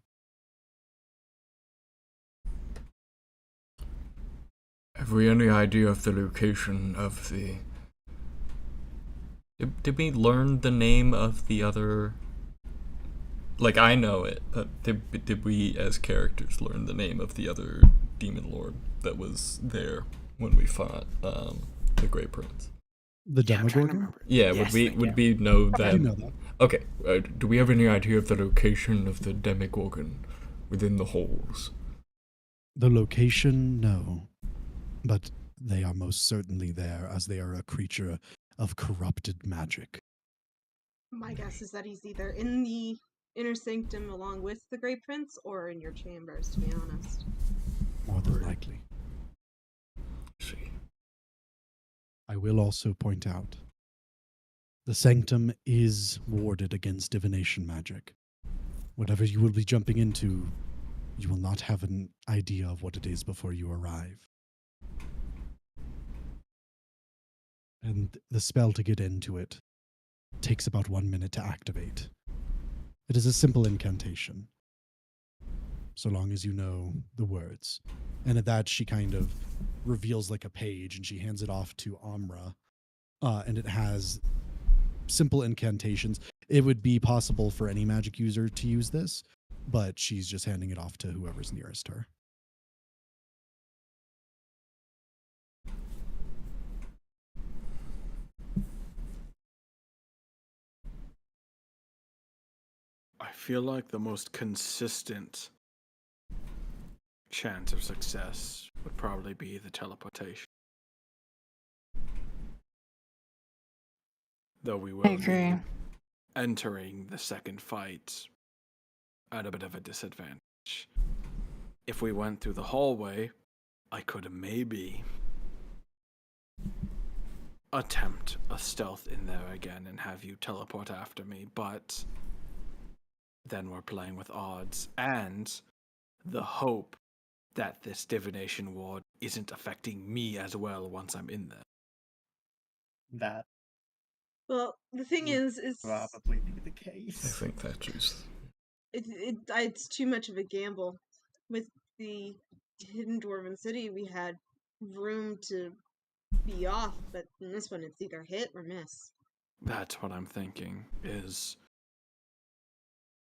Have we any idea of the location of the... Did we learn the name of the other... Like, I know it, but did we, as characters, learn the name of the other demon lord that was there when we fought the Grey Prince? The Demogorgon? Yeah, Yes, would we know that? I know that. Okay, do we have any idea of the location of the Demogorgon within the halls? The location, no. But they are most certainly there, as they are a creature of corrupted magic. My guess is that he's either in the inner sanctum along with the Grey Prince or in your chambers, to be honest. More than likely. See. I will also point out, the sanctum is warded against divination magic. Whatever you will be jumping into, you will not have an idea of what it is before you arrive. And the spell to get into it takes about 1 minute to activate. It is a simple incantation, so long as you know the words. And at that, she kind of reveals like a page, and she hands it off to Amra, and it has simple incantations. It would be possible for any magic user to use this, but she's just handing it off to whoever's nearest her. I feel like the most consistent chance of success would probably be the teleportation. Though we will be entering the second fight at a bit of a disadvantage. If we went through the hallway, I could maybe attempt a stealth in there again and have you teleport after me, but then we're playing with odds and the hope that this divination ward isn't affecting me as well once I'm in there. That Well, the thing would is probably be the I case. think that is. it's too much of a gamble. With the hidden dwarven city, we had room to be off, but in this one, it's either hit or miss. That's what I'm thinking, is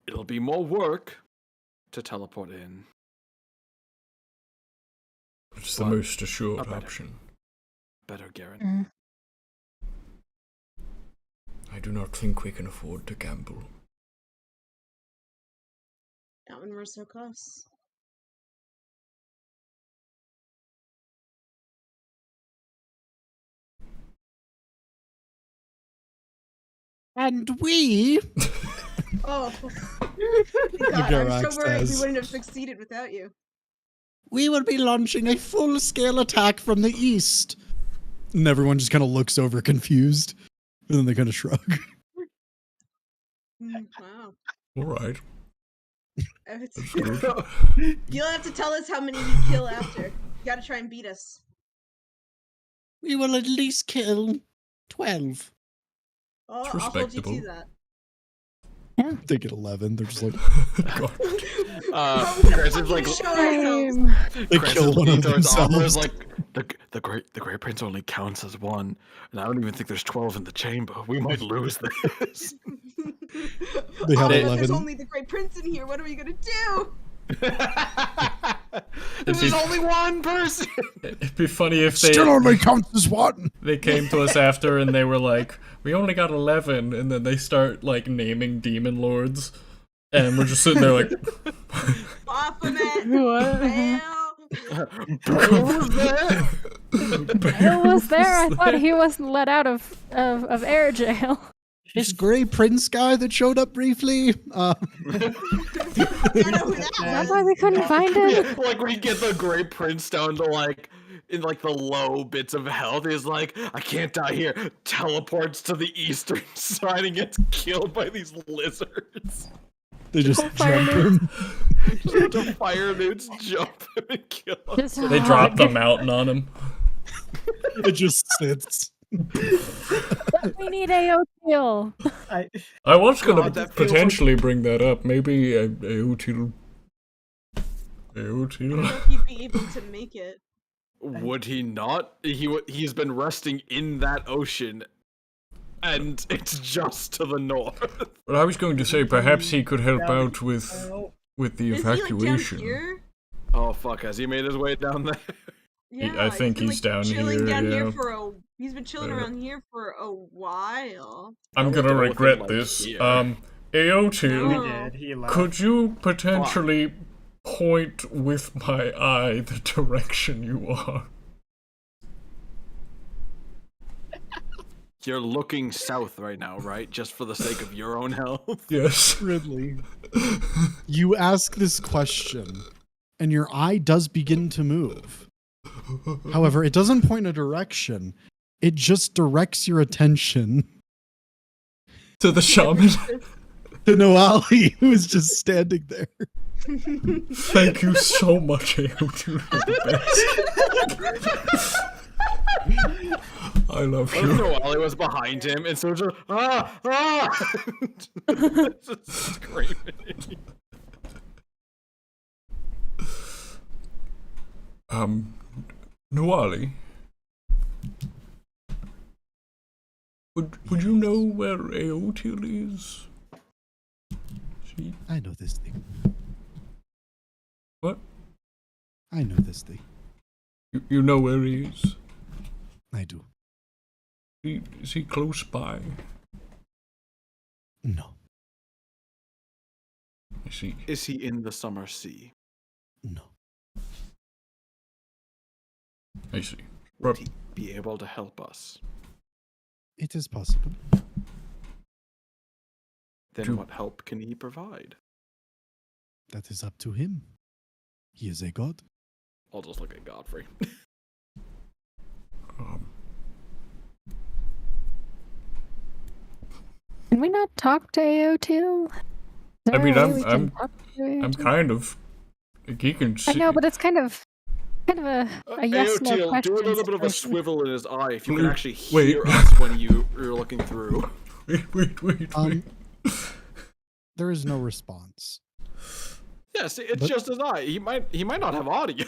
it'll be more work to teleport in. It's the But most assured better. option. Better guarantee. Mm. I do not think we can afford to gamble. Not when we're so close. And we Oh, God, Garak I'm so worried we says. wouldn't have succeeded without you. will be launching a full-scale attack from the east. And everyone just kind of looks over confused. And then they kind of shrug. Wow. All right. It's- Good. You'll have to tell us how many you kill after. You gotta try and beat us. We will at least kill 12. Oh, It's I'll hold you respectable. to that. They get 11. They're just like, God. Cranson's like, Show ourselves. they kill one of themselves. Like, the great prince only counts as one, and I don't even think there's 12 in the chamber. We might lose this. They have Oh, but 11. there's only the Great Prince in here. What are we gonna do? There's only one person. It'd be funny if they Still only counts as one. they came to us after and they were like, we only got 11, and then they start like naming demon lords, and we're just sitting there like, Baphomet, What? Baal. Who was there? I thought he wasn't let out of air jail. This Grey Prince guy that showed up briefly. You know who that That's was? why we couldn't find him. Yeah, like when you get the great prince down to like in like the low bits of health, he's like, I can't die here. Teleports to the eastern side and gets killed by these lizards. They just Fire jump him. Just the fire dudes jump him and kill him. Just they dropped the mountain on him. It just sits. We need AO kill. I was gonna God, that feels potentially bring that up. Maybe AOT. I don't know if he'd be able to make it. Would he not? He's been resting in that ocean, and it's just to the north. But I was going to say perhaps he could help out with the Is he like evacuation. down here? Oh fuck! Has he made his way down there? Yeah, I think been, he's like, down chilling here, down yeah. here for a. He's been chilling Yeah. around here for a while. I'm I gonna would go with regret him, like, this. here. AO2, No. He did. He left. could you potentially point with my eye the direction you are? You're looking south right now, right? Just for the sake of your own health. Yes. Ridley. You ask this question, and your eye does begin to move. However, it doesn't point a direction. It just directs your attention To the shaman. to Noali, who is just standing there. Thank you so much, AO2. You're the best. I love I don't you. know while he was behind him, and so just just screaming. Nuali, would you know where Aotil is? She, I know this thing. what? I know this thing. You know where he is? I do. Is he close by? No. I see. Is he in the summer sea? No. I see. Would he be able to help us? It is possible. Then Do- what help can he provide? That is up to him. He is a god. I'll just look at Godfrey. Can we not talk to AO2? Is I there mean, a way we can talk to I'm it? kind of. He can I see. know, but it's kind of a yes no Aotiel, question. do a little bit of a situation. swivel in his eye if you can Wait, actually wait. hear us when you're looking through. Wait. There is no response. Yes, it's But- just his eye. He might not have audio.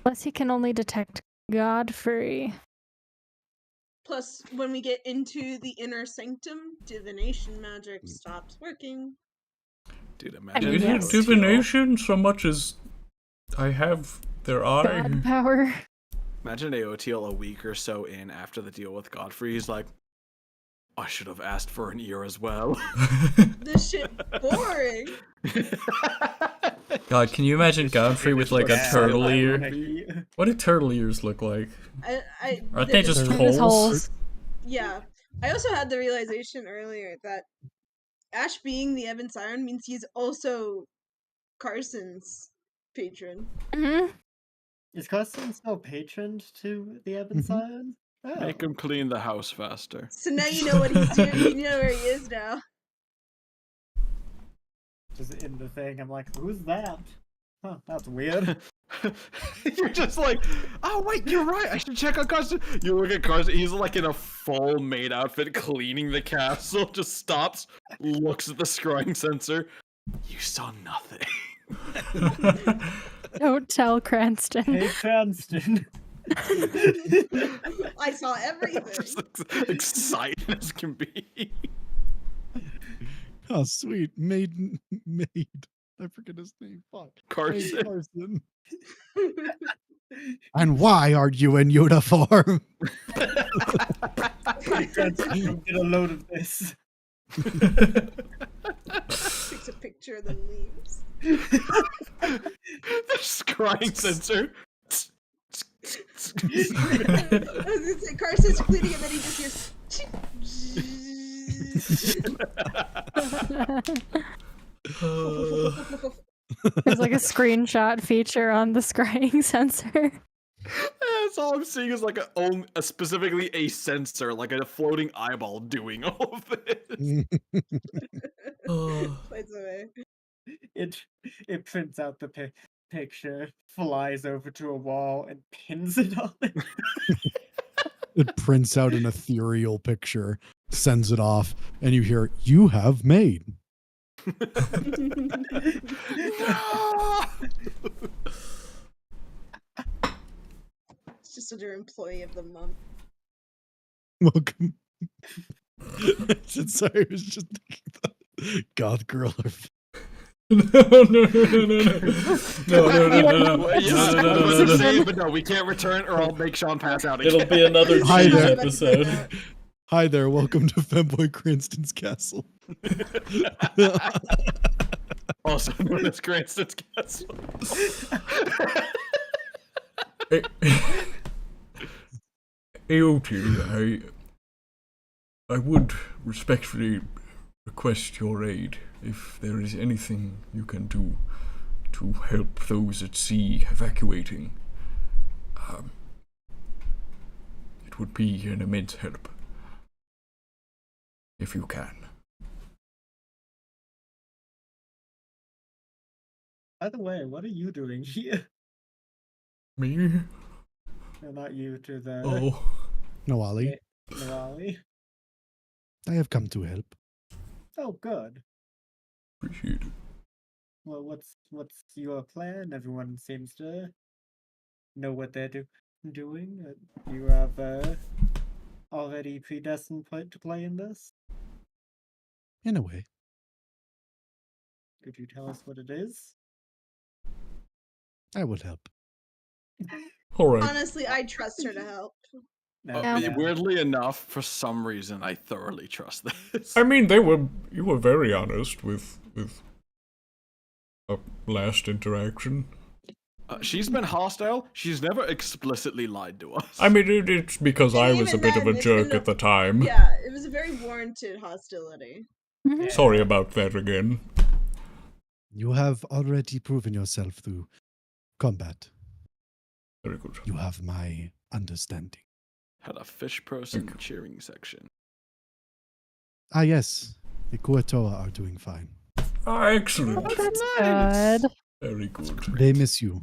Plus, he can only detect Godfrey. Plus, when we get into the inner sanctum, divination magic stops working. Dude, I imagine mean, Is yes. it divination so much as I have their eye? God power. Imagine Aotiel a week or so in after the deal with Godfrey. He's like, I should have asked for an ear as well. This shit boring. God, can you imagine Godfrey with like a Yeah, turtle I ear? wanna- What do turtle ears look like? Aren't they just They're just holes? Yeah. I also had the realization earlier that Ash being the Ebon Siren means he's also Carson's patron. Mhm. Is Carson still patroned to the Ebon Siren? Oh. Make him clean the house faster. So now you know what he's doing. You know where he is now. Just in the thing, I'm like, who's that? Huh, that's weird. You're just like, oh wait, you're right. I should check on Carson. You look at Carson. He's like in a full maid outfit, cleaning the castle. Just stops, looks at the scrying sensor. You saw nothing. Don't tell Cranston. Hey, Cranston. I saw everything. Just excited as can be. Oh, sweet. Maid. I forget his name. Fuck. Carson. Maid Carson. And why aren't you in uniform? Hey, Cranston, get a load of this. Takes a picture, then leaves. The scrying sensor. I was gonna say Carson's cleaning and then he just hears. There's like a screenshot feature on the scrying sensor. That's all I'm seeing is like specifically a sensor, like a floating eyeball doing all of this. Flies away. It prints out the picture, flies over to a wall, and pins it on it. It prints out an ethereal picture, sends it off, and you hear, "You have made." It's just another employee of the month. Welcome. Sorry, I was just thinking that goth girl. No. But no, we can't return or I'll make Sean pass out It'll again. be another Hi cheese there. episode. Hi there, welcome to Femboy Cranston's castle. Also known as Cranston's Castle. Aotiel, I would respectfully request your aid if there is anything you can do to help those at sea evacuating. It would be an immense help if you can. By the way, what are you doing here? Me? No, not you, to the Oh, Noali, Nirali. I have come to help. Oh, good. appreciate it. Well, what's your plan? Everyone seems to know what they're doing. You have already predestined to play in this. In a way. Could you tell us what it is? I will help. Alright. Honestly, I trust her to help. No, Yeah. Weirdly enough, for some reason, I thoroughly trust this. I mean, you were very honest with our last interaction. She's been hostile. She's never explicitly lied to us. I mean, it's because I And was a even bit of then, a it's jerk been at the time. Yeah, it was a very warranted hostility. Mhm. Sorry about that again. You have already proven yourself through combat. Very good. You have my understanding. Had a fish person cheering section. Ah, yes. The Kuatoa are doing fine. Oh, excellent. Oh, that's good. Very good. They miss you.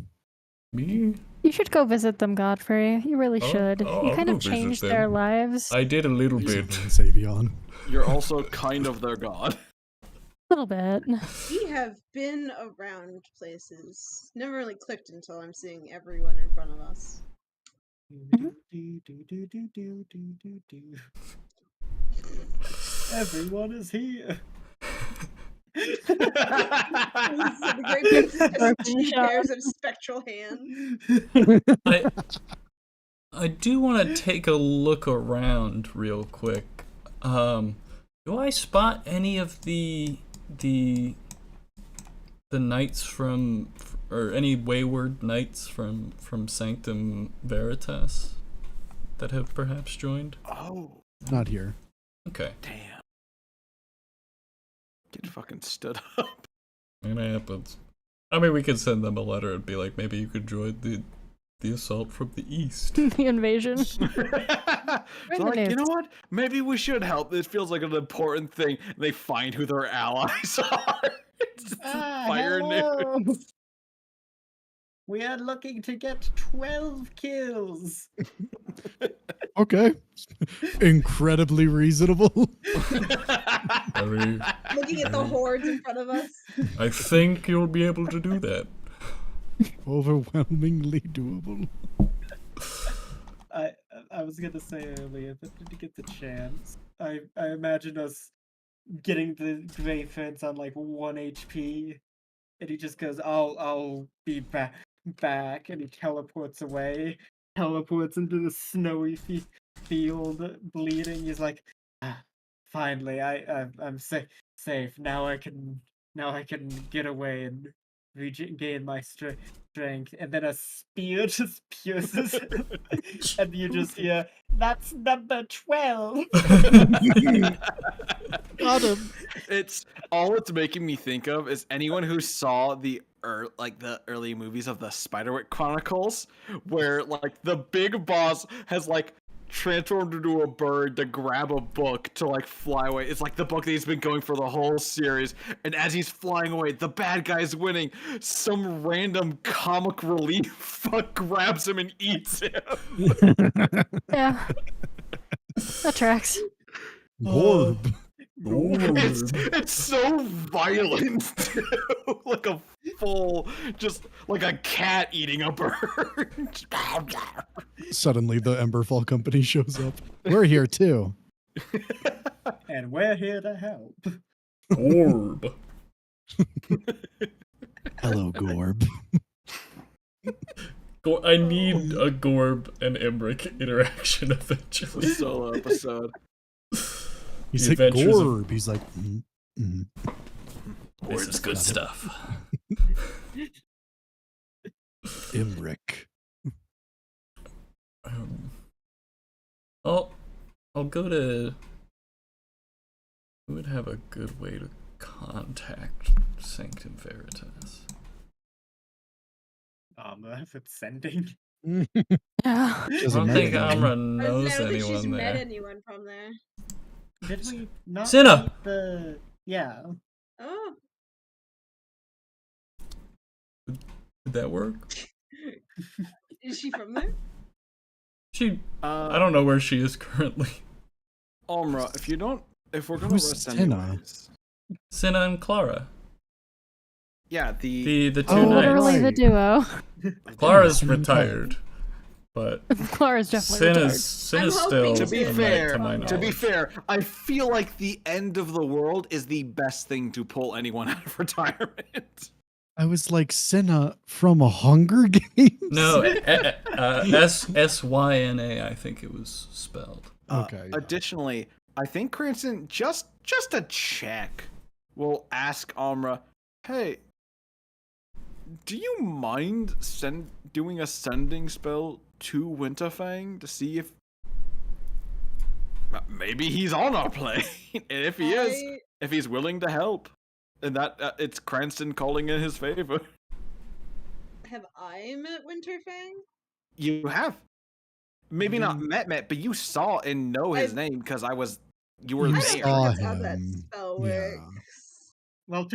Me? You should go visit them, Godfrey. You really should. You I'll kind go of visit changed them. their lives. I did a little Please bit. don't say beyond. You're also kind of their god. A little bit. We have been around places. Never really clicked until I'm seeing everyone in front of us. Everyone is here. The great princess has 2 pairs of spectral hands. I do want to take a look around real quick. Do I spot any of the knights from, or any wayward knights from Sanctum Veritas that have perhaps joined? Oh, Not here. Okay. damn. Get fucking stood up. It happens. I mean, we could send them a letter and be like, maybe you could join the assault from the east. The invasion. So like, you know what? Maybe we should help. This feels like an important thing. They find who their allies are. It's just fire hello. news. We are looking to get 12 kills. Okay. Incredibly reasonable. Very, Looking at the hordes in front of us. I think you'll be able to do that. Overwhelmingly doable. I was gonna say earlier, but didn't get the chance. I imagine us getting the Grey Fence on like 1 HP, and he just goes, "I'll be back," and he teleports away, teleports into the snowy field, bleeding. He's like, "Finally, I'm safe. Now I can get away and regain my strength." And then a spear just pierces him, and you just hear, "That's number 12." Got him. It's all it's making me think of is anyone who saw the early movies of the Spiderwick Chronicles, where like the big boss has like transformed into a bird to grab a book to like fly away. It's like the book that he's been going for the whole series, and as he's flying away, the bad guy's winning. Some random comic relief fuck grabs him and eats him. Yeah. That tracks. Orb. It's so violent too. Like a full, just like a cat eating a bird. Suddenly the Emberfall company shows up. We're here too. And we're here to help. Orb. Hello, Gorb. I need a Gorb and Emric interaction eventually. Solo episode. He's The like, Adventures of- Gorb. He's like, This is good stuff. Imric. I'll go to. Who would have a good way to contact Sanctum Veritas? If it's sending. Yeah. I Doesn't don't think matter. Amra I knows don't think she's anyone met there. anyone from there. Did we not? Cinna! get the yeah. Oh. Would that work? Is she from there? She. I don't know where she is currently. Omra, if we're gonna Who's rest Cinna? anyways. Cinna and Clara. Yeah, the The two Oh, knights. Literally the duo. Clara's retired, but Clara's definitely Cinna's I'm still. hoping to be a knight fair, to my to be knowledge. fair, I feel like the end of the world is the best thing to pull anyone out of retirement. I was like, Senna from a Hunger Games? No, SYNA, I think it was spelled. Okay. Yeah. Additionally, I think Cranston just a check will ask Omra, "Hey, do you mind doing a sending spell to Winterfang to see if maybe he's on our plane, and if he is, if he's willing to help, and that it's Cranston calling in his favor." Have I met Winterfang? You have. maybe not met, but you saw and know his name because you were You there. saw That's how that him. spell Yeah. works. Well,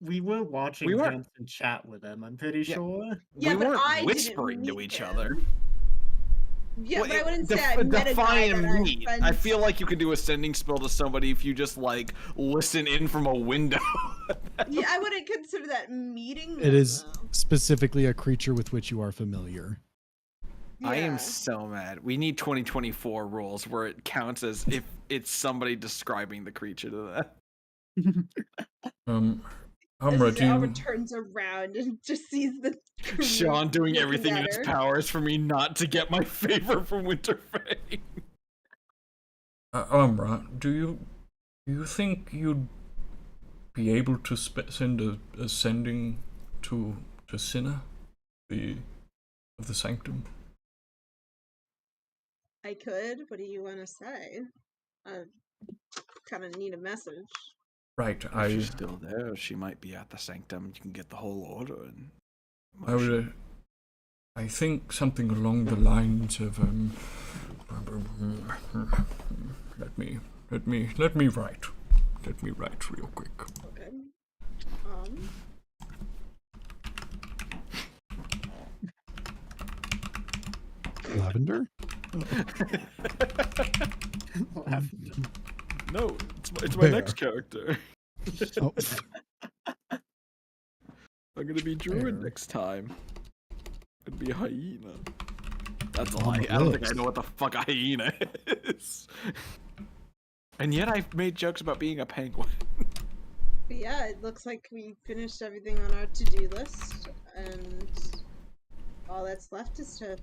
we were watching We weren't- Jensen chat with him. I'm pretty Yeah. sure. Yeah, we but weren't I didn't whispering to meet each him. other. Yeah, Well, but I wouldn't say I met a guy that define meet. I've I been feel like you could do a sending spell to somebody if you just like listen in from a window. Yeah, I wouldn't consider that meeting. It is though. specifically a creature with which you are familiar. I am Yeah. so mad. We need 2024 rules where it counts as if it's somebody describing the creature to Amra, As do Albert you, turns around and just sees the that. Sean doing looking everything in at his her. powers for me not to get my favor from Winterfell. Amra, do you think you'd be able to send a sending to Cinna, of the Sanctum? I could. What do you want to say? I kind of need a message. Right, If she's still there, she might be at the Sanctum. You can get the whole order in motion. I think something along the lines of let me write. Let me write real quick. Okay. Lavender? No, it's my Bear. next character. Oh, I'm gonna be druid Bear. next time. It'd be a hyena. That's a On lie. the I don't think lips. I know what the fuck a hyena is. And yet I've made jokes about being a penguin. But yeah, it looks like we finished everything on our to-do list, and all that's left is to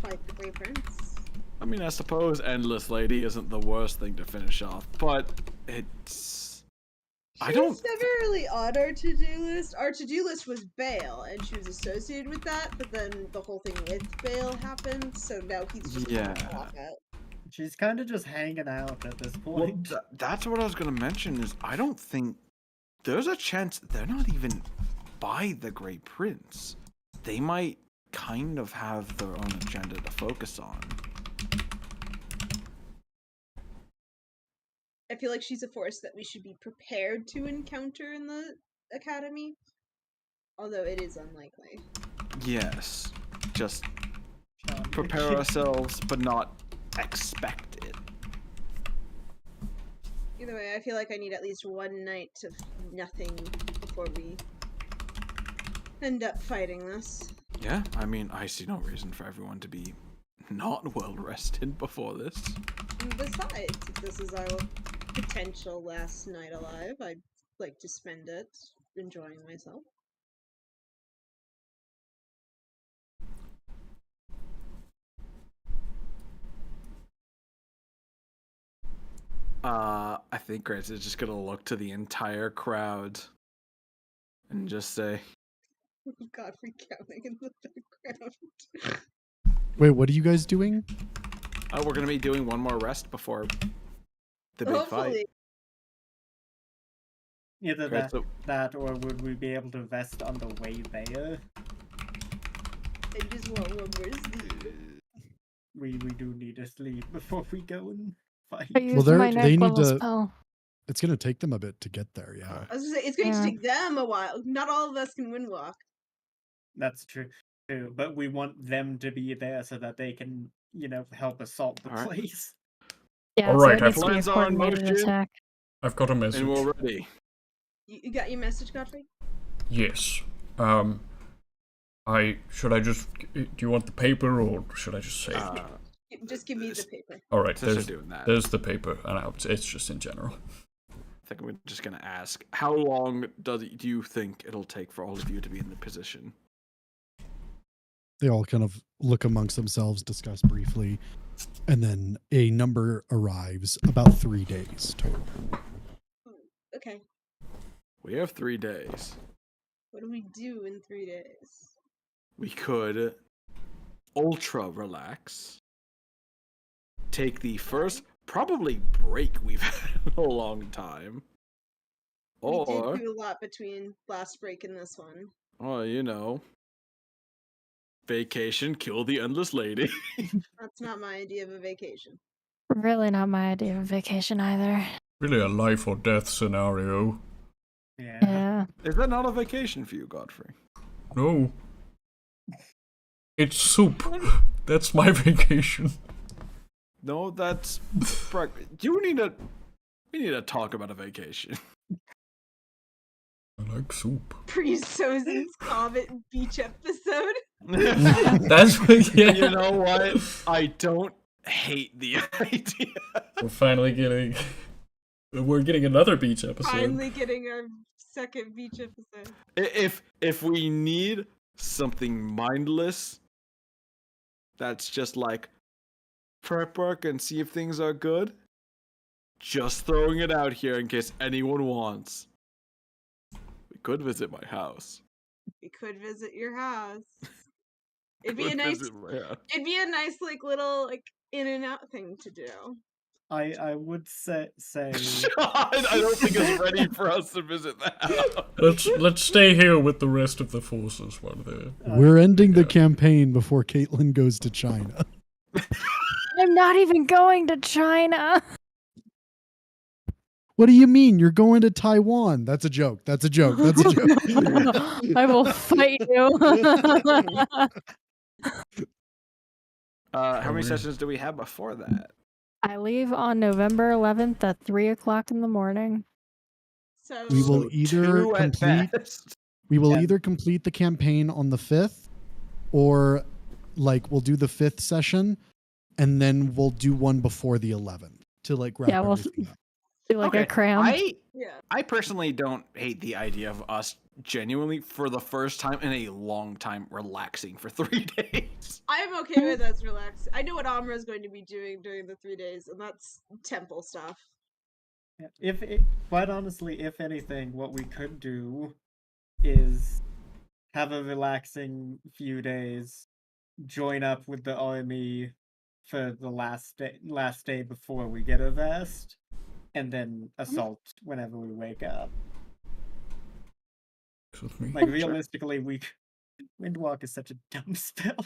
fight the Grey Prince. I mean, I suppose Endless Lady isn't the worst thing to finish off, but it's... I She don't... was never really on our to-do list. Our to-do list was Bale, and she was associated with that, but then the whole thing with Bale happened, so now he's just Yeah. gonna walk out. She's kind of just hanging out at this Well, point. that's what I was gonna mention, is I don't think... There's a chance they're not even by the Grey Prince. They might kind of have their own agenda to focus on. I feel like she's a force that we should be prepared to encounter in the academy, although it is unlikely. Yes. Just Sean, prepare ourselves, but not expect it. Either way, I feel like I need at least one night of nothing before we end up fighting this. Yeah, I mean, I see no reason for everyone to be not well rested before this. And besides, if this is our potential last night alive, I'd like to spend it enjoying myself. I think Grant is just gonna look to the entire crowd and just say, Godfrey counting in the background. wait, what are you guys doing? oh, we're gonna be doing one more rest before the big fight. Hopefully, Either Okay, so- that, or would we be able to vest on the way there? I just want one more sleep. We do need to sleep before we go and fight. I used Well, they're- my they next need level to- spell. It's gonna take them a bit to get there, yeah. I was gonna say, it's going Yeah. to take them a while. Not all of us can windwalk. That's true, too. But we want them to be there so that they can, help assault the Alright. place. Yeah, Alright, so it needs to be a plans are in coordinated motion. attack. I've got a message. And we're ready. You got your message, Godfrey? Yes. Should I just? Do you want the paper or should I just say it? Just give me the paper. All right. Since you're doing that, There's the paper, and it's just in general. I think we're just gonna ask, how long do you think it'll take for all of you to be in the position? They all kind of look amongst themselves, discuss briefly, and then a number arrives, about 3 days total. Okay. We have 3 days. What do we do in 3 days? We could ultra relax, take the first probably break we've had in a long time, We or did do a lot between last break and this one. well, Vacation, kill the endless lady. That's not my idea of a vacation. Really not my idea of vacation either. Really a life or death scenario. Yeah. Yeah. Is that not a vacation for you, Godfrey? No. It's soup. That's my vacation. No, that's. We need to talk about a vacation. I like soup. Pre-Sozin's Comet beach episode. That's yeah. You know what? I don't hate the idea. We're getting another beach episode. Finally getting our second beach episode. If we need something mindless, that's just like prep work and see if things are good. Just throwing it out here in case anyone wants. We could visit my house. We could visit your house. It'd be a nice like little like in and out thing to do. I would say I don't think it's ready for us to visit the house. Let's stay here with the rest of the forces while they're. We're ending the campaign before Caitlin goes to China. I'm not even going to China. What do you mean? You're going to Taiwan? That's a joke. That's a joke. That's a joke. I will fight you. How many sessions do we have before that? I leave on November 11th at 3 o'clock in the morning. So We will either Two at complete. best. We will Yeah. either complete the campaign on the 5th, or like we'll do the 5th session, and then we'll do one before the 11th to like wrap Yeah, we'll everything up. do like a cram. yeah. I personally don't hate the idea of us genuinely for the first time in a long time relaxing for 3 days. I'm okay with us relaxing. I know what Amra is going to be doing during the 3 days, and that's temple stuff. quite honestly, if anything, what we could do is have a relaxing few days, join up with the army for the last day before we get a vest, and then assault whenever we wake up. With me. Like realistically, Windwalk is such a dumb spell.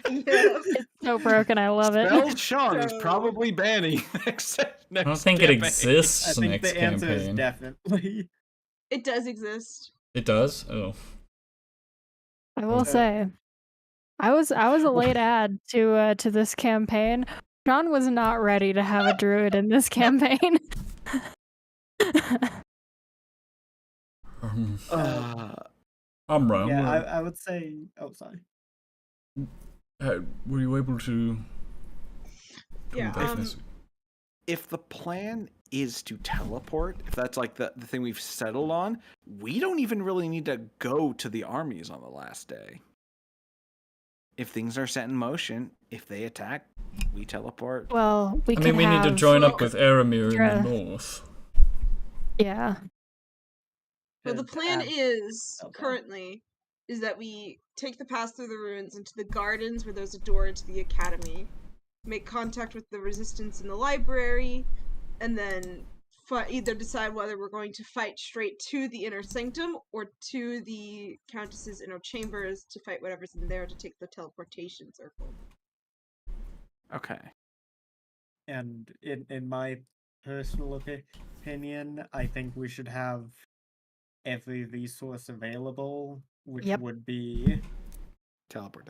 It's so broken. I love it. Spell Sean is probably banning next. I don't think it campaign. exists I think next the answer is campaign. definitely. It does exist. It does? Oh. I will say, I was a late add to this campaign. John was not ready to have a druid in this campaign. I'm wrong. Yeah, I would say. Oh, sorry. Were you able to? Yeah. If the plan is to teleport, if that's like the thing we've settled on, we don't even really need to go to the armies on the last day. If things are set in motion, if they attack, we teleport. Well, we I mean, we need to join up with Aramir in the north. Yeah. Well, the plan is Okay. currently is that we take the pass through the ruins into the gardens where there's a door to the academy, make contact with the resistance in the library, and then either decide whether we're going to fight straight to the inner sanctum or to the countess's inner chambers to fight whatever's in there to take the teleportation circle. Okay. And in my personal opinion, I think we should have every resource available, which Yep. would be Teleport.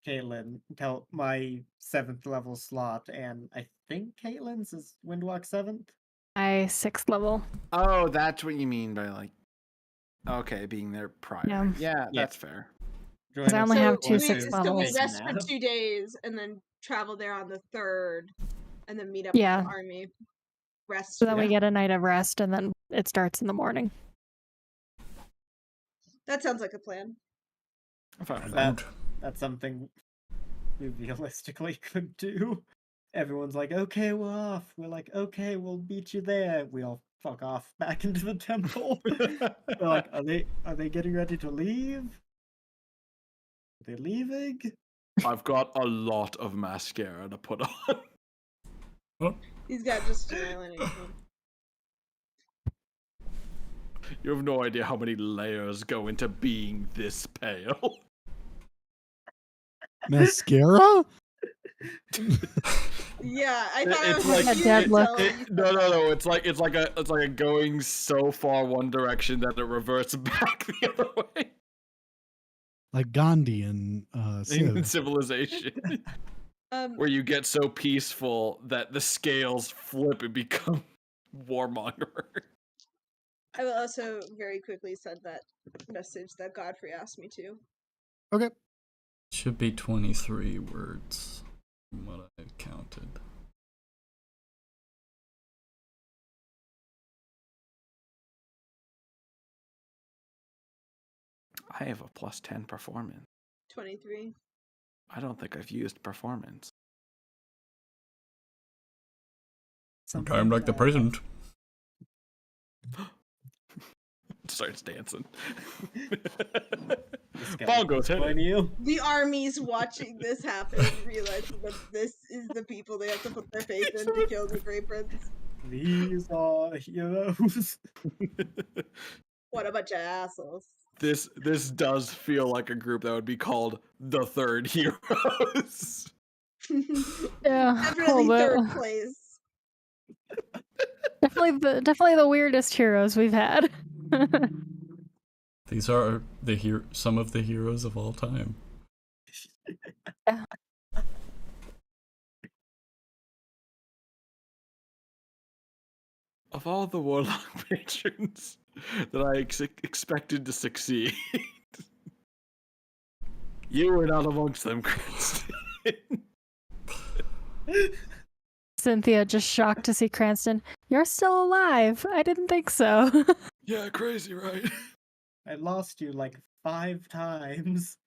Caitlin, my 7th level slot, and I think Caitlin's is Windwalk 7th. My 6th level. Oh, that's what you mean by like. Okay, being there prior. Yeah. Yeah, that's fair. Join I us only have for two one, six two, So we levels. rest for now. 2 days and then travel there on the 3rd, and then meet up Yeah. with the army. Rest. So then we yeah. get a night of rest, and then it starts in the morning. That sounds like a plan. I'm fine with That- that. That's something we realistically could do. Everyone's like, okay, we're off. We're like, okay, we'll meet you there. We all fuck off back into the temple. We're like, are they getting ready to leave? Are they leaving? I've got a lot of mascara to put on. He's got just an eyeliner. You have no idea how many layers go into being this pale. Mascara? Yeah, I thought It's I was like- A dead look. No. It's like a going so far one direction that it reverts back the other way Like Gandhi and in Civ. Civilization, where you get so peaceful that the scales flip and become warmonger. I will also very quickly send that message that Godfrey asked me to. Okay. Should be 23 words from what I counted. I have a +10 performance. 23. I don't think I've used performance. Time like the present. Starts dancing. This guy Bongos was hit going it. you. The armies watching this happen realizing that this is the people they have to put their faith in to kill the Grey Prince. These are heroes. What a bunch of assholes. This does feel like a group that would be called the Third Heroes. Yeah, Definitely hold it. third place. Definitely the weirdest heroes we've had. These are some of the heroes of all time. Of all the warlock patrons that I expected to succeed, you were not amongst them, Cranston. Cynthia just shocked to see Cranston. You're still alive. I didn't think so. Yeah, crazy, right? I lost you like 5 times.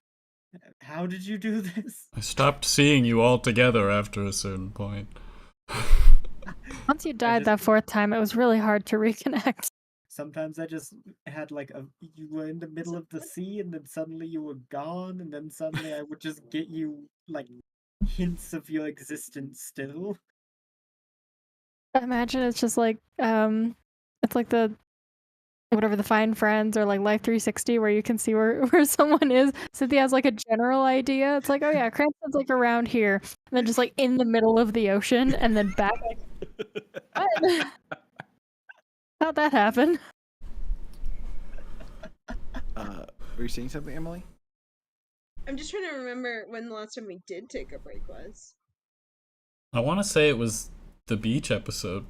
How did you do this? I stopped seeing you all together after a certain point. Once you died that 4th time, it was really hard to reconnect. Sometimes I just had like you were in the middle of the sea and then suddenly you were gone and then suddenly I would just get you like hints of your existence still. Imagine it's just like it's like the whatever the Find Friends or like Life 360 where you can see where someone is. Cynthia has like a general idea. It's like, oh yeah, Cranston's like around here, and then just like in the middle of the ocean, and then back. Like, what? How'd that happen? Were you saying something, Emily? I'm just trying to remember when the last time we did take a break was. I want to say it was the beach episode,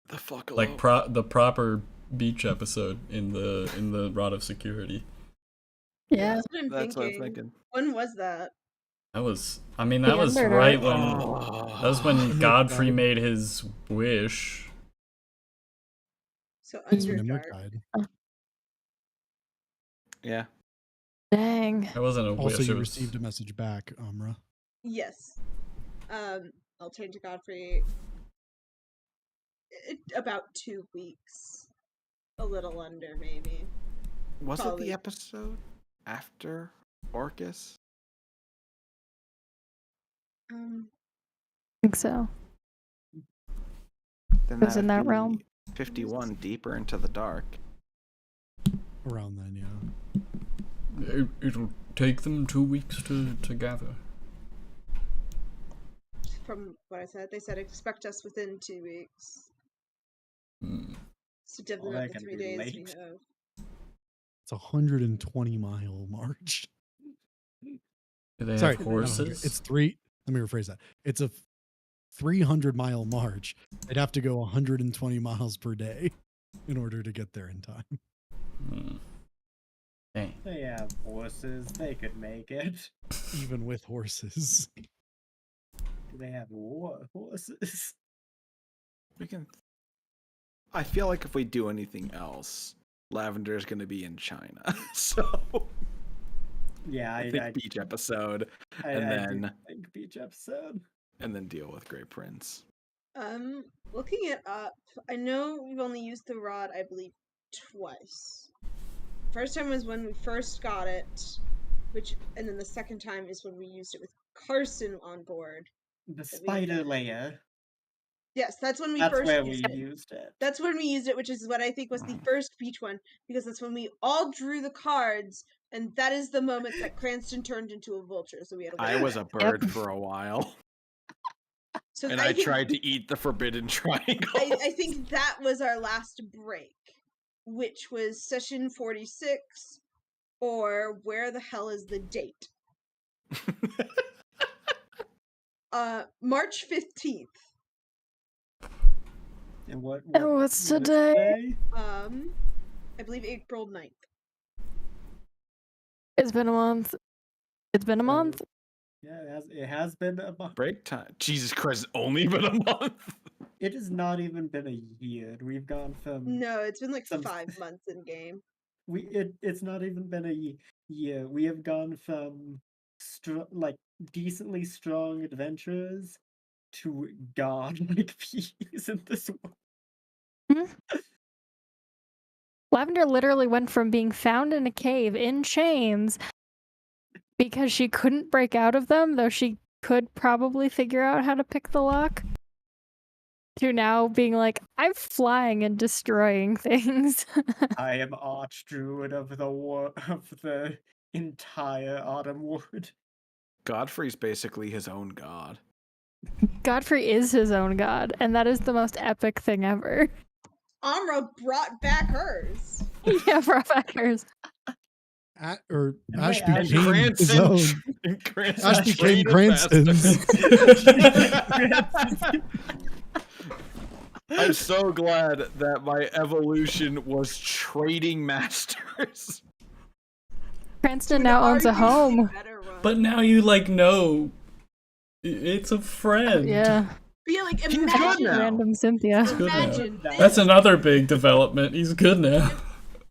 The fuck alone. like the proper beach episode in the Rod of Security. Yeah. That's what I'm That's what I'm thinking. thinking. When was that? That was The right Underdark. when Oh. that was when Godfrey Died. made his wish. So That's when Nimrod Underdark. died. Yeah. Dang. It wasn't a Also, wish. you It was received a message back, Amra. Yes. I'll turn to Godfrey. About 2 weeks. A little under, maybe. Was it Probably. the episode after Orcus? I think so. Then It was in that'd that be realm. 51 deeper into the dark. Around then, yeah. It'll take them 2 weeks to gather. From what I said, they said expect us within 2 weeks. Hmm. So divvy Oh, up that the can 3 be days we late. have. It's a 120-mile march. Do they Sorry, have not 100. horses? It's 3. Let me rephrase that. It's a 300-mile march. They'd have to go 120 miles per day in order to get there in time. Hmm. Dang. They have horses. They could make it. Even with horses. Do they have war horses? We can. I feel like if we do anything else, Lavender is going to be in China. So Yeah, I think beach episode, I and do think beach episode. and then deal with Grey Prince. Looking it up, I know we've only used the rod, I believe, twice. First time was when we first got it, and then the second time is when we used it with Carson on board. The spider layer. Yes, that's when we That's first where we used it. used it. That's when we used it, which is what I think was the first beach one, because that's when we all drew the cards And that is the moment that Cranston turned into a vulture, so we had to wait. I was a bird for a while. So And I I think, tried to eat the forbidden triangle. I think that was our last break, which was session 46, or where the hell is the date? March 15th. And what what's today? I believe April 9th. It's been a month. It's been a month. Yeah, it has been a month. Break time. Jesus Christ, it's only been a month. It has not even been a year. We've gone from No, it's been like 5 months in game. It's not even been a year. We have gone from decently strong adventurers to godlike bees in this world. Lavender literally went from being found in a cave in chains because she couldn't break out of them, though she could probably figure out how to pick the lock, to now being like, I'm flying and destroying things. I am Archdruid of the entire Autumn Wood. Godfrey's basically his own god. Godfrey is his own god, and that is the most epic thing ever. Amra brought back hers. Yeah, brought back hers. Ash Ash became his own. Ash became Cranston's. I'm so glad that my evolution was trading masters. Cranston now owns a home. But now you know it's a friend. Yeah. But yeah, like good imagine, now. Random Cynthia. He's good now. imagine this, That's another big development. He's good now.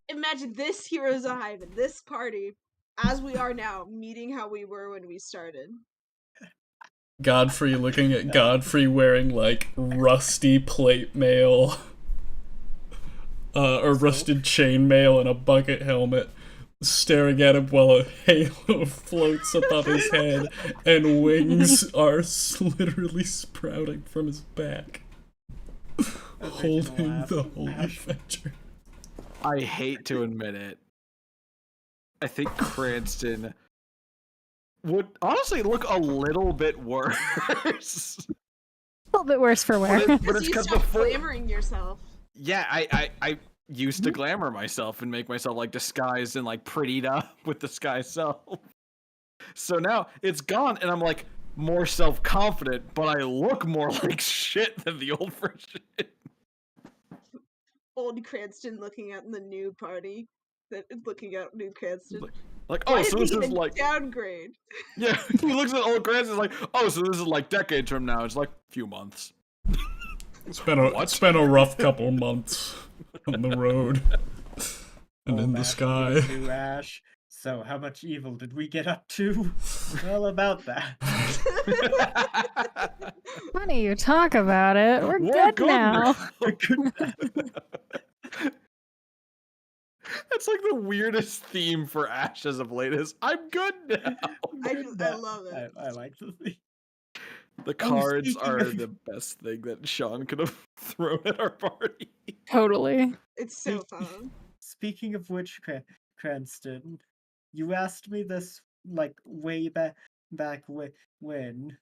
imagine this Heroes of Haven, this party, as we are now, meeting how we were when we started. Godfrey looking at Godfrey wearing rusty plate mail, or rusted chain mail and a bucket helmet, staring at him while a halo floats above his head and wings are literally sprouting from his back, holding the Holy Fetcher. I hate to admit it. I think Cranston would honestly look a little bit worse. A little bit worse for wear. But Because it's you because stopped before, glamoring yourself. yeah, I used to glamour myself and make myself disguised and prettied up with the sky self. So now it's gone, and I'm more self-confident, but I look more like shit than the old version. Old Cranston looking at the new party. Looking at new Cranston. Oh, Why so did this he is even downgrade. yeah. He looks at old Cranston, oh, so this is decades from now. It's few months. It's been a rough couple months on the road and in the sky. To Ash. So, how much evil did we get up to? Well, about that. Funny you talk about it. We're good now. That's the weirdest theme for Ash as of late is I'm good now. I love it. I like the thing. The cards are the best thing that Sean could have thrown at our party. Totally. It's so fun. Speaking of which, Cranston, you asked me this way back when.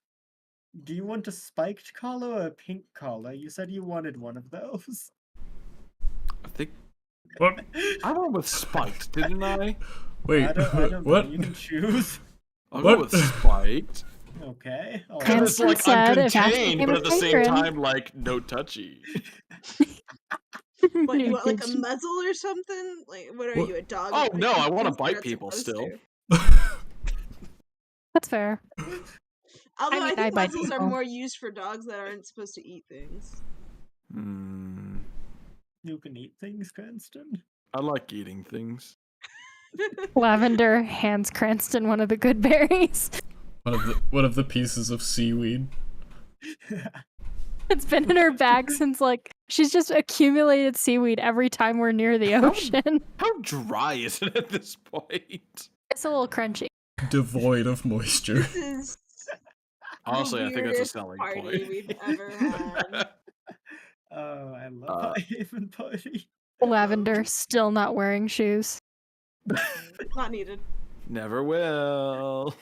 Do you want a spiked collar or a pink collar? You said you wanted one of those. I think What? I went with spiked, didn't I? Wait, I don't what? know. You can choose. I'll What? go with spiked. Okay. all right. Because Cranston it's said if Ash uncontained, became but a at the same patron. time, no touchy. What, you want a muzzle or something? What are What? you, a dog? Oh Like, no, I want to things you're bite not people supposed still. to. That's fair. Although I mean, I think bite muzzles are people. more used for dogs that aren't supposed to eat things. You can eat things, Cranston. I like eating things. Lavender hands Cranston one of the good berries. One of the pieces of seaweed. It's been in her bag since she's just accumulated seaweed every time we're near the ocean. How dry is it at this point? It's a little crunchy. Devoid of moisture. This is Honestly, the I think that's a weirdest selling party point. we've ever had. Oh, I love Haven Party. Lavender still not wearing shoes. Not needed. Never will.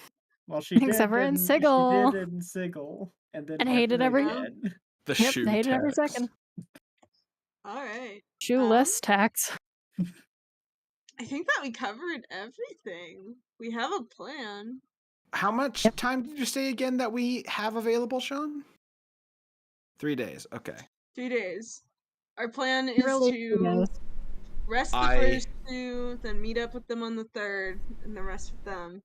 Well, she did. Except for in She СIGL. did in 𝐒𝐿, and then And hated never every- again. The Yep, shoe they hate it every tax. second. All right. Shoeless tax. I think that we covered everything. We have a plan. How much Yep. time did you say again that we have available, Sean? 3 days. Okay. 3 days. Our plan is Really to rest the I- first 2, then meet up with them on the 3rd, and the rest with them.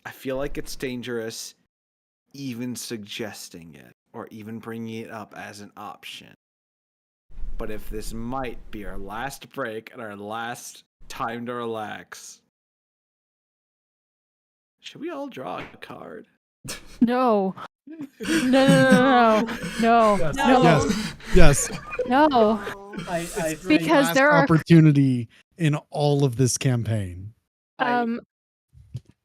I feel like it's dangerous even suggesting it or even bringing it up as an option. But if this might be our last break and our last time to relax, should we all draw a card? No. No. No. Yes. No. Yes. No. I think Because Last there are- opportunity in all of this campaign.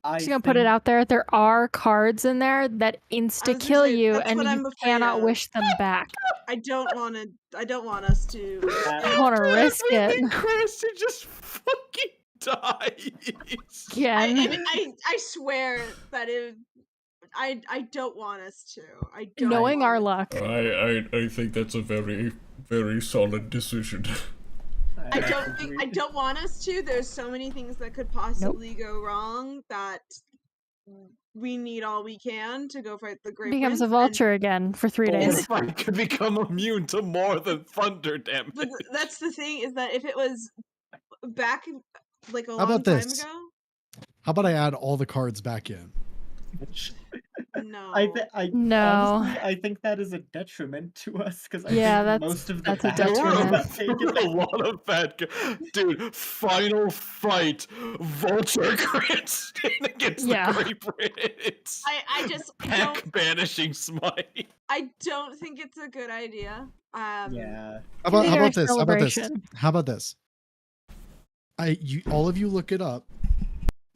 I Just gonna put it out there. There are cards in there that insta kill say, you, that's and what I'm you afraid cannot of. wish them back. I don't want to. I don't want us to. I want to risk it. Chris, it just fucking dies. Again. I swear that it. I don't want us to. I don't. Knowing want our us- luck. I think that's a very, very solid decision. I don't want us to. There's so many things that could possibly go wrong that we need all we can to go fight the Great Becomes a Prince, vulture again for 3 Or days. if I could become immune to more than thunder damage. But that's the thing, is that if it was back like a How long about time this? ago, How about I add all the cards back in? no. No. Honestly, I think that is a detriment to us because I Yeah, think that's- most of the that's a bad guys detriment. got taken a lot of bad dude. Final fight, vulture Cranston against Yeah. the Great Prince. I just Heck, don't. banishing smite. I don't think it's a good idea. Yeah. How about, Need how our about this? How about this? celebration. How about this? All of you look it up.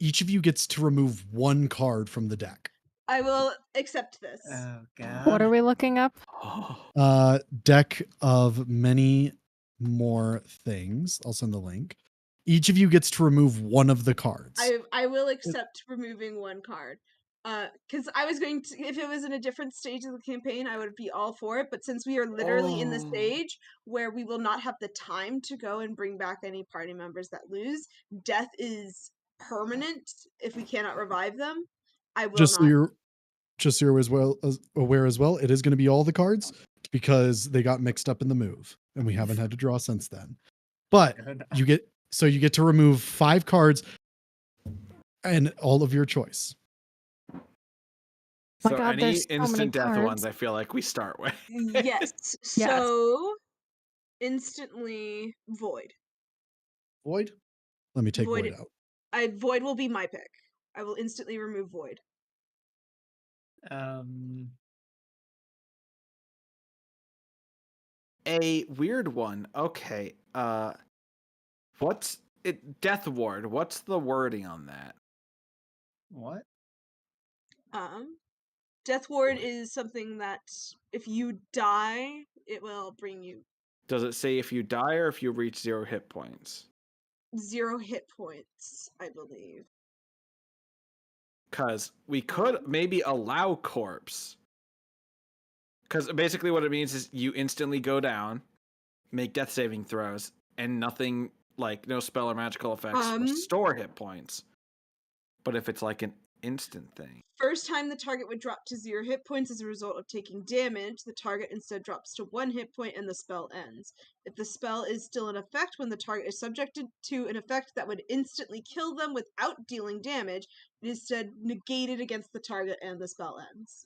Each of you gets to remove one card from the deck. I will accept this. Oh god. What are we looking up? Deck of many more things. I'll send the link. Each of you gets to remove one of the cards. I will accept removing one card. Because I was going to, if it was in a different stage of the campaign, I would be all for it. But since we are literally in the stage where we will not have the time to go and bring back any party members that lose, death is permanent if we cannot revive them. I will just not. so you're aware as well, it is going to be all the cards because they got mixed up in the move and we haven't had to draw since then. But you get to remove 5 cards and all of your choice. My So God, any there's so many instant death cards. ones, I feel like we start with. Yes. So instantly void. Void? Let me take Void. void out. Void will be my pick. I will instantly remove void. A weird one. Okay. What's it? Death ward. What's the wording on that? What? Death ward is something that if you die, it will bring you Does it say if you die or if you reach 0 hit points? 0 hit points, I believe. Because we could maybe allow corpse. Because basically what it means is you instantly go down, make death saving throws, and nothing, like no spell or magical effects restore hit points. But if it's like an instant thing. First time the target would drop to 0 hit points as a result of taking damage, the target instead drops to 1 hit point and the spell ends. If the spell is still in effect when the target is subjected to an effect that would instantly kill them without dealing damage, it is instead negated against the target and the spell ends.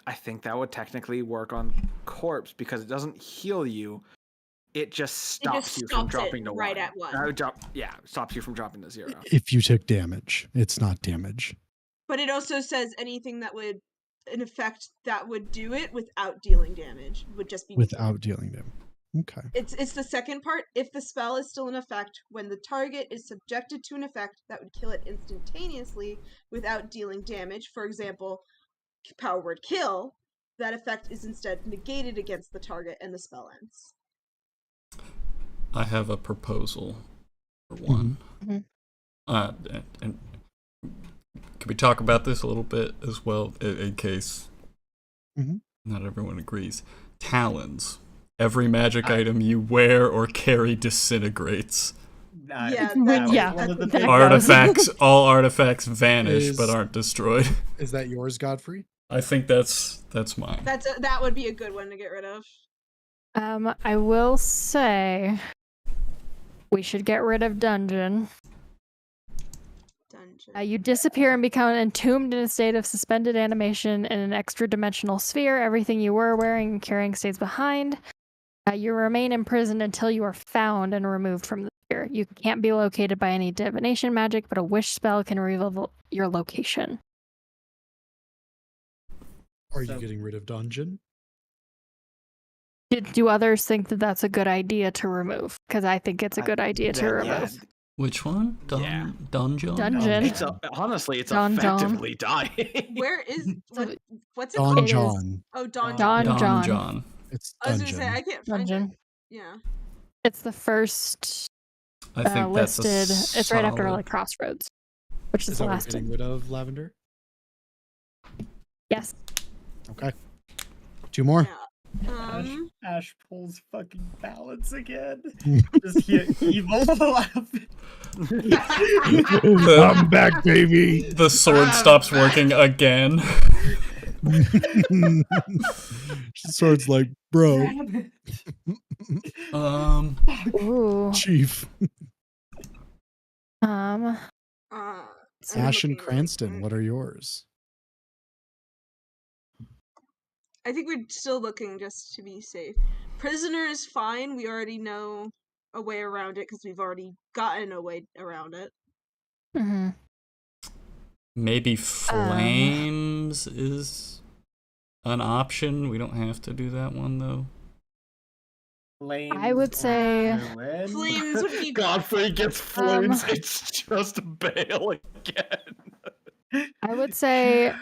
I think that would technically work on corpse because it doesn't heal you. It just stops you from dropping to 1. Right at 1. Stops you from dropping to 0. If you took damage, it's not damage. But it also says anything that would, an effect that would do it without dealing damage would just be Without dealing damage. Okay. It's the second part. If the spell is still in effect when the target is subjected to an effect that would kill it instantaneously without dealing damage, for example, power word kill, that effect is instead negated against the target and the spell ends. I have a proposal for one. Mhm. And can we talk about this a little bit as well, in case not everyone agrees? Talons. Every magic item you wear or carry disintegrates. Yeah, Yeah, one of the that big goes. Artifacts, all artifacts vanish but Is- aren't destroyed. Is that yours, Godfrey? I think that's mine. that would be a good one to get rid of. I will say we should get rid of dungeon. You disappear and become entombed in a state of suspended animation in an extra-dimensional sphere. Everything you were wearing and carrying stays behind. You remain imprisoned until you are found and removed from the sphere. You can't be located by any divination magic, but a wish spell can reveal your location. Are So- you getting rid of dungeon? Do others think that that's a good idea to remove? Because I think it's a good idea to remove. Which one? Yeah. Dungeon? Dungeon. It's honestly, it's Don John. effectively dying. Where is what's it Don called? John. Oh, Don Don John. John. John. It's I was dungeon. gonna say I can't find it. Dungeon. Yeah. It's the first I think that's listed. a It's right after solid- like Crossroads, which is Is the that what we're last getting one. rid of, Lavender? Yes. Okay. 2 more. Yeah. Ash pulls fucking balance again. Just hear evil laughing. I'm back, baby. The sword stops working again. Sword's like, bro, Ooh. chief. I'm Ash and looking Cranston, what are yours? I think we're still looking just to be safe. Prisoner is fine. We already know a way around it because we've already gotten a way around it. Mm-hmm. Maybe flames is an option. We don't have to do that one though. Flames I would say- ruin. Flames would be Godfrey gets flames. It's just Bale again. I would say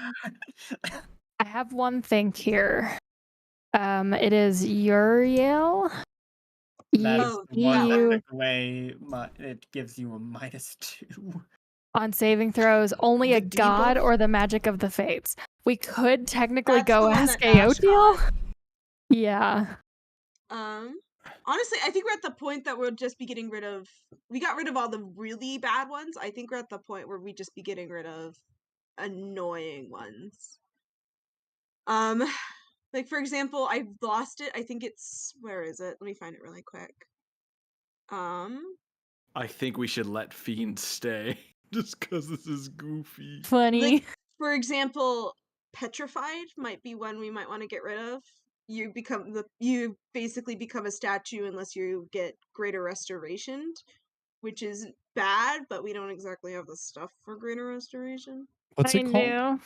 I have one thing here. It is Uriel. That's Oh, the one you- that way it gives you a -2. On saving throws, only a The god debuff? or the magic of the fates. We could technically That's the go one ask that Ash Aotiel. got. Yeah. Honestly, I think we're at the point that we'll just be getting rid of. We got rid of all the really bad ones. I think we're at the point where we just be getting rid of annoying ones. Like for example, I've lost it. I think it's where is it? Let me find it really quick. I think we should let Fiend stay just because this is goofy. Funny. Like, for example, petrified might be one we might want to get rid of. You basically become a statue unless you get greater restoration, which is bad, but we don't exactly have the stuff for greater restoration. What's I it called? knew.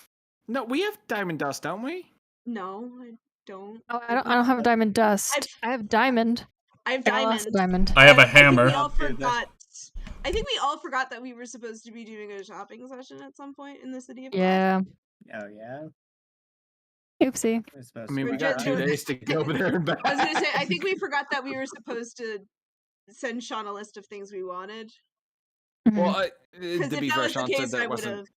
No, we have Diamond Dust, don't we? No, I don't. Oh, I don't have diamond dust. I've- I have diamond. I have I lost diamond. diamond. I have a I think hammer. we all Dude, forgot. I think we all forgot that we were supposed to be doing a shopping session at some point in the city of Glass. Yeah. Oh yeah. Oopsie. We're supposed I mean, to we be got just 2 doing- days to get over there and back. I was gonna say, I think we forgot that we were supposed to send Sean a list of things we wanted. Mhm. Well, Because to if be that fair, was the Sean case, said I there would wasn't have.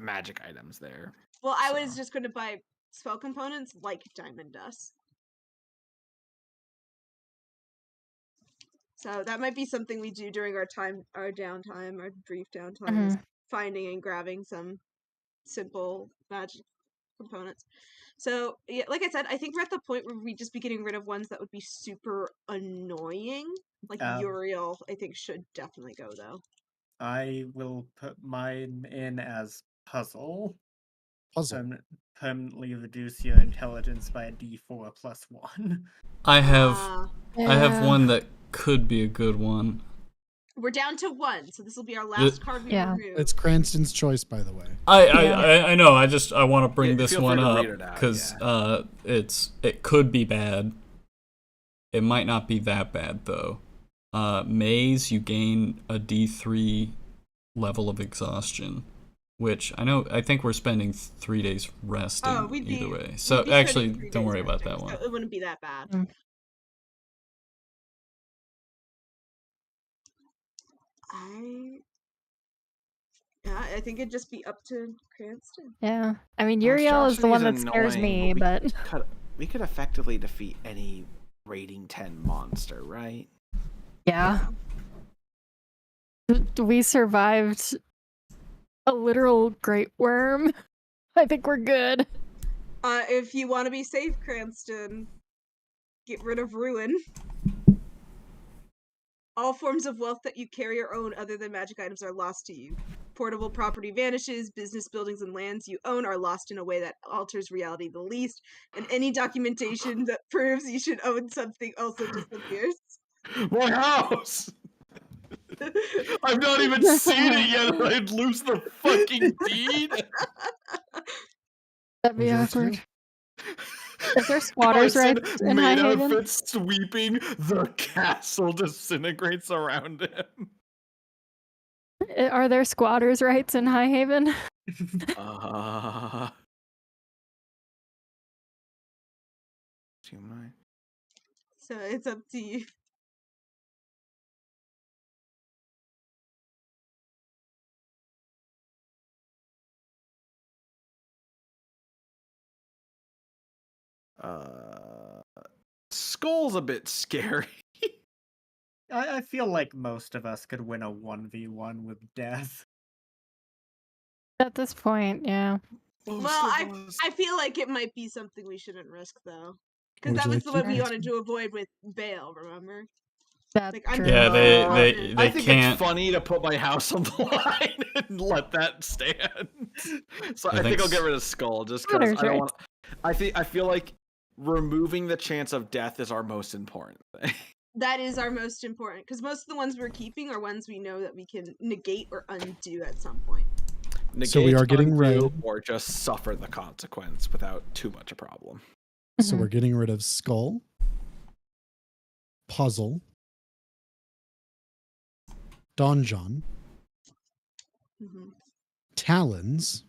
magic items there. Well, I was so. just going to buy spell components like diamond dust. So that might be something we do during our downtime, our brief downtime, is finding and grabbing some simple magic components. So, yeah, like I said, I think we're at the point where we just be getting rid of ones that would be super annoying. Like Uriel, I think should definitely go though. I will put mine in as puzzle. Puzzle. Permanently reduce your intelligence by a d4 + 1. I have Yeah. one that could be a good one. We're down to 1, so this will be our last card we Yeah. remove. It's Cranston's choice, by the way. I know. I want to bring Yeah, this feel one free to up read it out, because it could be bad. It might not be that bad though. Maze, you gain a D3 level of exhaustion, which I think we're spending 3 days resting we'd be- either way. we'd So be actually, spending 3 don't days worry about resting, that one. so it wouldn't be that bad. Mm. I think it'd just be up to Cranston. Yeah. I mean, Uriel is the one that scares me, but we could effectively defeat any rating 10 monster, right? yeah. We survived a literal great worm. I think we're good. If you want to be safe, Cranston, get rid of ruin. All forms of wealth that you carry or own other than magic items are lost to you. Portable property vanishes, business buildings and lands you own are lost in a way that alters reality the least, and any documentation that proves you should own something also disappears. My house! I've not even seen it yet, and I'd lose the fucking deed! That'd be awkward. Is there squatters' Carson, rights in maid Highhaven? outfit sweeping, the castle disintegrates around him. Are there squatters' rights in Highhaven? So it's up to you. Skull's a bit scary. I feel like most of us could win a 1v1 with death. At this point, yeah. Well, I feel like it might be something we shouldn't risk, though. Because that was the one we wanted to avoid with Bale, remember? That's like, true. Yeah, they I think can't. it's funny to put my house on the line and let that stand. So I think I'll get rid of Skull just because I don't want. I feel like removing the chance of death is our most important thing. That is our most important, because most of the ones we're keeping are ones we know that we can negate or undo at some point. Negate, so we are getting undo, rid, or just suffer the consequence without too much a problem. So we're getting rid of Skull, Puzzle, Donjon, Talons,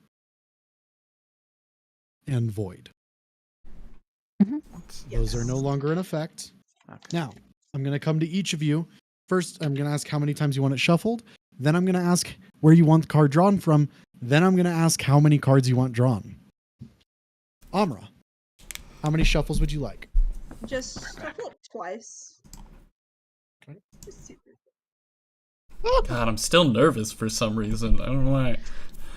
and Void. Those are no longer in effect. Okay. Now, I'm going to come to each of you. First, I'm going to ask how many times you want it shuffled. Then I'm going to ask where you want the card drawn from. Then I'm going to ask how many cards you want drawn. Amra, how many shuffles would you like? Just shuffle it twice. Okay. God, I'm still nervous for some reason. I don't know why.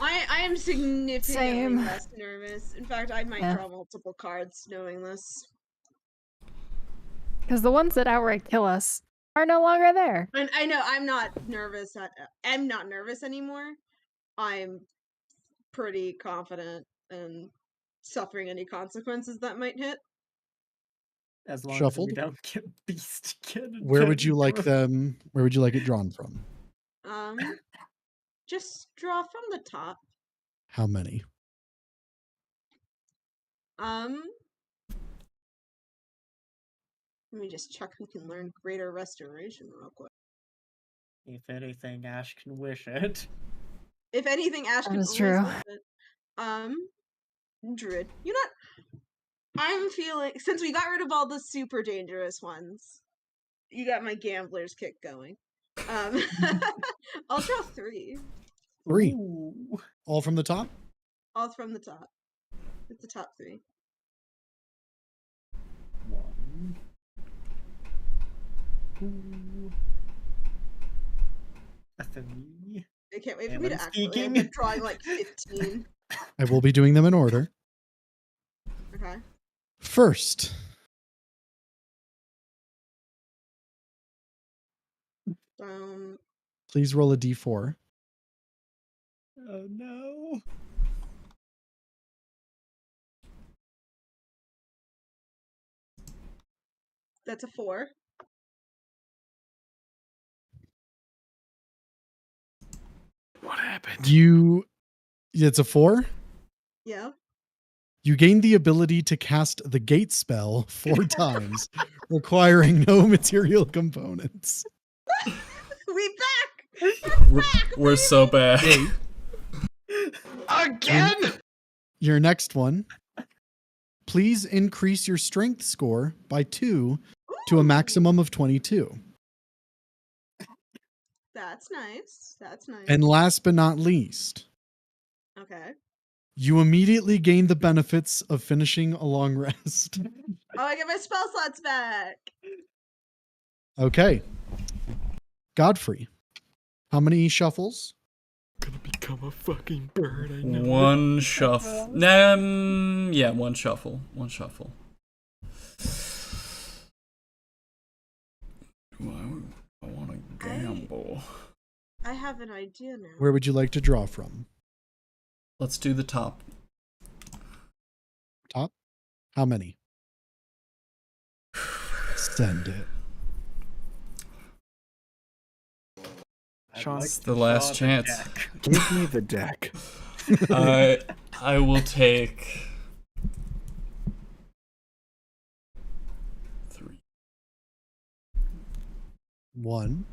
I am significantly Same. less nervous. In fact, I might draw multiple cards knowing this. Because the ones that outright kill us are no longer there. And I know I'm not nervous. I'm not nervous anymore. I'm pretty confident in suffering any consequences that might hit. As long Shuffled. as we don't get beast again. Where would you like them? Where would you like it drawn from? Just draw from the top. How many? Let me just check who can learn Greater Restoration real quick. If anything, Ash can wish it. If anything, Ash can That is always true. wish it. Druid. You know what? I'm feeling, since we got rid of all the super dangerous ones, you got my gambler's kick going. I'll draw 3. 3. Ooh. All from the top? All from the top. It's the top 3. 1, 2, 3. I can't wait for And me to I'm actually speaking. end up drawing like 15. I will be doing them in order. Okay. First, please roll a d4. Oh no. That's a 4. What happened? It's a 4? Yeah. You gain the ability to cast the gate spell 4 times, requiring no material components. We back! We're so bad. Again? Your next one. Please increase your strength score by 2 to a maximum of 22. That's nice. That's nice. And last but not least, Okay. You immediately gain the benefits of finishing a long rest. Oh, I get my spell slots back. Okay. Godfrey, how many shuffles? Gonna become a fucking bird. I know. One shuffle. Yeah, one shuffle. One shuffle. I want to gamble. I have an idea now. Where would you like to draw from? Let's do the top. Top? How many? Send it. Sean, It's the last chance. give me the deck. I will take 3. 1,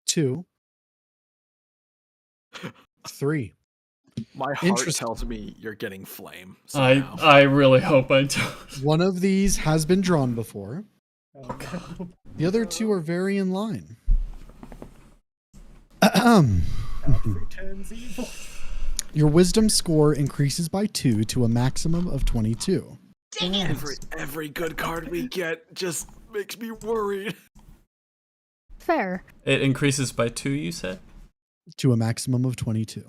2, 3. My heart Interesting. tells me you're getting flame. I somehow. I really hope I don't. One of these has been drawn before. Oh, no. The other two are very in line. Godfrey turns evil. Your wisdom score increases by 2 to a maximum of 22. Dang it! Every good card we get just makes me worried. Fair. It increases by 2, you said? To a maximum of 22.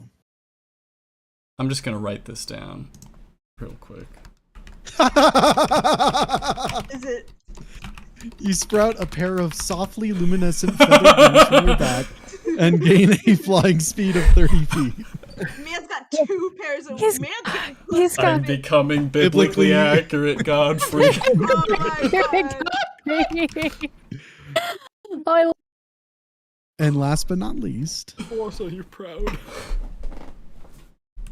I'm just gonna write this down real quick. Is it? You sprout a pair of softly luminescent feathered wings from your back and gain a flying speed of 30 feet. Man's got 2 pairs of. He's- Man's getting he's got- I'm becoming biblically accurate, Godfrey. Oh my god. I And last but not least, Also, you're proud.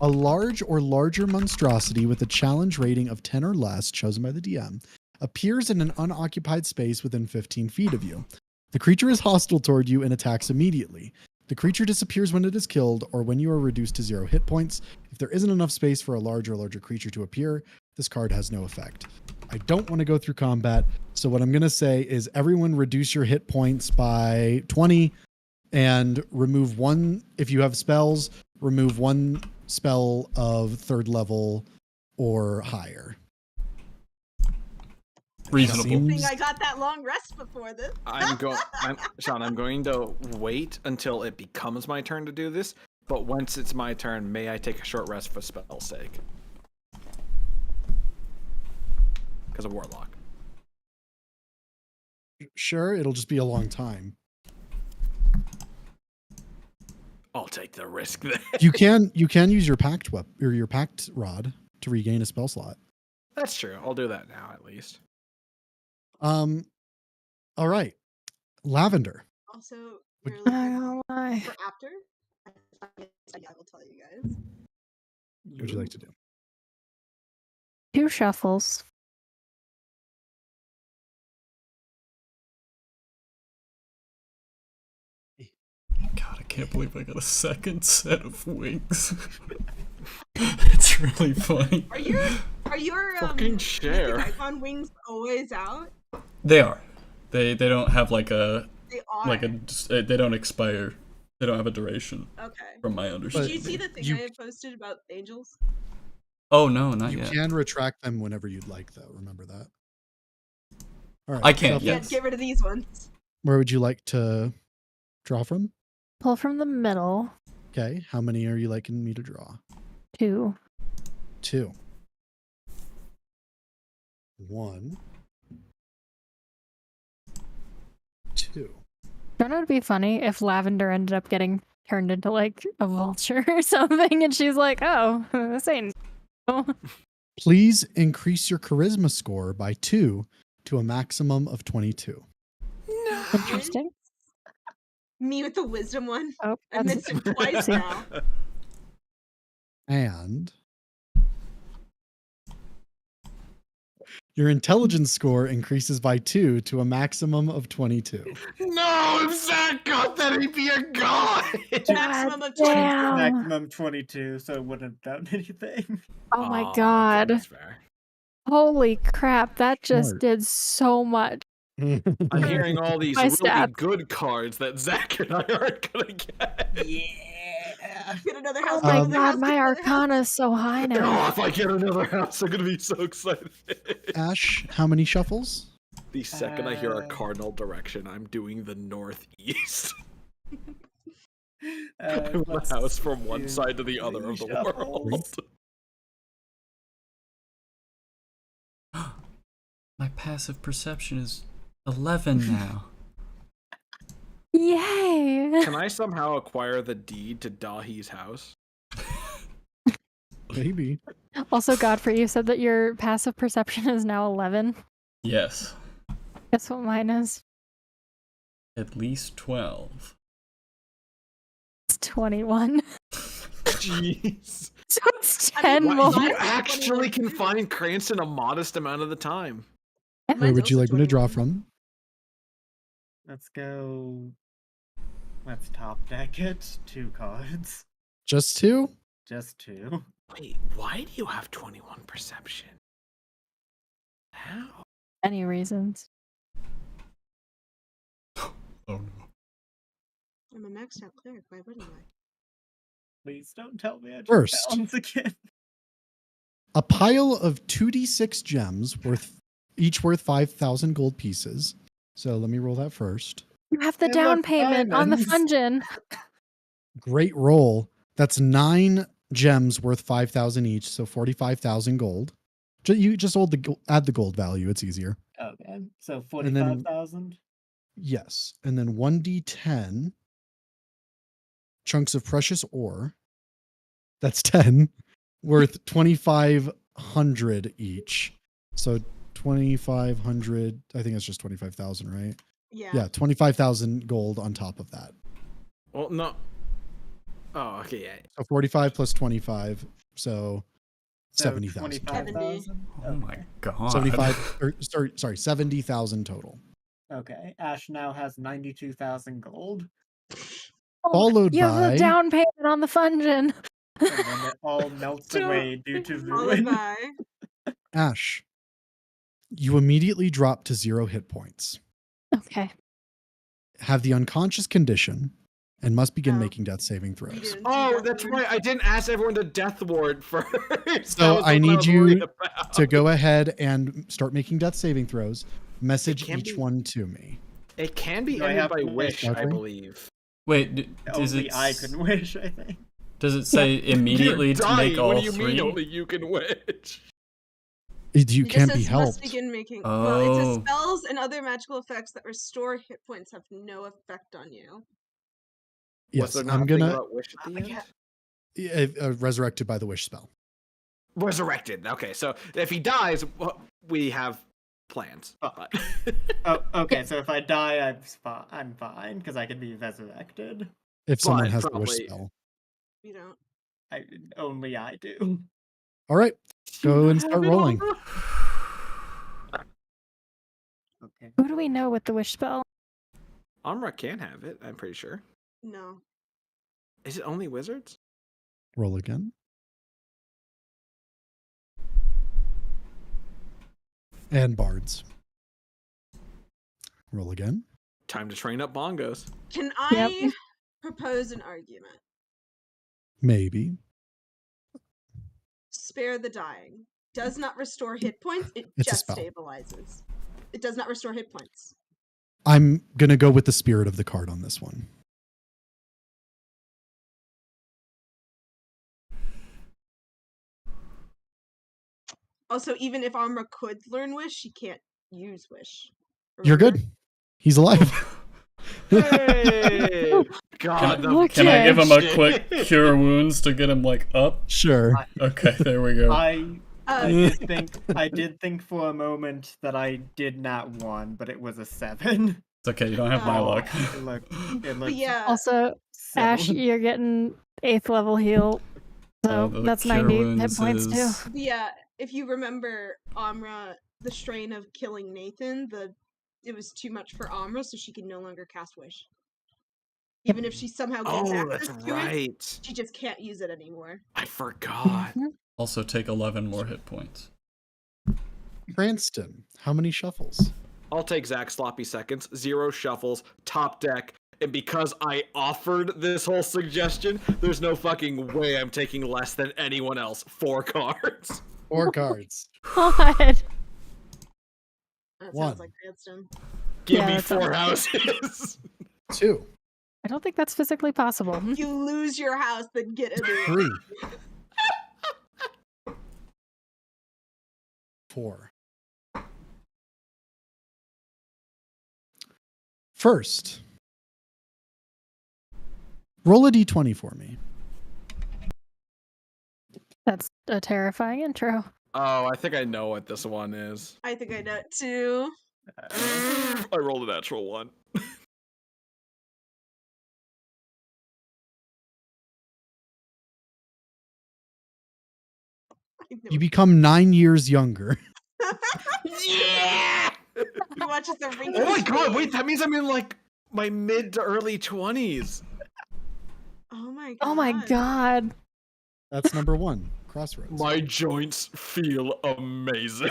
a large or larger monstrosity with a challenge rating of 10 or less, chosen by the DM, appears in an unoccupied space within 15 feet of you. The creature is hostile toward you and attacks immediately. The creature disappears when it is killed or when you are reduced to 0 hit points. If there isn't enough space for a large or larger creature to appear, this card has no effect. I don't want to go through combat, so what I'm going to say is everyone reduce your hit points by 20 and remove 1, if you have spells, remove 1 spell of 3rd level or higher. Reasonable. I think I got that long rest before this. Sean, I'm going to wait until it becomes my turn to do this. But once it's my turn, may I take a short rest for spell's sake? Because of Warlock. Sure, it'll just be a long time. I'll take the risk then. You can use your pact or your pact rod to regain a spell slot. That's true. I'll do that now at least. All right. Lavender. Also, Would- you're looking Oh my. for after. I will tell you guys. What would you like to do? 2 shuffles. God, I can't believe I got a second set of wings. It's really funny. Are your Fucking share. icon wings always out? They are. They don't have like a They are. they don't expire. They don't have a duration, Okay. from my Did understanding. you see the thing you- I posted about angels? Oh no, not You yet. can retract them whenever you'd like, though. Remember that. All right. I can't Shuffle. yet. Can't get rid of these ones. Where would you like to draw from? Pull from the middle. Okay. How many are you liking me to draw? 2. 2. 1. 2. Don't it would be funny if Lavender ended up getting turned into like a vulture or something, and she's like, "Oh, this ain't." Please increase your charisma score by 2 to a maximum of 22. Interesting. Me with the wisdom one. Oh, I that's missed it twice now. And your intelligence score increases by 2 to a maximum of 22. No, if Zach got that, he'd be a god. Maximum of 22. damn. Maximum 22, so it wouldn't have done anything. Oh my god. That's fair. Holy crap, that just Smart. did so much. I'm hearing all these My really stats. good cards that Zach and I aren't gonna get. Yeah. Get another house. Oh get my another house, god, my get another arcana house. is so high Oh, now. if I get another house, I'm gonna be so excited. Ash, how many shuffles? The second I hear a cardinal direction, I'm doing the northeast. The let's house from one do side to the other of the world. shuffles. My passive perception is 11 now. Yay! Can I somehow acquire the deed to Dahi's house? Maybe. Also, Godfrey, you said that your passive perception is now 11. Yes. Guess what mine is? At least 12. It's 21. Jeez. So it's I 10 mean, more. why- You actually can find Cranston a modest amount of the time. Yeah. Where Mine's would you also like me to draw 21. from? Let's go. Let's top deck it. 2 cards. Just 2? Just 2. Wait, why do you have 21 perception? How? Any reasons. Oh no. I'm a maxed out cleric. Why wouldn't I? Please don't tell me I just First. balance again. A pile of 2d6 gems each worth 5,000 gold pieces. So let me roll that first. You have the Hey, down look, payment on the diamonds. Fungin. Great roll. That's 9 gems worth 5,000 each, so 45,000 gold. You just add the gold value. It's easier. Okay, so And then- 45,000. Yes. And then 1d10 chunks of precious ore. That's 10, worth 2,500 each. So 2,500, I think that's just 25,000, right? Yeah. Yeah, 25,000 gold on top of that. Well, no. Oh, okay, yeah. So 45 plus 25, so So 70,000. 25,000. Oh my god. 75, or, sorry, 70,000 total. Okay, Ash now has 92,000 gold, Followed You have by the down payment on the Fungin. and then it all melts away due to Followed ruin. by. Ash. You immediately drop to 0 hit points. Okay. Have the unconscious condition and must begin Oh. making death saving We throws. didn't do Oh, that that's one. right. I didn't ask everyone to death ward first. So I need you to to go ahead and start making death saving throws. Message can each be- one to me. It can be Do I ended have by to wish, make I something? believe. Wait, does Only it I can wish, I think. does it say immediately You're to dying. make all What do you 3? mean only you can wish? You It just can't be says must helped. begin making. Well, it Oh. says spells and other magical effects that restore hit points have no effect on you. Was Yes, there not I'm a thing gonna about wish at the end? resurrected by the wish spell. Resurrected. Okay, so if he dies, we have plans. Oh. But Oh, okay, so if I die, I'm fine, because I can be resurrected. If someone But has the wish probably- spell. You don't. Only I do. All right, go and have start it rolling. all. Okay. Who do we know with the wish spell? Amra can have it, I'm pretty sure. No. Is it only wizards? Roll again. And bards. Roll again. Time to train up bongos. Can Yep. I propose an argument? Maybe. Spare the dying. Does not restore hit points, it It's a just spell. stabilizes. It does not restore hit points. I'm gonna go with the spirit of the card on this one. Also, even if Amra could learn Wish, she can't use Wish. You're Remember? good. He's alive. Hey! God, the Look Can I give him a shit. quick cure wounds to get him like up? Sure. Okay, there we go. I Uh, did think for a moment that I did not 1, but it was a 7. It's okay, you don't have my Oh. luck. It looked but yeah, Also, silly. Ash, you're getting 8th level heal. So the that's cure 90 hit wounds points too. is- but yeah. If you remember Amra, the strain of killing Nathan, it was too much for Amra, so she can no longer cast Wish. Even if she somehow gets Oh, access that's to it, right. she just can't use it anymore. I forgot. Also take 11 more hit points. Cranston, how many shuffles? I'll take Zach's sloppy seconds. 0 shuffles, top deck, And because I offered this whole suggestion, there's no fucking way I'm taking less than anyone else. 4 cards. 4 cards. God. That One. sounds like Cranston. Give Yeah, me that 4 sounds houses. 2. I don't think that's physically possible. You lose your house, then get a new 3. 4. First, roll a d20 for me. That's a terrifying intro. Oh, I think I know what this one is. I think I know it too. I rolled a natural 1. I know You become 9 years younger. Yeah! He watches the ring. Oh my god, wait, that means I'm in like my mid to early 20s. Oh my god. Oh my god. That's number 1. Crossroads. My joints feel amazing.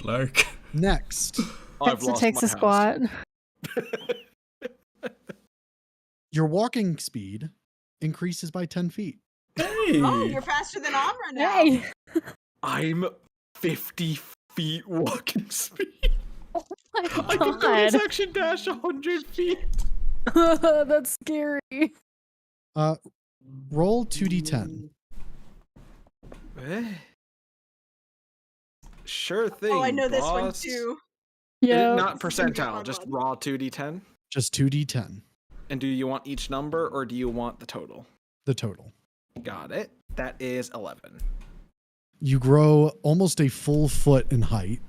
Like, Next, I've It lost takes my a squat. your walking speed increases by 10 feet. hey, Oh, you're faster than Amra now. Hey. I'm 50 feet walking speed. Oh my I can do god. section dash 100 feet. That's scary. Roll 2d10. Sure thing. Oh, I know this one boss. too. Yeah. Not This is gonna be a percentile, hard just one. raw 2d10. Just 2d10. And do you want each number or do you want the total? The total. Got it. That is 11. You grow almost a full foot in height.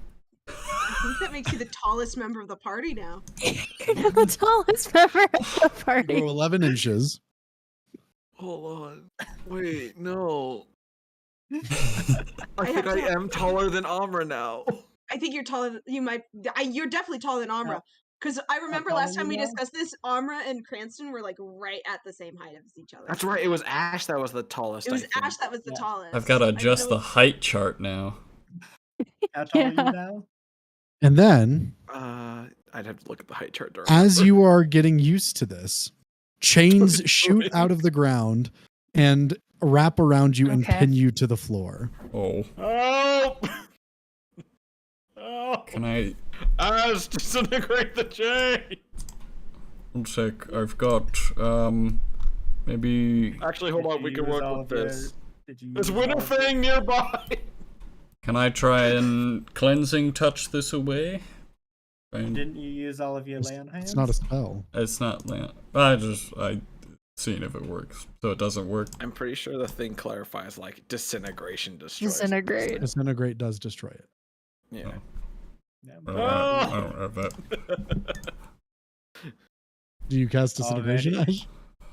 I think that makes you the tallest member of the party now. You're not the tallest member of the You party. grow 11 inches. Hold on. Wait, no. I I think have I to- am taller than Amra now. I think you're taller. You might. You're definitely taller than Amra. Because I remember last time we discussed this, Amra and Cranston were like right at the same height as each other. That's right. It was Ash that was the tallest. It was I think. Ash that was the Yeah. tallest. I've got to I adjust know- the height chart now. How tall are Yeah. you now? And then, I'd have to look at the height chart. to as remember. you are getting used to this, chains shoot out of the ground and wrap around you and Okay. pin you to the floor. Oh, Oh! Oh! can I? Ash, disintegrate the chain! One sec. I've got maybe. Actually, hold on. Did We you can use work all with of your- this. Did you There's use all of- Winterfang nearby! Can I try and cleansing touch this away? And Didn't you use all of your lay on hands? It's not a spell. it's not land. I seen if it works. So it doesn't work. I'm pretty sure the thing clarifies like disintegration destroys. Disintegrate. Disintegrate does destroy it. Yeah. Yeah, I don't have that. Do you cast disintegration, Already? Ash?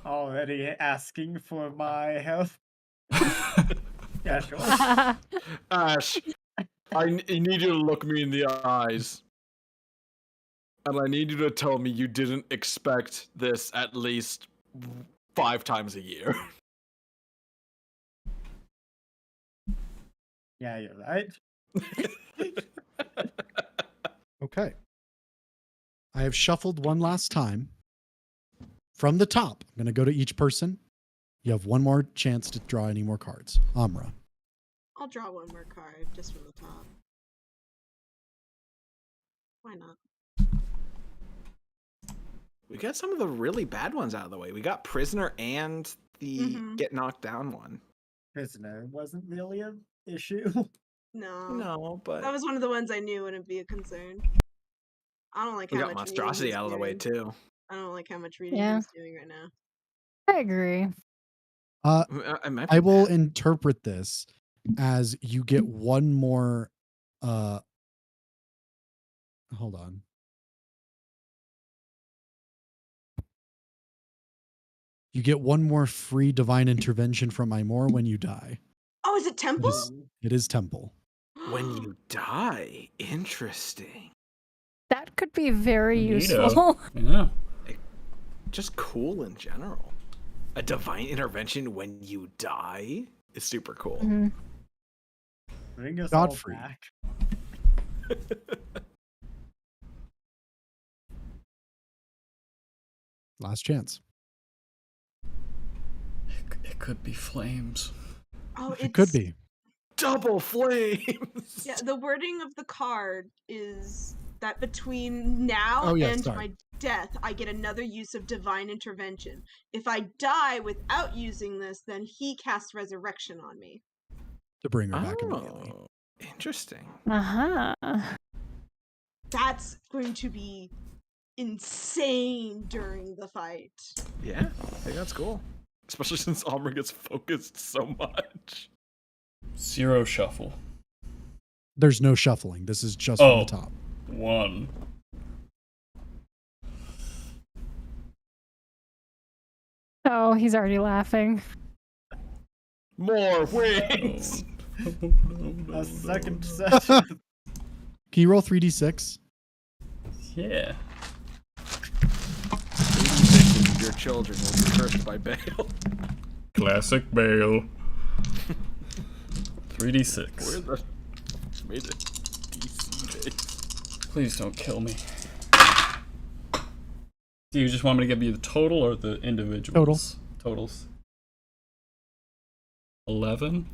Already asking for my help. Yeah, sure. Ash, I need you to look me in the eyes. And I need you to tell me you didn't expect this at least 5 times a year. Yeah, you're right. Okay. I have shuffled one last time. From the top, I'm going to go to each person. You have one more chance to draw any more cards. Amra. I'll draw one more card just from the top. Why not? We got some of the really bad ones out of the way. We got Prisoner and the Mhm. Get Knocked Down one. Prisoner wasn't really an issue. No. No, but That was one of the ones I knew wouldn't be a concern. I don't like we how got much Monstrosity reading out of the he's way doing. too. I don't like how much reading Yeah. he's doing right now. I agree. It might I be will bad. interpret this as you get one more hold on. You get one more free divine intervention from Imor when you die. Oh, is it Temple? It is temple. When you die, interesting. That could be very Neato. useful. Yeah. Just cool in general. A divine intervention when you die is super cool. Mhm. Bring us Godfrey. all back. Last chance. It could be flames. Oh, It could be. Double flames. Yeah, the wording of the card is that between now Oh, yeah, and sorry. my death, I get another use of divine intervention. If I die without using this, then he casts resurrection on me. To bring her back immediately. Oh, interesting. Uh-huh. That's going to be insane during the fight. Yeah, I think that's cool. Especially since Almer gets focused so much. 0 shuffle. There's no shuffling. This is just from the top. 1. Oh, he's already laughing. More wings. A second session. Can you roll 3d6? Yeah. 86 of your children will be cursed by Bale. Classic Bale. 3d6. Where the made it DC base? Please don't kill me. Do you just want me to give you the total or the individuals? Totals. 11.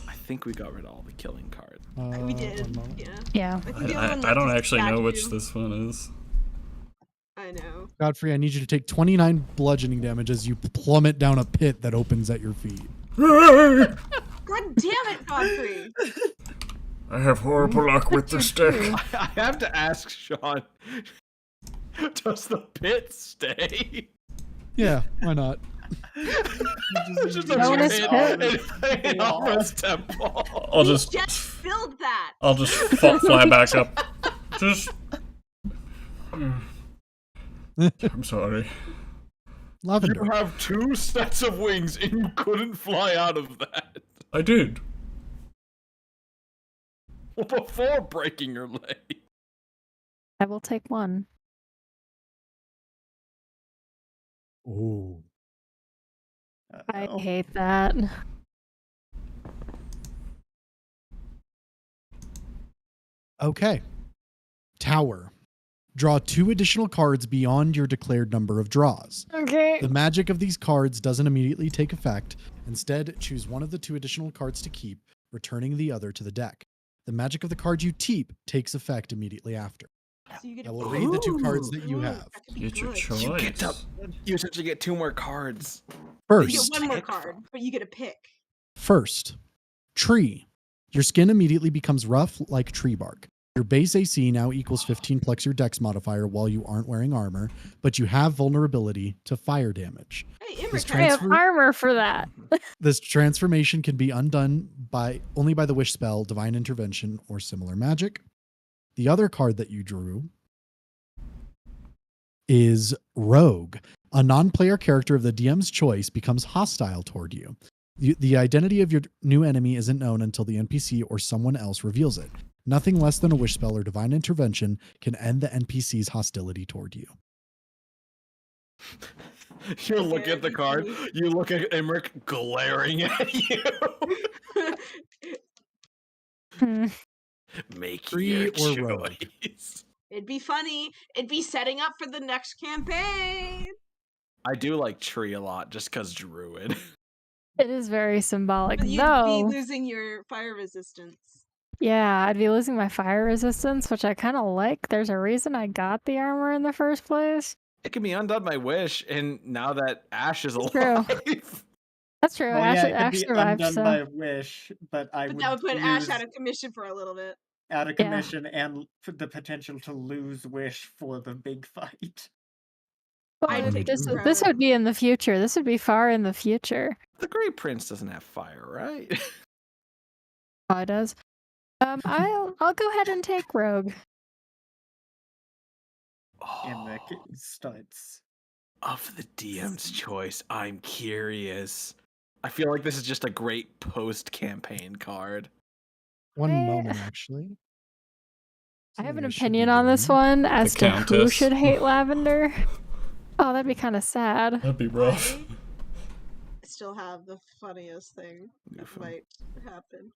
I think we got rid of all the killing cards. We did, one moment. yeah. Yeah. I, think the only one I left don't is actually know which statue. this one is. I know. Godfrey, I need you to take 29 bludgeoning damage as you plummet down a pit that opens at your feet. God damn it, Godfrey! I have horrible luck with the stick. I have to ask Sean, does the pit stay? Yeah, why not? It's just a Bonus pit in Alma's temple. I'll We just filled that! I'll just fly back up. Just I'm sorry. Lavender. You have 2 sets of wings and you couldn't fly out of that. I did. Before breaking your leg. I will take one. Ooh. I hate that. Okay. Tower. Draw 2 additional cards beyond your declared number of draws. Okay. The magic of these cards doesn't immediately take effect. Instead, choose one of the 2 additional cards to keep, returning the other to the deck. The magic of the card you keep takes effect immediately after. So you get I will read the 2 cards that you have. That could be Get your good. choice. You essentially get 2 more cards. You First, get one more card, but you get a pick. Tree. Your skin immediately becomes rough like tree bark. Your base AC now equals 15 plus your dex modifier while you aren't wearing armor, but you have vulnerability to fire damage. Hey, This Imric, I have transfer- armor for that. This transformation can be undone only by the wish spell, divine intervention, or similar magic. The other card that you drew is Rogue. A non-player character of the DM's choice becomes hostile toward you. The identity of your new enemy isn't known until the NPC or someone else reveals it. Nothing less than a wish spell or divine intervention can end the NPC's hostility toward you. You look at the card, you look at Emmerich glaring at you. Hmm. Make Tree your or rogue? choice. It'd be funny. It'd be setting up for the next campaign. I do like tree a lot just because druid. It is very symbolic. But you'd No. be losing your fire resistance. Yeah, I'd be losing my fire resistance, which I kind of like. There's a reason I got the armor in the first place. It can be undone by wish, and now that Ash is True. alive. That's true. Well, Ash, yeah, it could Ash be survived, undone so by wish, but I But would that would put Ash lose out of commission for a little bit. out of Yeah. commission and the potential to lose wish for the big fight. I Well, would this take this forever. would be in the future. This would be far in the future. The Great Prince doesn't have fire, right? Oh, it does. I'll go ahead and take Rogue. Emric starts. Of the DM's choice, I'm curious. I feel like this is just a great post-campaign card. One I- moment, actually. I have an Something should be opinion on this doing. one as to who Countess. should hate Lavender. Oh, that'd be kind of sad. That'd be rough. I still have the funniest thing that Goofy. might happen.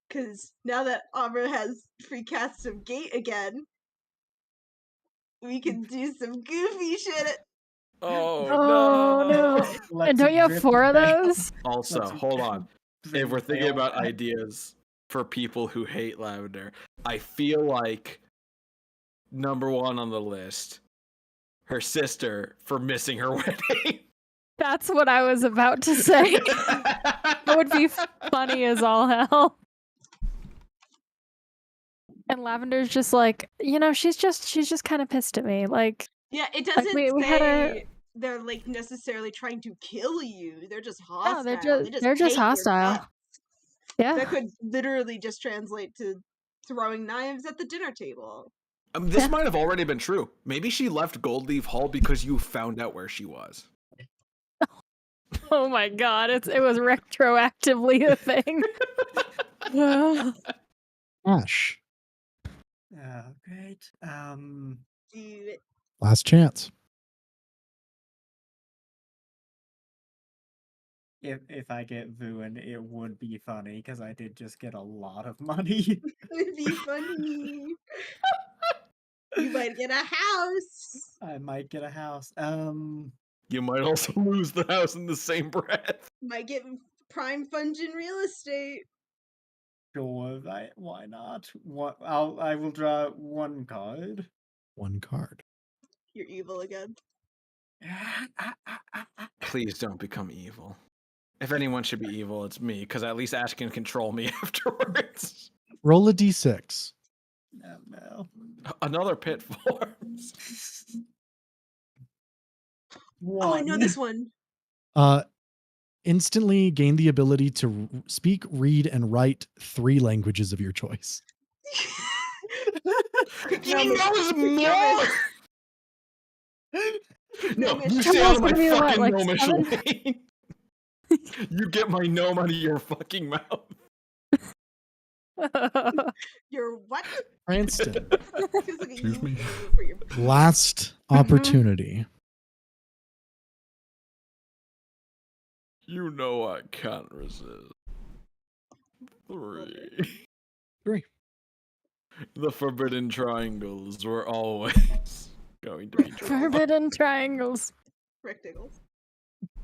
Because now that Amra has free casts of Gate again, we can do some goofy shit. Oh, Oh no! Let's And don't you have rip 4 of bail. those? Also, Let's hold on. bring If we're thinking bail about back. ideas for people who hate lavender, I feel like number 1 on the list, her sister for missing her wedding. That's what I was about to say. That would be funny as all hell. And Lavender's just like, she's just kind of pissed at me. Like, Yeah, it doesn't we had say they're like necessarily trying to kill you. They're just hostile. they're They just hate your hostile. guts. Yeah. That could literally just translate to throwing knives at the dinner table. This might have already been true. Maybe she left Goldleaf Hall because you found out where she was. Oh my god, it was retroactively a thing. Ash, Oh, great. Do it. last chance. If I get Vuin, it would be funny because I did just get a lot of money. It'd be funny. You might get a house. I might get a house. You might also lose the house in the same breath. Might get prime funds in real estate. Sure. Why not? I will draw 1 card. 1 card. You're evil again. Please don't become evil. If anyone should be evil, it's me, because at least Ash can control me afterwards. Roll a d6. Oh, no. Another pit forms. Oh, I know this one. Instantly gain the ability to speak, read, and write 3 languages of your choice. He knows more! No, Gnomish. you stay out of my Gnomish, what, fucking like gnomish 7? lane. You get my gnome out of your fucking mouth. You're what? Cranston, Feels like a Excuse me? euphemism for your- last opportunity. You know I can't resist. 3. 3. The forbidden triangles were always going to be trouble. Forbidden triangles. Rectangles.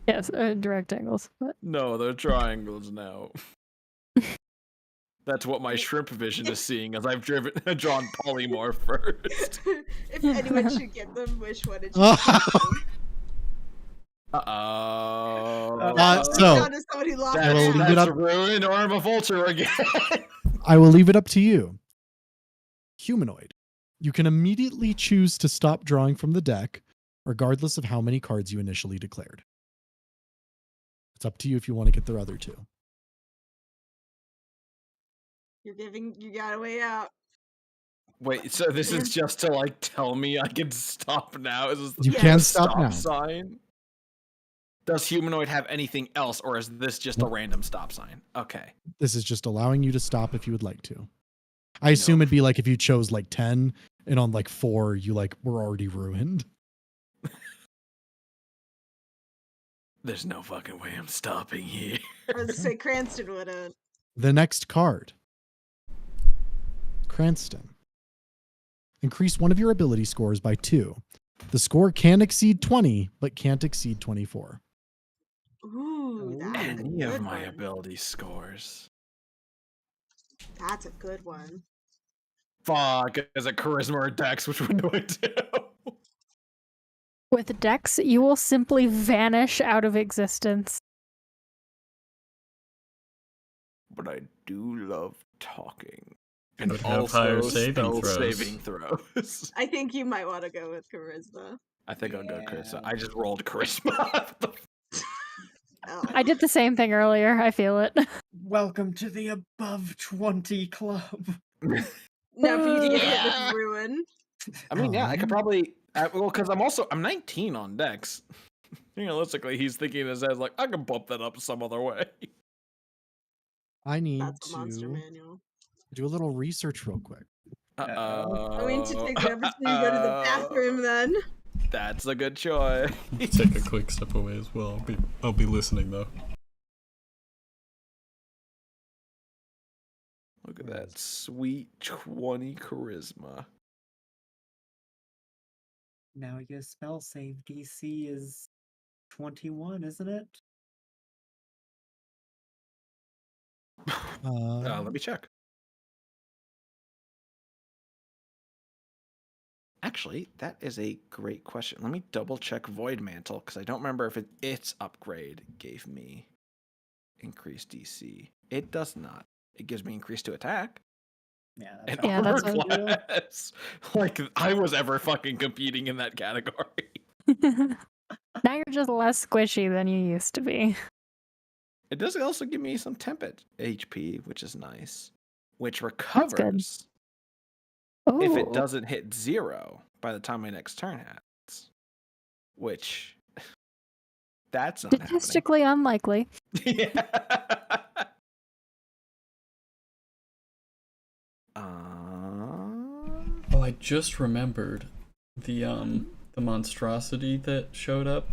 Yes, rectangles. But No, they're triangles now. That's what my shrimp vision is seeing as I've drawn polymorph first. If anyone should get them, which one it should Uh-oh. So, Down to someone who lost I will their leave house. it That's up- ruined Arm of Vulture again. I will leave it up to you. Humanoid. You can immediately choose to stop drawing from the deck, regardless of how many cards you initially declared. It's up to you if you want to get the other 2. You got a way out. Wait, so this is just to like tell me I can stop now? Is this You Yeah. can the stop now. sign? Does humanoid have anything else, or is this just a random stop sign? Okay. This is just allowing you to stop if you would like to. I assume it'd be like if you chose like 10 and on like 4 you like were already ruined. There's no fucking way I'm stopping here. I was gonna say Cranston would have. The next card. Cranston. Increase one of your ability scores by 2. The score can exceed 20, but can't exceed 24. Ooh, that's a Any good of my one. ability scores. That's a good one. Fuck, is it charisma or dex? Which one do I do? with Dex, you will simply vanish out of existence. But I do love talking. And Would have also higher saving spell throws. saving throws. I think you might want to go with charisma. I think I'll go Yeah. charisma. I just rolled charisma. Oh. I did the same thing earlier. I feel it. Welcome to the above 20 club. Now for you to get hit Yeah. with ruin. I mean, yeah, I could probably. Well, because I'm 19 on Dex. Realistically, he's thinking in his head like, I can bump that up some other way. I need That's a monster to manual. do a little research real quick. Uh-oh. I'm going to take the opportunity to go to the bathroom then. That's a good choice. Take a quick step away as well. I'll be listening though. Look at that sweet 20 charisma. Now your spell save DC is 21, isn't it? Let me check. Actually, that is a great question. Let me double check Void Mantle because I don't remember if its upgrade gave me increased DC. It does not. It gives me increased to attack. Yeah, And Yeah, armor that's what- class. Like I was ever fucking competing in that category. Now you're just less squishy than you used to be. It does also give me some temp HP, which is nice. Which recovers if it Ooh. doesn't hit 0 by the time my next turn happens. Which that's not happening. Statistically unlikely. Yeah. Oh, I just remembered the monstrosity that showed up.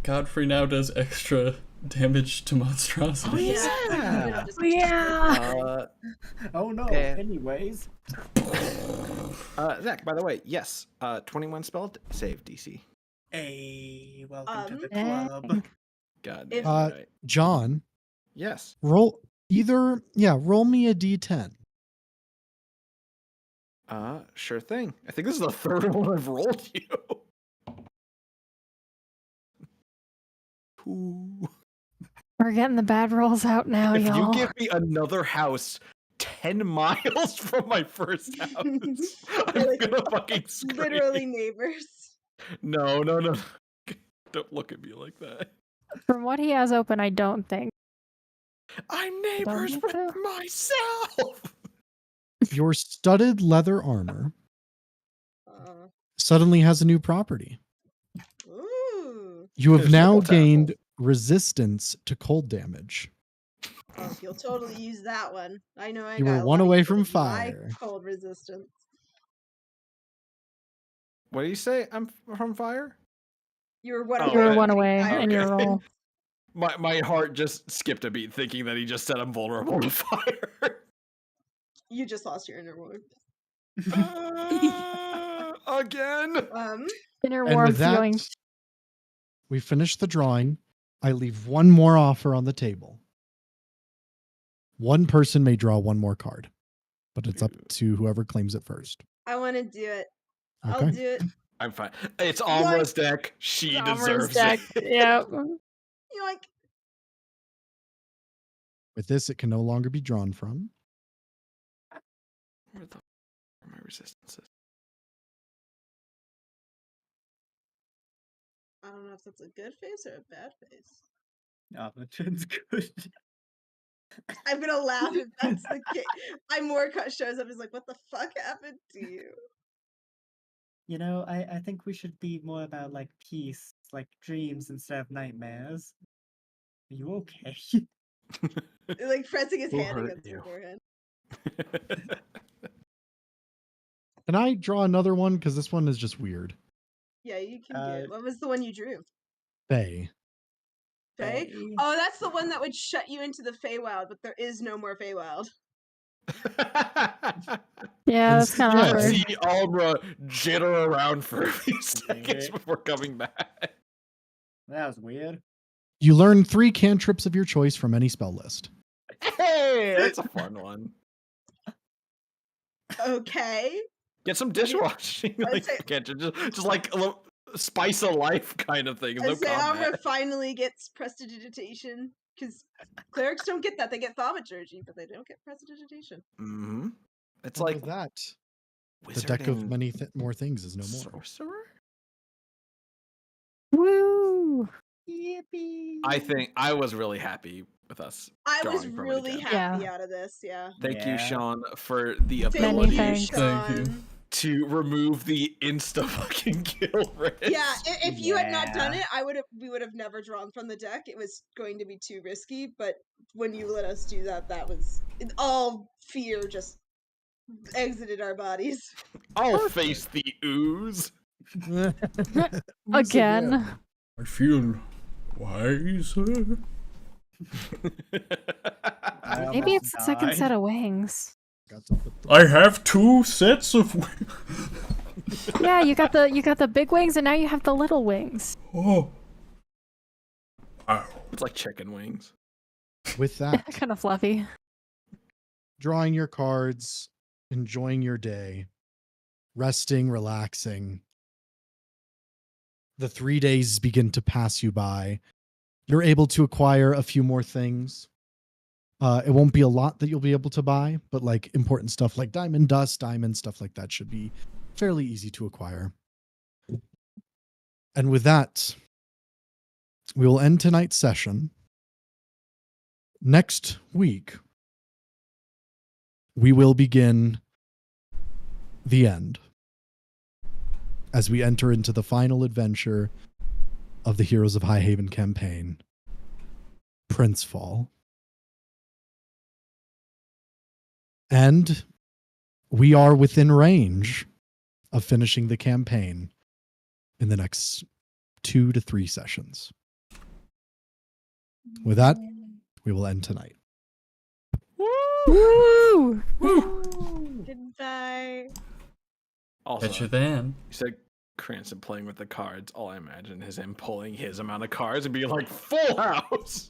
Godfrey now does extra damage to monstrosity. Yeah. Yeah. Oh no, Yeah. anyways. Zach, by the way, yes, 21 spell save DC. Hey, welcome to the Dang. club. God If- damn right. John, Yes. roll roll me a d10. Sure thing. I think this is the third one I've rolled you. Ooh. We're getting the bad rolls out now, If y'all. you give me another house 10 miles from my first house, I'm Like, gonna fucking scream. Literally neighbors. No. Don't look at me like that. From what he has open, I don't think. I'm neighbors think with so. myself. Your studded leather armor Uh, suddenly has a new property. ooh. You have There's now triple tackle. gained resistance to cold damage. Oh, you'll totally use that one. I know I You got were a one lot of away use from of my fire. cold resistance. What do you say? I'm from fire? You were one Oh, You were right. one away Fire in your Okay. roll. My heart just skipped a beat thinking that he just said I'm vulnerable to fire. You just lost your inner warmth. Again? Inner And warm with that, feeling. we finished the drawing. I leave one more offer on the table. One person may draw one more card, but it's up to whoever claims it first. I want to do it. I'll Okay. do it. I'm fine. It's Amra's deck. She deserves deck. it. Yep. You're like, With this, it can no longer be drawn from. Where the f are my resistances? I don't know if that's a good face or a bad face. Oh, the chin's good. I'm gonna laugh if that's the case. I'm more cut shows up. Is like, what the fuck happened to you? You know, I think we should be more about like peace, like dreams instead of nightmares. Are you okay? Like pressing his Who hand hurt against his you? forehead. Can I draw another one? Because this one is just weird. Yeah, you can do it. What was the one you drew? Faye. Faye? Faye? Oh, that's the one that would shut you into the Feywild, but there is no more Feywild. Yeah, that's kind of Yeah. I awkward. see Almra jitter around for a few seconds before coming back. That was weird. You learn 3 cantrips of your choice from any spell list. Hey, that's a fun one. Okay. Get some dishwashing. I'd Like, say- just like a little spice of life kind of thing. I No say Amra combat. finally gets prestidigitation. Because clerics don't get that. They get thaumaturgy, but they don't get prestidigitation. Mm-hmm. It's And like with that, the deck of wizarding many more things is no more. sorcerer. Woo! Yippee! I think I was really happy with us. I was drawing from it really again. happy Yeah. out of this, yeah. Thank you, Yeah. Sean, for the Many ability thanks. Thank you. Sean. to remove the insta fucking kill risk. Yeah, if you had not done Yeah. it, we would have never drawn from the deck. It was going to be too risky, but when you let us do that, all fear just exited our bodies. I'll face the ooze. Again. I feel wiser. I Maybe almost it's the second died. set of wings. Got to put the- I have 2 sets of. Yeah, you got the big wings, and now you have the little wings. Oh. Wow. It's like chicken wings. With that, Kind of fluffy. drawing your cards, enjoying your day, resting, relaxing. The 3 days begin to pass you by. You're able to acquire a few more things. It won't be a lot that you'll be able to buy, but like important stuff like diamond dust, diamond stuff like that should be fairly easy to acquire. And with that, we will end tonight's session. Next week, we will begin the end as we enter into the final adventure of the Heroes of High Haven campaign, Princefall. And we are within range of finishing the campaign in the next 2 to 3 sessions. With that, we will end tonight. Woo! Goodbye. Also, Catch you then. you said Cranston playing with the cards. All I imagine is him pulling his amount of cards and being like, full house.